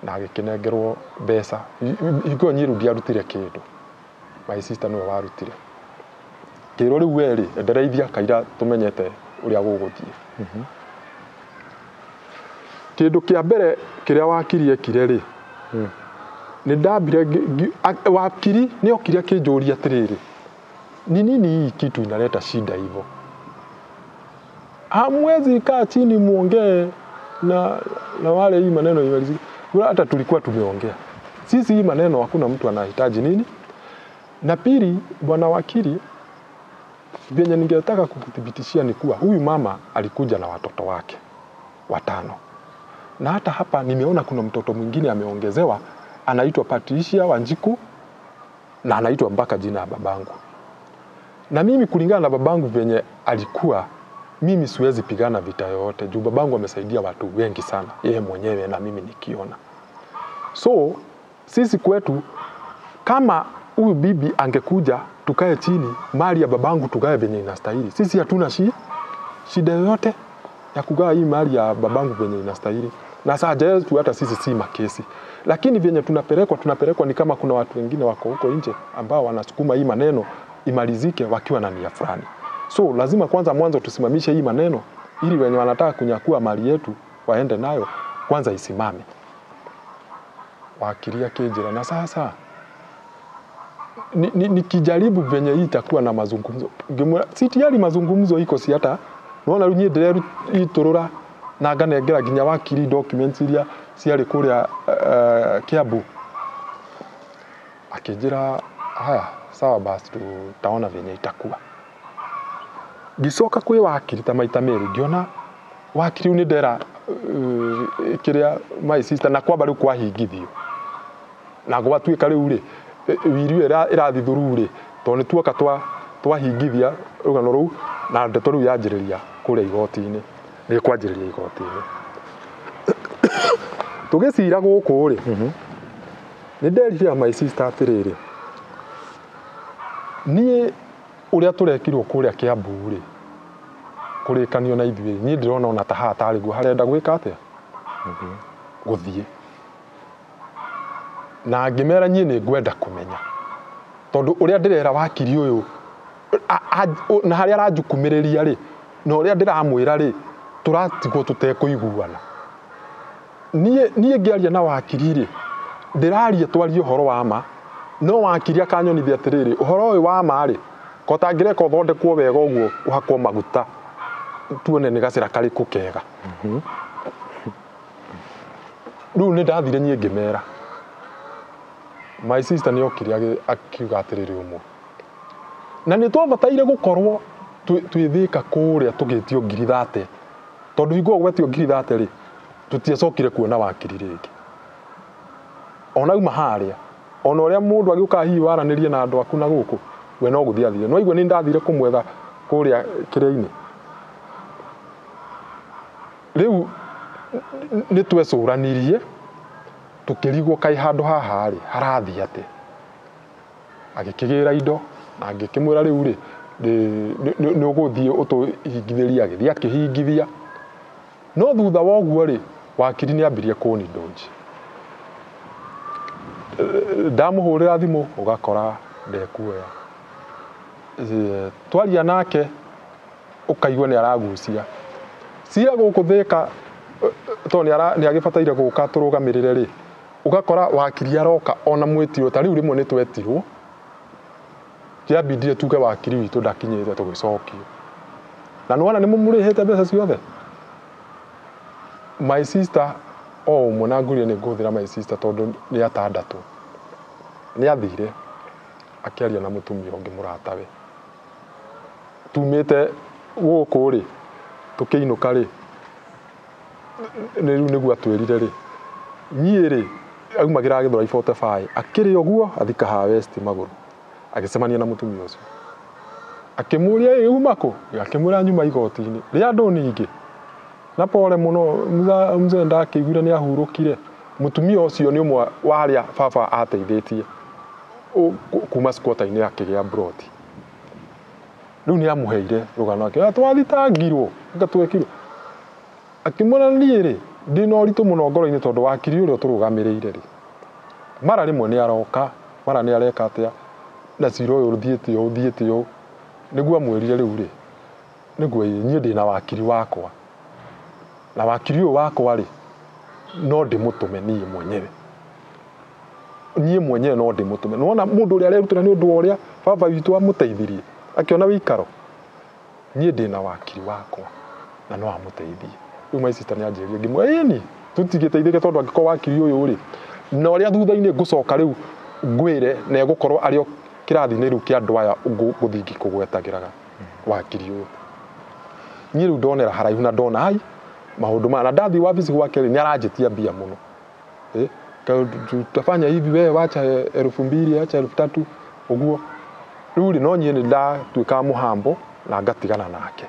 na agĩkĩnengerwo mbeca hingo nyĩ rĩu ndiarutire kĩndũ my sister nĩwe warutire kĩrwo rĩu we rĩ endereithia kaira tũmenyete ũrĩa gũgũthiĩ kĩndũ kĩa mbere kĩrĩa wakiri ekire rĩ nĩ ndambire wakiri nĩ okire akĩnjũria atĩrĩrĩ ni nini hii kitu inaleta shida hivyo hamwezi kaa chini muongee na wale hii maneno imalizike hata tulikuwa tumeongea sisi hii maneno hakuna mtu anahitaji nini na pili bwana wakili vyenye ningetaka kukuthibitishia ni kuwa huyu mama alikuja na watoto wake 5 na hata hapa nimeona kuna mtoto mwingine ameongezewa anaitwa Patricia Wanjiku na anaitwa mpaka jina ya babangu na mimi kulingana na babangu venye alikuwa mimi siwezi pigana vita yoyote juu babangu amesaidia watu wengi sana yeye mwenyewe na mimi nikiona so sisi kwetu kama huyu bibi angekuja tukae chini mali ya babangu tugawe venye inastahili sisi hatuna shida yoyote ya kugawa hii mali ya babangu venye inastahili na saja yetu hata sisi si makesi lakini venye tunapelekwa ni kama kuna watu wengine wako huko nje ambao wanasukuma hii maneno imalizike wakiwa na nia fulani so lazima kwanza mwanzo tusimamishe hii maneno ili wenye wanataka kunyakua mali yetu waende nayo kwanza isimame wakiria kejira na sasa nikijaribu venye hii itakuwa na mazungumzo si tayari mazungumzo iko si hata naona runye ndere iturura na nganengera nginya wakiri documents iria ciarĩ kũrĩa Kiambu akĩnjĩra haya sawa basi tutaona venye itakuwa gicoka kwĩ wakiri ta maita merĩ ngiona wakiri ni ndera kĩrĩa my sister na kwamba rĩu kwahingithio na gwatuĩka rĩu rĩ wiri ĩrathi thuru rĩ tondũ nĩ tuoka twahingithia rũgano rũu na ndeto rĩu yanjĩrĩria kũrĩa igoti-inĩ nĩ kwanjĩrĩria igoti-inĩ tũgĩcira gũkũ rĩ nĩ nderire my sister atĩrĩrĩ niĩ ũrĩa tũrekirwo kũrĩa Kiambu rĩ kũrĩkanio na ithuĩ niĩ ndĩrona ona ta haha tarĩ guo harenda gwĩka atĩa gũthiĩ na ngĩmera niĩ nĩ ngwenda kũmenya tondũ ũrĩa ndĩrera wakiri ũyũ na harĩa aranjukumĩrĩria rĩ na ũrĩa ndĩramwĩra rĩ tũratigwo tũtekũiguana niĩ ngĩaria na wakiri rĩ ndĩraria twarie ũhoro wa ma no wakiri akanyonithia atĩrĩrĩ ũhoro ũyũ wa ma rĩ ko tangĩreka ũthondekwo wega ũguo ũhakwo maguta tuone nĩ gacĩra karĩkũ kega rĩu nĩ ndathire niĩ ngĩmera my sister nĩ okire akiuga atĩrĩrĩ ũmwe na nĩ twabataire gũkorwo twĩthĩka kũrĩa tũgĩtio ngiri 30 tondũ hingo gwetio ngiri 30 rĩ tũtiacokire kuona wakiri rĩngĩ ona uma haria ona uria mundu agiuka hihi waranirie na andu aku na guku we no guthia thire no igwe ni ndathire kumwetha kuria kiria-ini riu ni twecuranirie tukirigwo kai handu haha ri harathi ate agikigira indo na agikimwira riu ri ni uguthie utuhingithiria agithia akihingithia no thutha wa uguo ri wakiri ni ambirie kuni ndonji ndamuhurira thimu ugakora ndekuoya twaria nake ukaigwa ni aragucia cia guku thika to ni agibataire guka turugamirire ri ugakora wakiri aroka ona mwetiro ta riu rimwe ni twetirwo kiabidire tuge wakiri witu ndakinyire tugicokio na nwana ni mumurihete mbeca ciothe my sister mwana ngurie ni nguthira my sister tondu ni atandatu ni athire akiaria na mutumia ungi muratawe tumite guku ri tukiinuka ri riu niguo atwirire ri nyie ri aumagira githura 45 akiri oguo athika ha west maguru agicemania na mutumia ucio akimuria umako akimura nyuma igoti-ini ria ndoni ingi na pole muno mzee ndakiguire ni ahurukire mutumia ucio ni umwe waria baba ateithitie kuma squatter-ini akigia broti riu ni amuheire rugano ake twathitangirwo ngatwekirwo akimwona nie ri ndina uritu muno ngoro-ini tondu wakiri uria turugamirire ri mara rimwe ni aroka mara ni areka atia na ciro uyu uthiete yo niguo amwirire riu ri niguo nie ndina wakiri wakwa na wakiri uyu wakwa ri no ndimutume nie mwenyewe no ndimutume nona mundu uria arerutira ni undu uria baba witu amuteithirie akiona wikaro nie ndina wakiri wakwa na no amuteithie riu my sister ni anjirie ngimwe ini tutigiteithike tondu angiko wakiri uyu ri na uria thutha-ini ngucoka riu ngwire na egukorwo ario kirathi-ini riu kia andu aya nguthingi kugwetagiraga wakiri uyu nie riu ndonera haraihu na ndona ai maundu na ndathi wabici gwake ni aranjitia mbia muno tutafanya hivi wewe wacha 2000 acha 3000 uguo riu no nyie ni ndatuika muhambo na ngatigana nake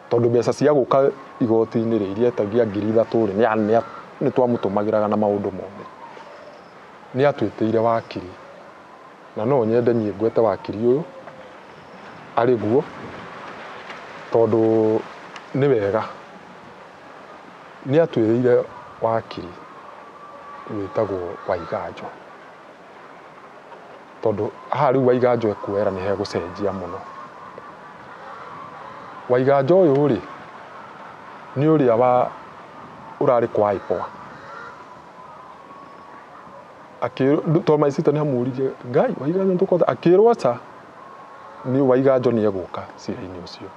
tondu mbeca cia guka igoti-ini ri iria etagia 3000 ri ni twamutumagiraga na maundu mothe ni atwitire wakiri na no nyende nyie ngwete wakiri uyu ari guo tondu ni wega ni atwirire wakiri witagwo Waiganjo tondu hari Waiganjo ekwera ni hegucenjia muno Waiganjo uyu ri ni uria wa urari kwa ipoa to my sister ni amuririe ngai Waiganjo ntukotha akirwa cha ni Waiganjo ni eguka cira-ini ucio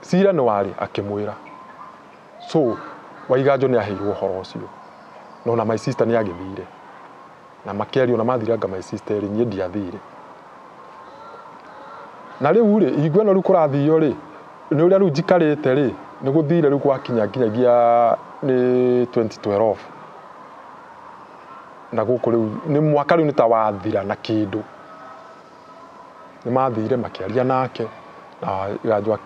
cira ni wari akimwira so Waiganjo ni aheirwo horo ucio no na my sister ni agithire na makerio na mathiranga my sister ri nie ndiathire na riu ri igwe no ru kurathio ri ni uria ru njikarite ri ni guthire ru gwakinya nginyagia ni 2012 na guku riu ni mwaka riu ni ta wathira na kindu ni mathire makiaria nake na Waiganjo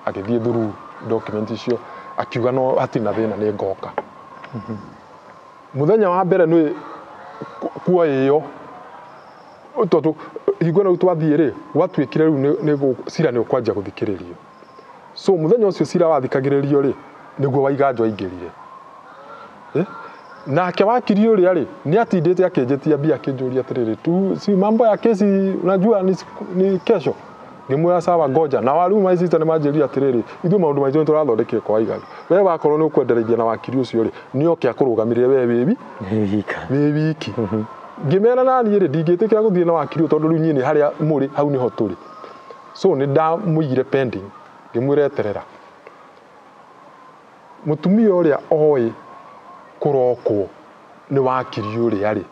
agithie through document icio akiuga no hatina thina ni ngoka muthenya wa mbere ni kuo iyo tondu igwe no twathie ri gwatwikire riu ni cira ni ukwanjia guthikiririo so muthenya ucio cira wathikagiririo ri niguo Waiganjo aingirire nake wakiri uria ri ni atindite akinjitia mbia akinjuria atiriri tu si mambo ya kesi unajua ni kesho ngimwira sawa ngoja na waru my sister ni manjiria atiriri ithu maundu maitu turathondekire kwa Waiganjo we wakorwo ni ukwendereithia na wakiri ucio ri ni oke akurugamirire we wiki ngimera nani ri ndingitikira guthie na wakiri tondu riu nyie ni haria muri hau ni ho turi so ni ndamuigire pending ngimwira eterera mutumia uria oi kurokwo ni wakiri uria ri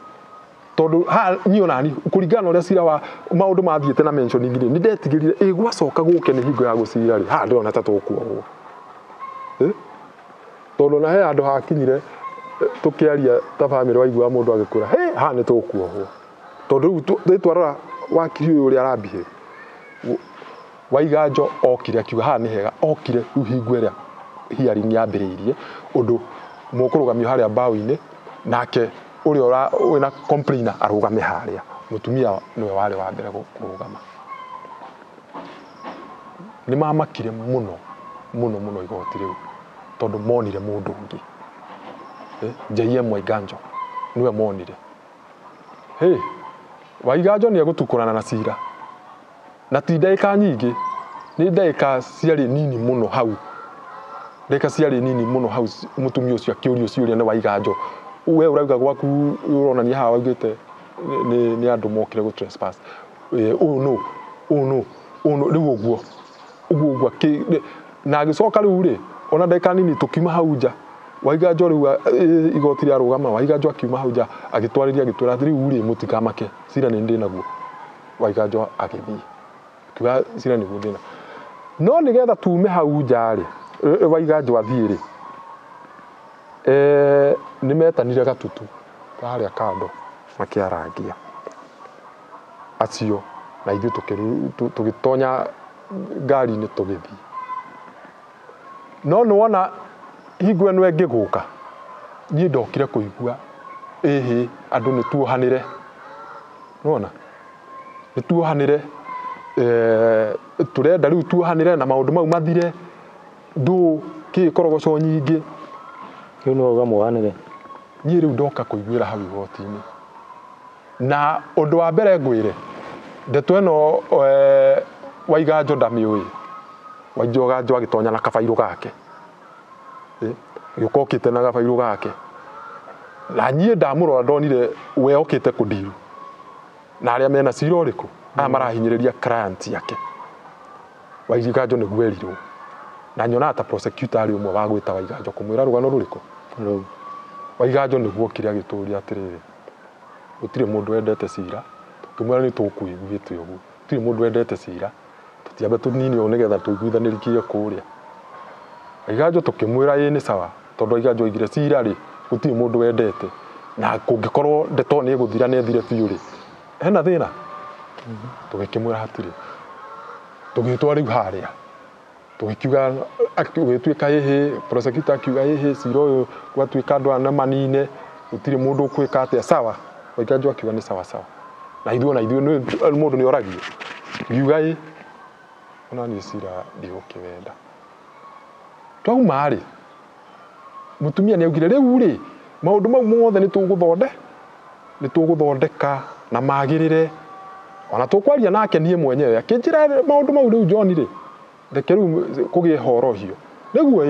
tondu nyio nani kuringana uria cira wa maundu mathiete na mention ngire ni ndetigirire gwacoka guke ni hingo ya gucira ri ndona ta tukuo tondu na he andu hakinyire tukiaria ta family waigua mundu agikura ha ni tukuohwo tondu twitwarora wakiri uyu uri arabihe Waiganjo okire akiuga ha ni hega okire ruhingo ria hearing yambiriirie undu mukurugamio haria bao-ini nake uri ora wina complainer arugame haria mutumia niwe wari wa mbere kurugama ni mamakire muno igoti riu tondu monire mundu ungi JM Waiganjo niwe monire Waiganjo ni agutukurana na cira na ti ndagika nyingi ni ndagika ciari nini muno hau ndagika ciari nini muno hau mutumia ucio akiurio ciuria ni Waiganjo we urauga gwaku uronania haha waugite ni andu mokire gu trespass no riu uguo na agicoka riu ri ona ndagika nini tukima hau nja Waiganjo riu igoti ria rugama Waiganjo akiuma hau nja agitwariria agitwira riu ri mutikamake cira ni ndi naguo Waiganjo agithii kiwa cira ni gudina no nigetha tume hau nja ri Waiganjo athii ri nimetanire gatutu haria kando makiarangia acio na ithu tugitonya ngari ni tugithii no nuona hingo eno engiguka nie ndokire kuigua andu ni tuohanire nuona ni tuohanire turenda riu tuohanire na maundu mau mathire ndu kikorogoco nyingi kiu no gamuhanire nie riu ndoka kuiguira hau igoti-ini na undu wa mbere ngwire ndeto eno Waiganjo ndamiui Waiganjo agitonya na kabairu gake yukokite na kabairu gake na nie ndamurora ndonire we okite kudiru na aria mena cira uriku marahinyiriria client yake Waiganjo ni gwerirwo na nyona ata prosecutor ari umwe wa gwita Waiganjo kumwira rugano ruriku Waiganjo ni guokire agituria atiriri utire mundu wendete cira tumwira ni tukuiguite ugu utire mundu wendete cira tutiambe tunini o nigetha tuiguithanirikie kuria Waiganjo tukimwira ni sawa tondu Waiganjo oigire cira ri gutire mundu wendete na kungikorwo ndeto ni guthira ni thire biu ri hena thina tugikimwira hatire tugitwara riu haria tugikiuga agituika prosecutor akiuga cira uyu gwatuika andu ana manine utire mundu ukwika atia sawa Waiganjo akiuga ni sawa na ithuo mundu ni oragio ngiuga ona ni cira ndigukiwenda twauma ri mutumia ni augire riu ri maundu mau mothe ni tuguthondeka na magirire ona tukwaria nake nie mwenyewe akinjira maundu mau riu John ri reke riu kugie horohio niguo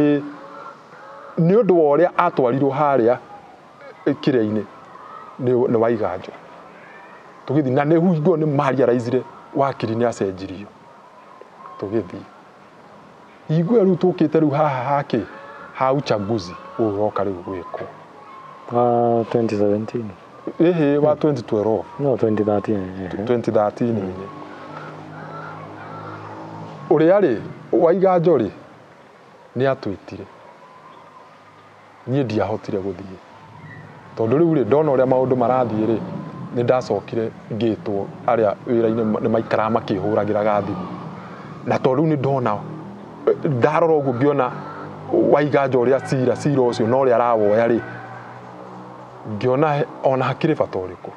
ni undu wa uria atwarirwo haria kiria-ini ni Waiganjo tugithi na ni hugo ni maria raizire wakiri ni acenjirio tugithi igwe riu tukite riu haha haki ha uchaguzi uroka riu gwiko 2017 wa 2012 no 2013 uria ri Waiganjo ri ni atwitire nie ndiahotire guthii tondu riu ri ndona uria maundu marathii ri ni ndacokire ngitwo aria wira-ini ni maikara makihuragira gathimu na tondu ni ndona ndarora uguo ngiona Waiganjo uria cira ucio no uria arawoya ri ngiona ona hakiri bata uriku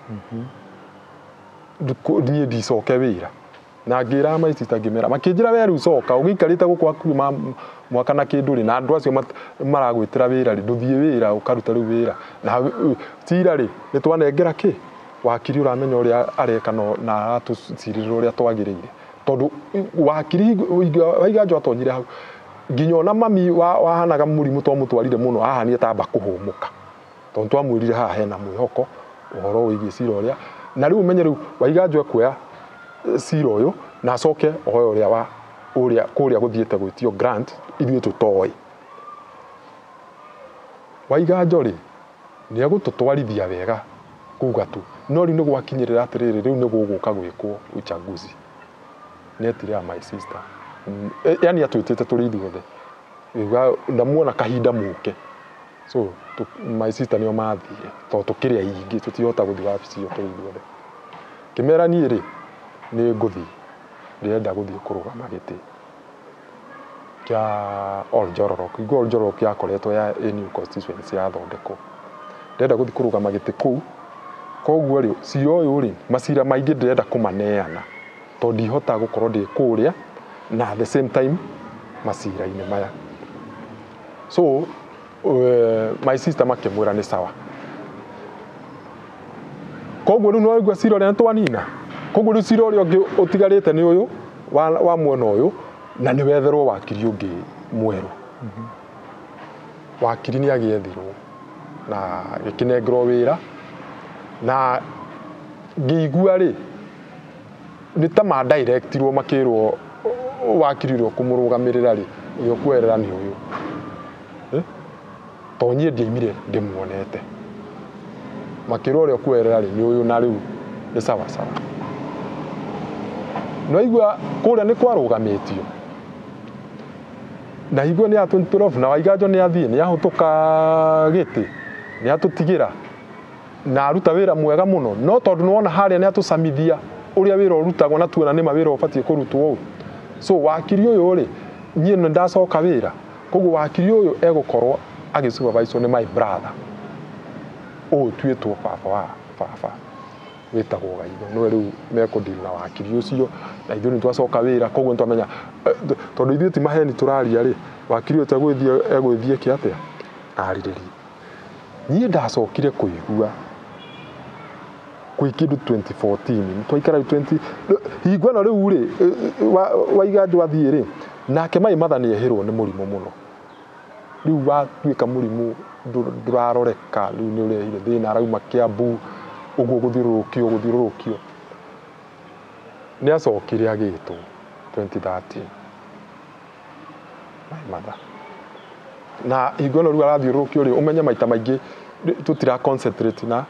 nie ndicoke wira na ngira maicita ngimera makinjira we riu coka ugikarite guku akuma mwaka na kindu ri na andu acio maragwitira wira ri nduthie wira ukaruta riu wira na cira ri ni twanengera ki wakiri uramenya uria areka na atucirira uria twagiriire tondu wakiri Waiganjo atonyire hau nginya ona mami wahanaga murimu to mutwarire muno haha ni etamba kuhumuka tondu twamwirire haha hena mwihoko uhoro wigi cira uria na riu menye riu Waiganjoekuoya cira uyu na acoke ohoe uria kuria guthiete gwitio grant ithuĩ tutoi Waiganjo ri ni agututwarithia wega kuga tu no riu ni gwakinyirira atiriri riu ni guguka gwikwo uchaguzi netire my sister yani atwitite turi ithuothe ndamuona kahinda muke so my sister nĩo mathire tondũ tũkĩrĩ aingĩ tũtihota gũthiĩ wabici ĩyo tũrĩ ithuothe kĩmera niĩ rĩ nĩ ngũthiĩ ndĩrenda gũthiĩ kũrũgama gĩtĩ kĩa Oljororok igua Oljororok yakoretwo ya new constituency yathondekwo ndĩrenda gũthiĩ kũrũgama gĩtĩ kũu koguo rĩ cira ũyũ rĩ macira maingĩ ndĩrenda kũmaneana tondũ ndihota gũkorwo ndĩ kũrĩa na at the same time macira-inĩ maya so my sister makĩmwĩra nĩ sawa koguo rĩu nĩwaigua cira ũrĩa nĩtwanina koguo rĩu cira ũrĩa ũngĩ ũtigarĩte nĩ ũyũ wa mwena ũyũ na nĩ wetherwo wakiri ũngĩ mwerũ wakiri nĩ agĩethirwo na gĩkĩnengerwo wĩra na ngĩigua rĩ nĩ ta mandirectirwo makĩrwo wakiri ũrĩa ũkũmũrũgamĩrĩra rĩ ũrĩa ũkwerera nĩ ũyũ tondũ niĩ ndiaumire ndĩmuonete makĩrwo ũrĩa ũkwerera rĩ nĩ ũyũ na rĩu nĩ sawa sawa naigua kũrĩa nĩ kwarũgamĩtio na higua nĩ ya 2012 na Waiganjo nĩ athiĩ nĩ ahũtũka gĩtĩ nĩ atũtigĩra na aruta wĩra mwega mũno no tondũ nĩwona harĩa nĩ atũcamithia ũrĩa wĩra ũrutagwo na tuona nĩma wĩra ũbatiĩ kũrutwo ũũ so wakiri ũyũ rĩ niĩ nĩ ndacoka wĩra koguo wakiri ũyũ egũkorwo agĩsupervisor nĩ my brother ũũ tuĩtwo baba wa baba wĩtagwo Gaitho nĩwe rĩu mekũdeal na wakiri ũcio na ithuĩ nĩ twacoka wĩra koguo nĩ twamenya tondũ ithuĩ ti maheni tũraria rĩ wakiri ũyũ egũthiĩ kĩatĩa arirĩrie niĩ ndacokire kũigua gwĩ kĩndũ 2014 twaikara 20 hingo ĩno rĩu rĩ Waiganjo athiĩ rĩ nake Mai Matha nĩ ehĩrwo nĩ mũrimũ mũno rĩu watuĩka mũrimũ ndũraroreka rĩu nĩ ũrehire thĩna arauma Kiambu ũguo gũthiũrũrũkio nĩ acokire agĩtwo 2013 Mai Matha na hingo ĩno rĩu arathiũrũrũkio rĩ ũmenye maita maingĩ tũtira concentrate na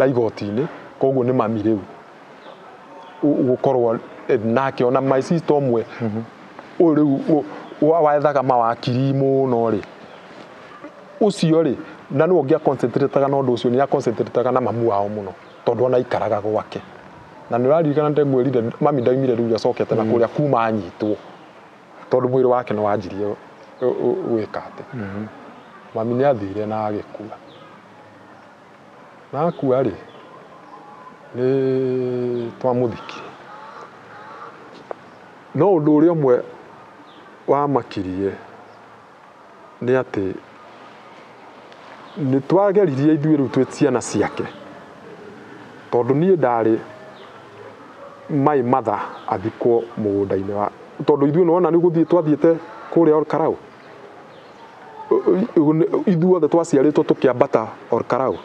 igoti-inĩ koguo nĩ mami rĩu gũkorwo nake ona my sister ũmwe ũyũ rĩu wethaga mawakiri mũno rĩ ũcio rĩ na nĩ ũngĩa concentrataga na ũndũ ũcio nĩ concentrataga na mamu wao mũno tondũ ona ikaraga gwake na nĩ ũraririkana ndemwĩrire mami ndaumire rĩu acokete na kũrĩa kuma anyitwo tondũ mwĩrĩ wake nĩ wanjirie gwĩka atĩ mami nĩ athire na agĩkua na akua rĩ nĩ twamũthikire no ũndũ ũrĩa ũmwe wamakirie nĩ atĩ nĩ twageririe ithuĩ rĩu twĩ ciana ciake tondũ niĩ ndarĩ Mai Matha athikwo mũgũnda-inĩ wa tondũ ithuĩ nĩwona nĩ gũthiĩ twathiĩte kũrĩa Olkarau ithuothe twaciarĩtwo tũkĩambata Olkarau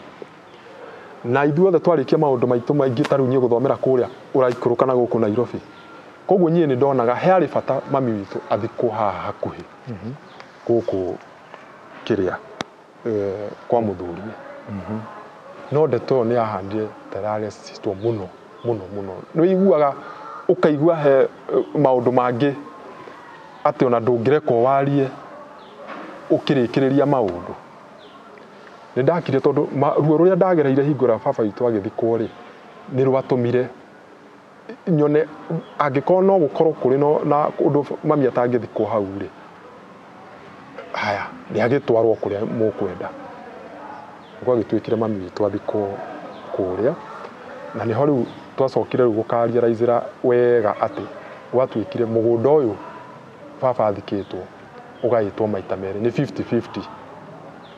na ithuothe twarĩkia maũndũ maitũ maingĩ ta rĩu niĩ gũthomera kũrĩa ũraikũrũka na gũkũ Nairobi koguo niĩ nĩ ndonaga harĩ bata mami witũ athikwo haha hakuhĩ gũkũ kĩrĩa kwa mũthuriwe no ndeto nĩ yahandire tarare citwo mũno nĩ wĩiguaga ũkaigua he maũndũ mangĩ atĩ ona ndũngĩrekwo warie ũkĩrĩkĩrĩria maũndũ nĩ ndakire tondũ ruo rũrĩa ndagereire hingo ĩrĩa baba witũ agĩthikwo rĩ nĩ rwatũmire nyone angĩkorwo no gũkorwo kũrĩ na ũndũ mami atangĩthikwo hau rĩ haya nĩ agĩtwarwo kũrĩa mũkwenda nĩguo agĩtuĩkire mami witũ athikwo kũrĩa na nĩho rĩu twacokire rĩu gũkaria Raizĩra wega atĩ gwatuĩkire mũgũnda ũyũ baba athikĩtwo ũgaĩtwo maita merĩ nĩ 50-50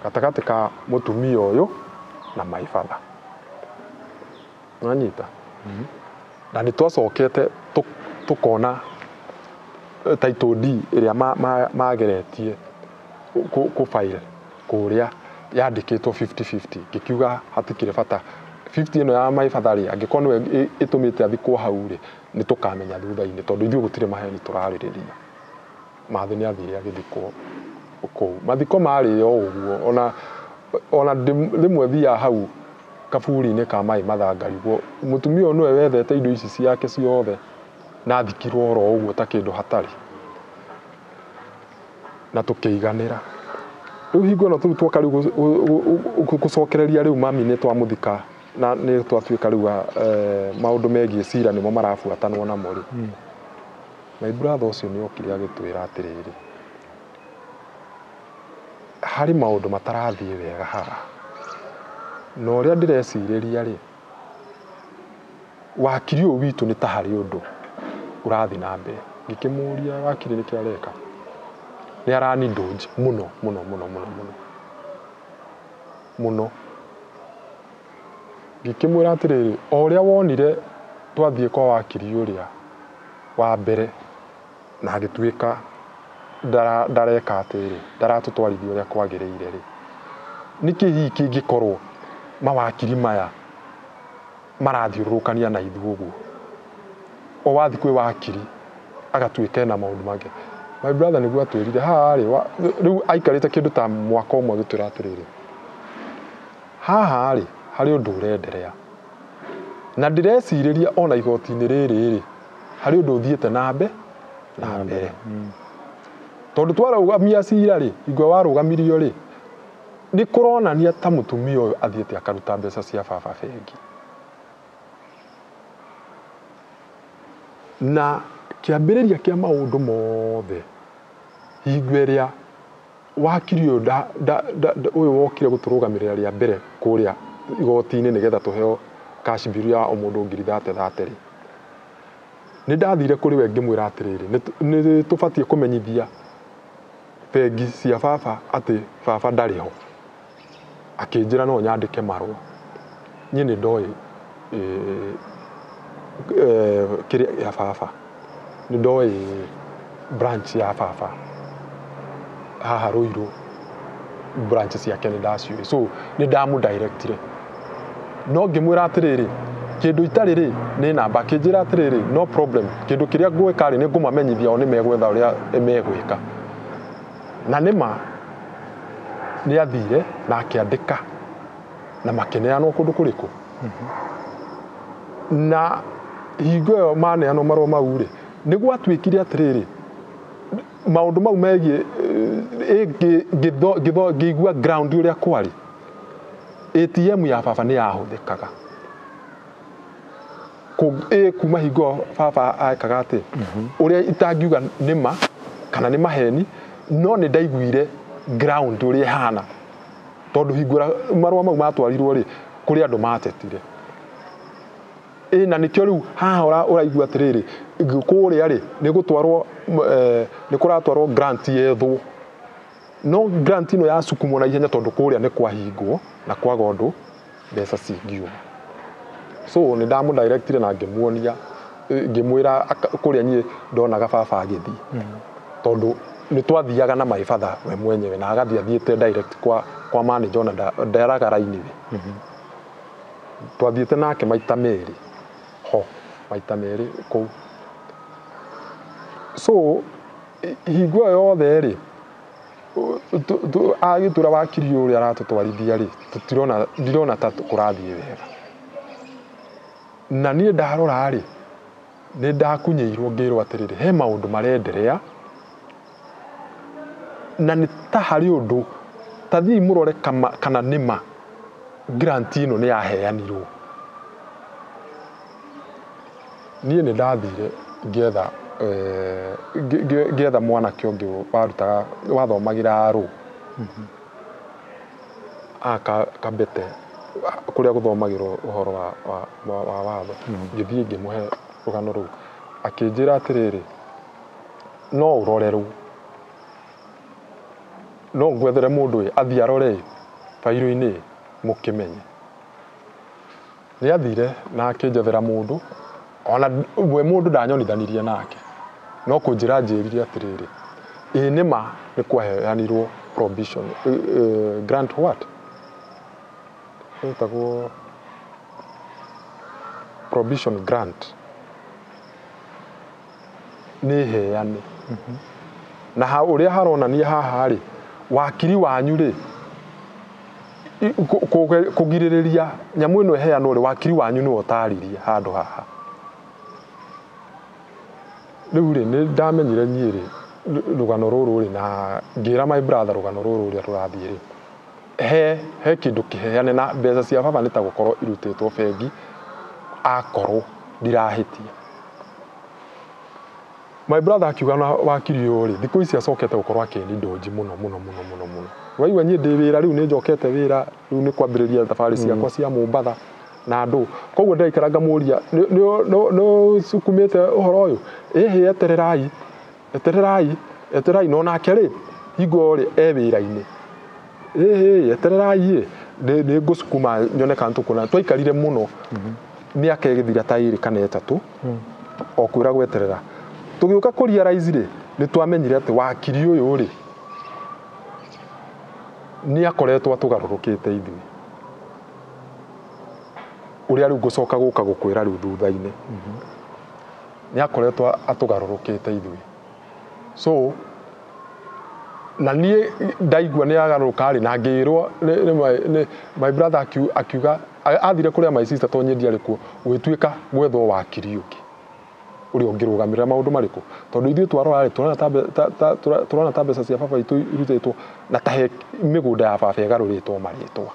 gatagatĩ ka mũtumia ũyũ na Mai Father nanyita na nĩ twacokete tũkona title deed ĩrĩa mageretie kũbaire kũrĩa yandĩkĩtwo 50-50 ngĩkiuga hatikĩrĩ bata 50 ĩno ya Mai Father rĩ angĩkorwo nĩwe ĩtũmĩte athikwo hau rĩ nĩ tũkamenya thutha-inĩ tondũ ithuĩ gũtirĩ maheni tũrarĩrĩria mathi nĩ athire agĩthikwo kũu mathiko marĩ o ũguo ona rĩmwe thiaga hau kaburi-inĩ ka Mai Matha ngaigwo mũtumia ũyũ nĩwe wethete indo ici ciake ciothe na athikirwo oro ũguo ta kĩndũ hatarĩ na tũkĩiganĩra riu hingo no tu twoka riu gucokereria riu mami ni twamuthika na ni twatuika riu maundu megie cira nimo marabuatanwo namo ri my brother ucio ni okire agitwira atiriri hari maundu matarathie wega haha no ria ndireciriria ri wakiri uyu witu ni ta hari undu urathi na mbere ngikimuria wakiri niki areka ni arani ndoji muno ngikimwira atiriri o uria wonire twathie kwa wakiri uria wa mbere na agituika ndareka atiri ndaratutwarithia uria kwagiriire ri niki hiki ngikorwo mawakiri maya marathiurukania na ithuguo o wathi kwi wakiri agatuika na maundu make my brother niguo atwirire haha ri riu aikarite kindu ta mwaka umwe gitwira atiriri haha ri hari undu urenderea na ndireciriria ona igoti-ini riri ri hari undu uthiete na mbere tondu twarugamia cira ri igwe warugamirio ri ni kuronania ta mutumia uyu athiete akaruta mbeca cia baba bengi na kiambiriria kia maundu mothe hingo ria wakiri uyu wokire guturugamirira ria mbere kuria igoti-ini nigetha tuheo cash bill ya omundu ngiri 30 ri ni ndathire kuri we ngimwira atiriri ni tubatie kumenyithia bengi cia baba ati baba ndariho akinjira no nyandike marua nyi ni ndoi kiri ya baba ni ndoi branch ya baba haha Ruiru branch cia Kenya ndacio so ni ndamu directire no ngimwira atiriri kindu itariri ni namba kinjira atiriri no problem kindu kiria ngwika ri ni ngumamenyithia o ni megwetha uria megwika na nima ni athire na akiandika na makeneanwo kundu kuriku na hingo yo maneanwo marua mau ri niguo atwikire atiriri maundu mau megie ngigua ground uria kwari ATM ya baba ni yahuthikaga kuma hingo baba aikaga ati uria itangiuga nima kana ni maheni no ni ndaiguire ground uria hana tondu hingo marua mau matwarirwo ri kuri andu matetire na nikio riu haha uraigua atiriri kuria ri ni gutwarwo ni kuratwarwo grant yethu no grant ino ya sukumwo na ihenya tondu kuria ni kwa hingwo na kwa gondu mbeca cingiuma so ni ndamu directire na ngimuonia ngimwira kuria nyi ndonaga baba agithi tondu ni twathiaga na maibadha we mwenyewe na agathiathiete direct kwa manager na ndaraga raini we twathiete nake maita meri ku so hingo yothe ri agitura wakiri uria aratutwarithia ri ndirona ta kurathie wega na nie ndarora ri ni ndakunyeirwo ngirwo atiriri he maundu marenderea na ni ta hari undu tathii murore kana nima grant ino ni yaheanirwo nie ni ndathire ngetha mwana kiongi warutaga wathomagira ru kabete kuria guthomagirwo uhoro wa watho ngithie ngimuhe rugano ru akinjira atiriri no urorerwo no ngwethere mundu athie arore fairo-ini mukimenye ni athire na akinjethera mundu ona we mundu ndanyonithanirie nake no kunjira njirire atiriri nima ni kwaheanirwo provision grant what etagwo provision grant ni heani na uria haronania haha ri wakiri wanyu ri kugiririria nyamu ino heano ri wakiri wanyu ni otaririe handu haha riu ri ni ndamenyire nyiri rugano ruru ri na ngira my brother rugano ruru ri rurathie ri he kindu kiheane na mbeca cia baba nĩ ta gũkorwo irutĩtwo bengi akorwo ndirahitia my brother akiuga na wakiri ũyũ rĩ thikũ ici acokete gũkorwo akĩni ndonji mũno waigua niĩ ndĩ wĩra rĩu nĩ njokete wĩra rĩu nĩ kwambĩrĩria thabarĩ ciakwa cia Mombatha na andũ koguo ndĩraikara ngamũria no sukumĩte ũhoro ũyũ ĩhĩ etererai no nake rĩ hingo rĩ wĩra-inĩ etererai nĩ ngũsukuma nyone kana tũkũna twaikarire mũno mĩaka ĩgĩthira ta ĩrĩ kana ĩtatũ o kwĩra gweterera tũgĩũka kũrealize rĩ nĩ twamenyire atĩ wakiri ũyũ rĩ nĩ akoretwo atũgarũrũkĩte ithuĩ ũrĩa rĩu ngũcoka gũka gũkwĩra rĩu thutha-inĩ nĩ akoretwo atũgarũrũkĩte ithuĩ so na niĩ ndaigua nĩ agarũrũka rĩ na ngĩrwo my brother akiuga athire kũrĩa my sister to nyendie arĩkuo gwĩtuĩka gwethwo wakiri ũngĩ ũrĩa ũngĩrũgamĩrĩra maũndũ marĩkũ tondũ ithuĩ twarora rĩ tũrona ta mbeca cia baba itũ irutĩtwo na ta mĩgũnda ya baba ĩgarũrĩtwo marĩtwa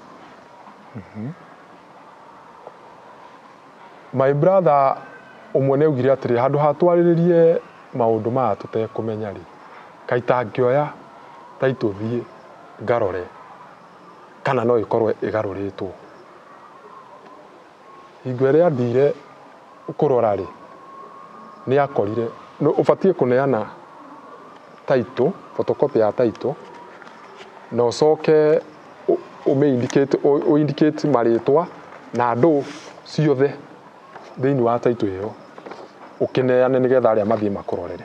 my brother ũmwe nĩ augire atĩrĩ handũ hatwarĩrĩrie maũndũ maya tũtekũmenya rĩ kaita ngĩoya taitũ thiĩ ngarore kana no ĩkorwo ĩgarũrĩtwo hingo ĩrĩa athire kũrora rĩ nĩ akorire ũbatiĩ kũneana taitũ photocopy ya taitũ na ũcoke ũindicate marĩtwa na andũ ciothe thĩinĩ wa taitũ ĩyo ũkĩneane nĩgetha arĩa mathiĩ makũrorere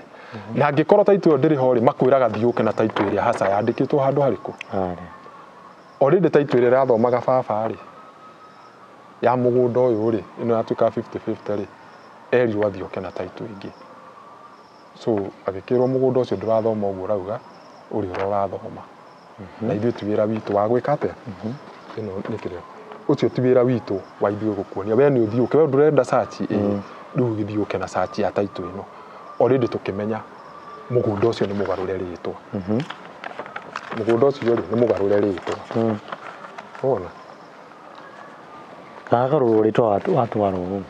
na angĩkorwo taitũ ĩyo ndĩrĩ ho rĩ makwĩraga thiũke na taitũ ĩrĩa haca yandĩkĩtwo handũ harĩkũ already taitũ ĩrĩa ĩrathomaga baba rĩ ya mũgũnda ũyũ rĩ ĩno yatuĩka 50-50 rĩ erirwo athiũke na taitũ ĩngĩ so agĩkĩrwo mũgũnda ũcio ndũrathoma ũguo rauga ũrĩa ũrathoma na ithuĩ ti wĩra witũ wa gwĩka atĩa ĩno nĩ kĩrĩa ũcio ti wĩra witũ wa ithuĩ gũkuonia we nĩ ũthiũke we ndũrenda search rĩu gĩthiũke na search ya taitũ ĩno already tũkĩmenya mũgũnda ũcio nĩ mũgarũre rĩtwa mũgũnda ũcio rĩ nĩ mũgarũre rĩtwa ona agarũrwo rĩtwa watwarwo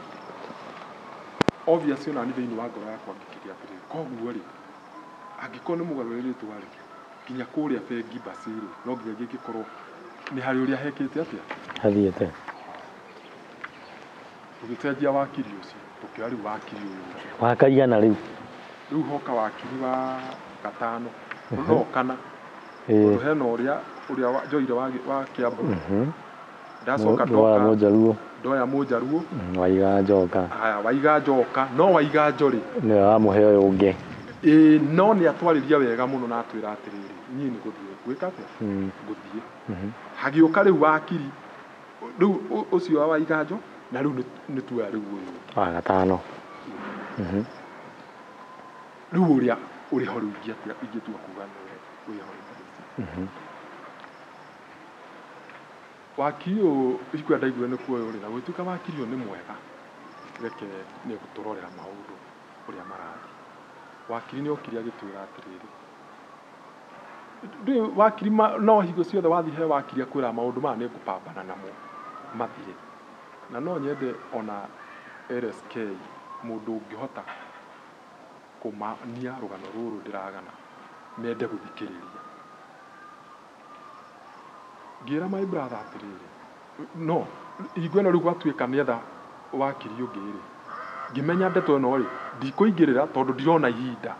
obviously ona nĩ thĩinĩ wa ngoro yakwa ngĩkĩria atĩrĩrĩ koguo rĩ angĩkorwo nĩ mũgarũre rĩtwa rĩ nginya kũrĩa bengi basi rĩ no nginya gĩkorwo nĩ harĩ ũrĩa hekĩte atĩa hathiĩte tũgĩcenjia wakiri ũcio tũkĩoya rĩu wakiri ũyũ wakaigana rĩu hoka wakiri wa gatano no kana ũndũ hena ũrĩa Njoire wa Kiambu ndacoka ndoya Mũjaruo Waiga Njoka haya Waiga Njoka no Waiga Njori nĩ wamuhe ũyũ ũngĩ no nĩ atwarĩria wega mũno na atwĩra atĩrĩrĩ niĩ nĩ gũthiĩ gwĩka atĩa gũthiĩ hagĩũka rĩu wakiri rĩu ũcio wa Waiga Njo na rĩu nĩ tuoya rĩu ũyũ wa gatano rĩu ũrĩa ũrĩ ho rĩu ingĩtua kuga ũrĩ ho wakiri ũyũ ikua ndaiguire nĩ kuoyo rĩ na gwĩtuĩka wakiri ũyũ nĩ mwega reke nĩ gũtũrorera maũndũ ũrĩa marathiĩ wakiri nĩ okire agĩtwĩra atĩrĩrĩ ndĩ wakiri no hingo ciothe wathiĩ he wakiri akwĩra maũndũ maya nĩ ngũpambana namo mathire na no nyende ona LSK mũndũ ũngĩhota kũmania rũgano rũrũ ndĩragana mende gũthikĩrĩria ngĩra my brother atĩrĩrĩ no hingo ĩno rĩu gwatuĩka nĩetha wakiri ũngĩ rĩ ngĩmenya ndeto ĩno rĩ ndikũingĩrĩra tondũ ndirona ihinda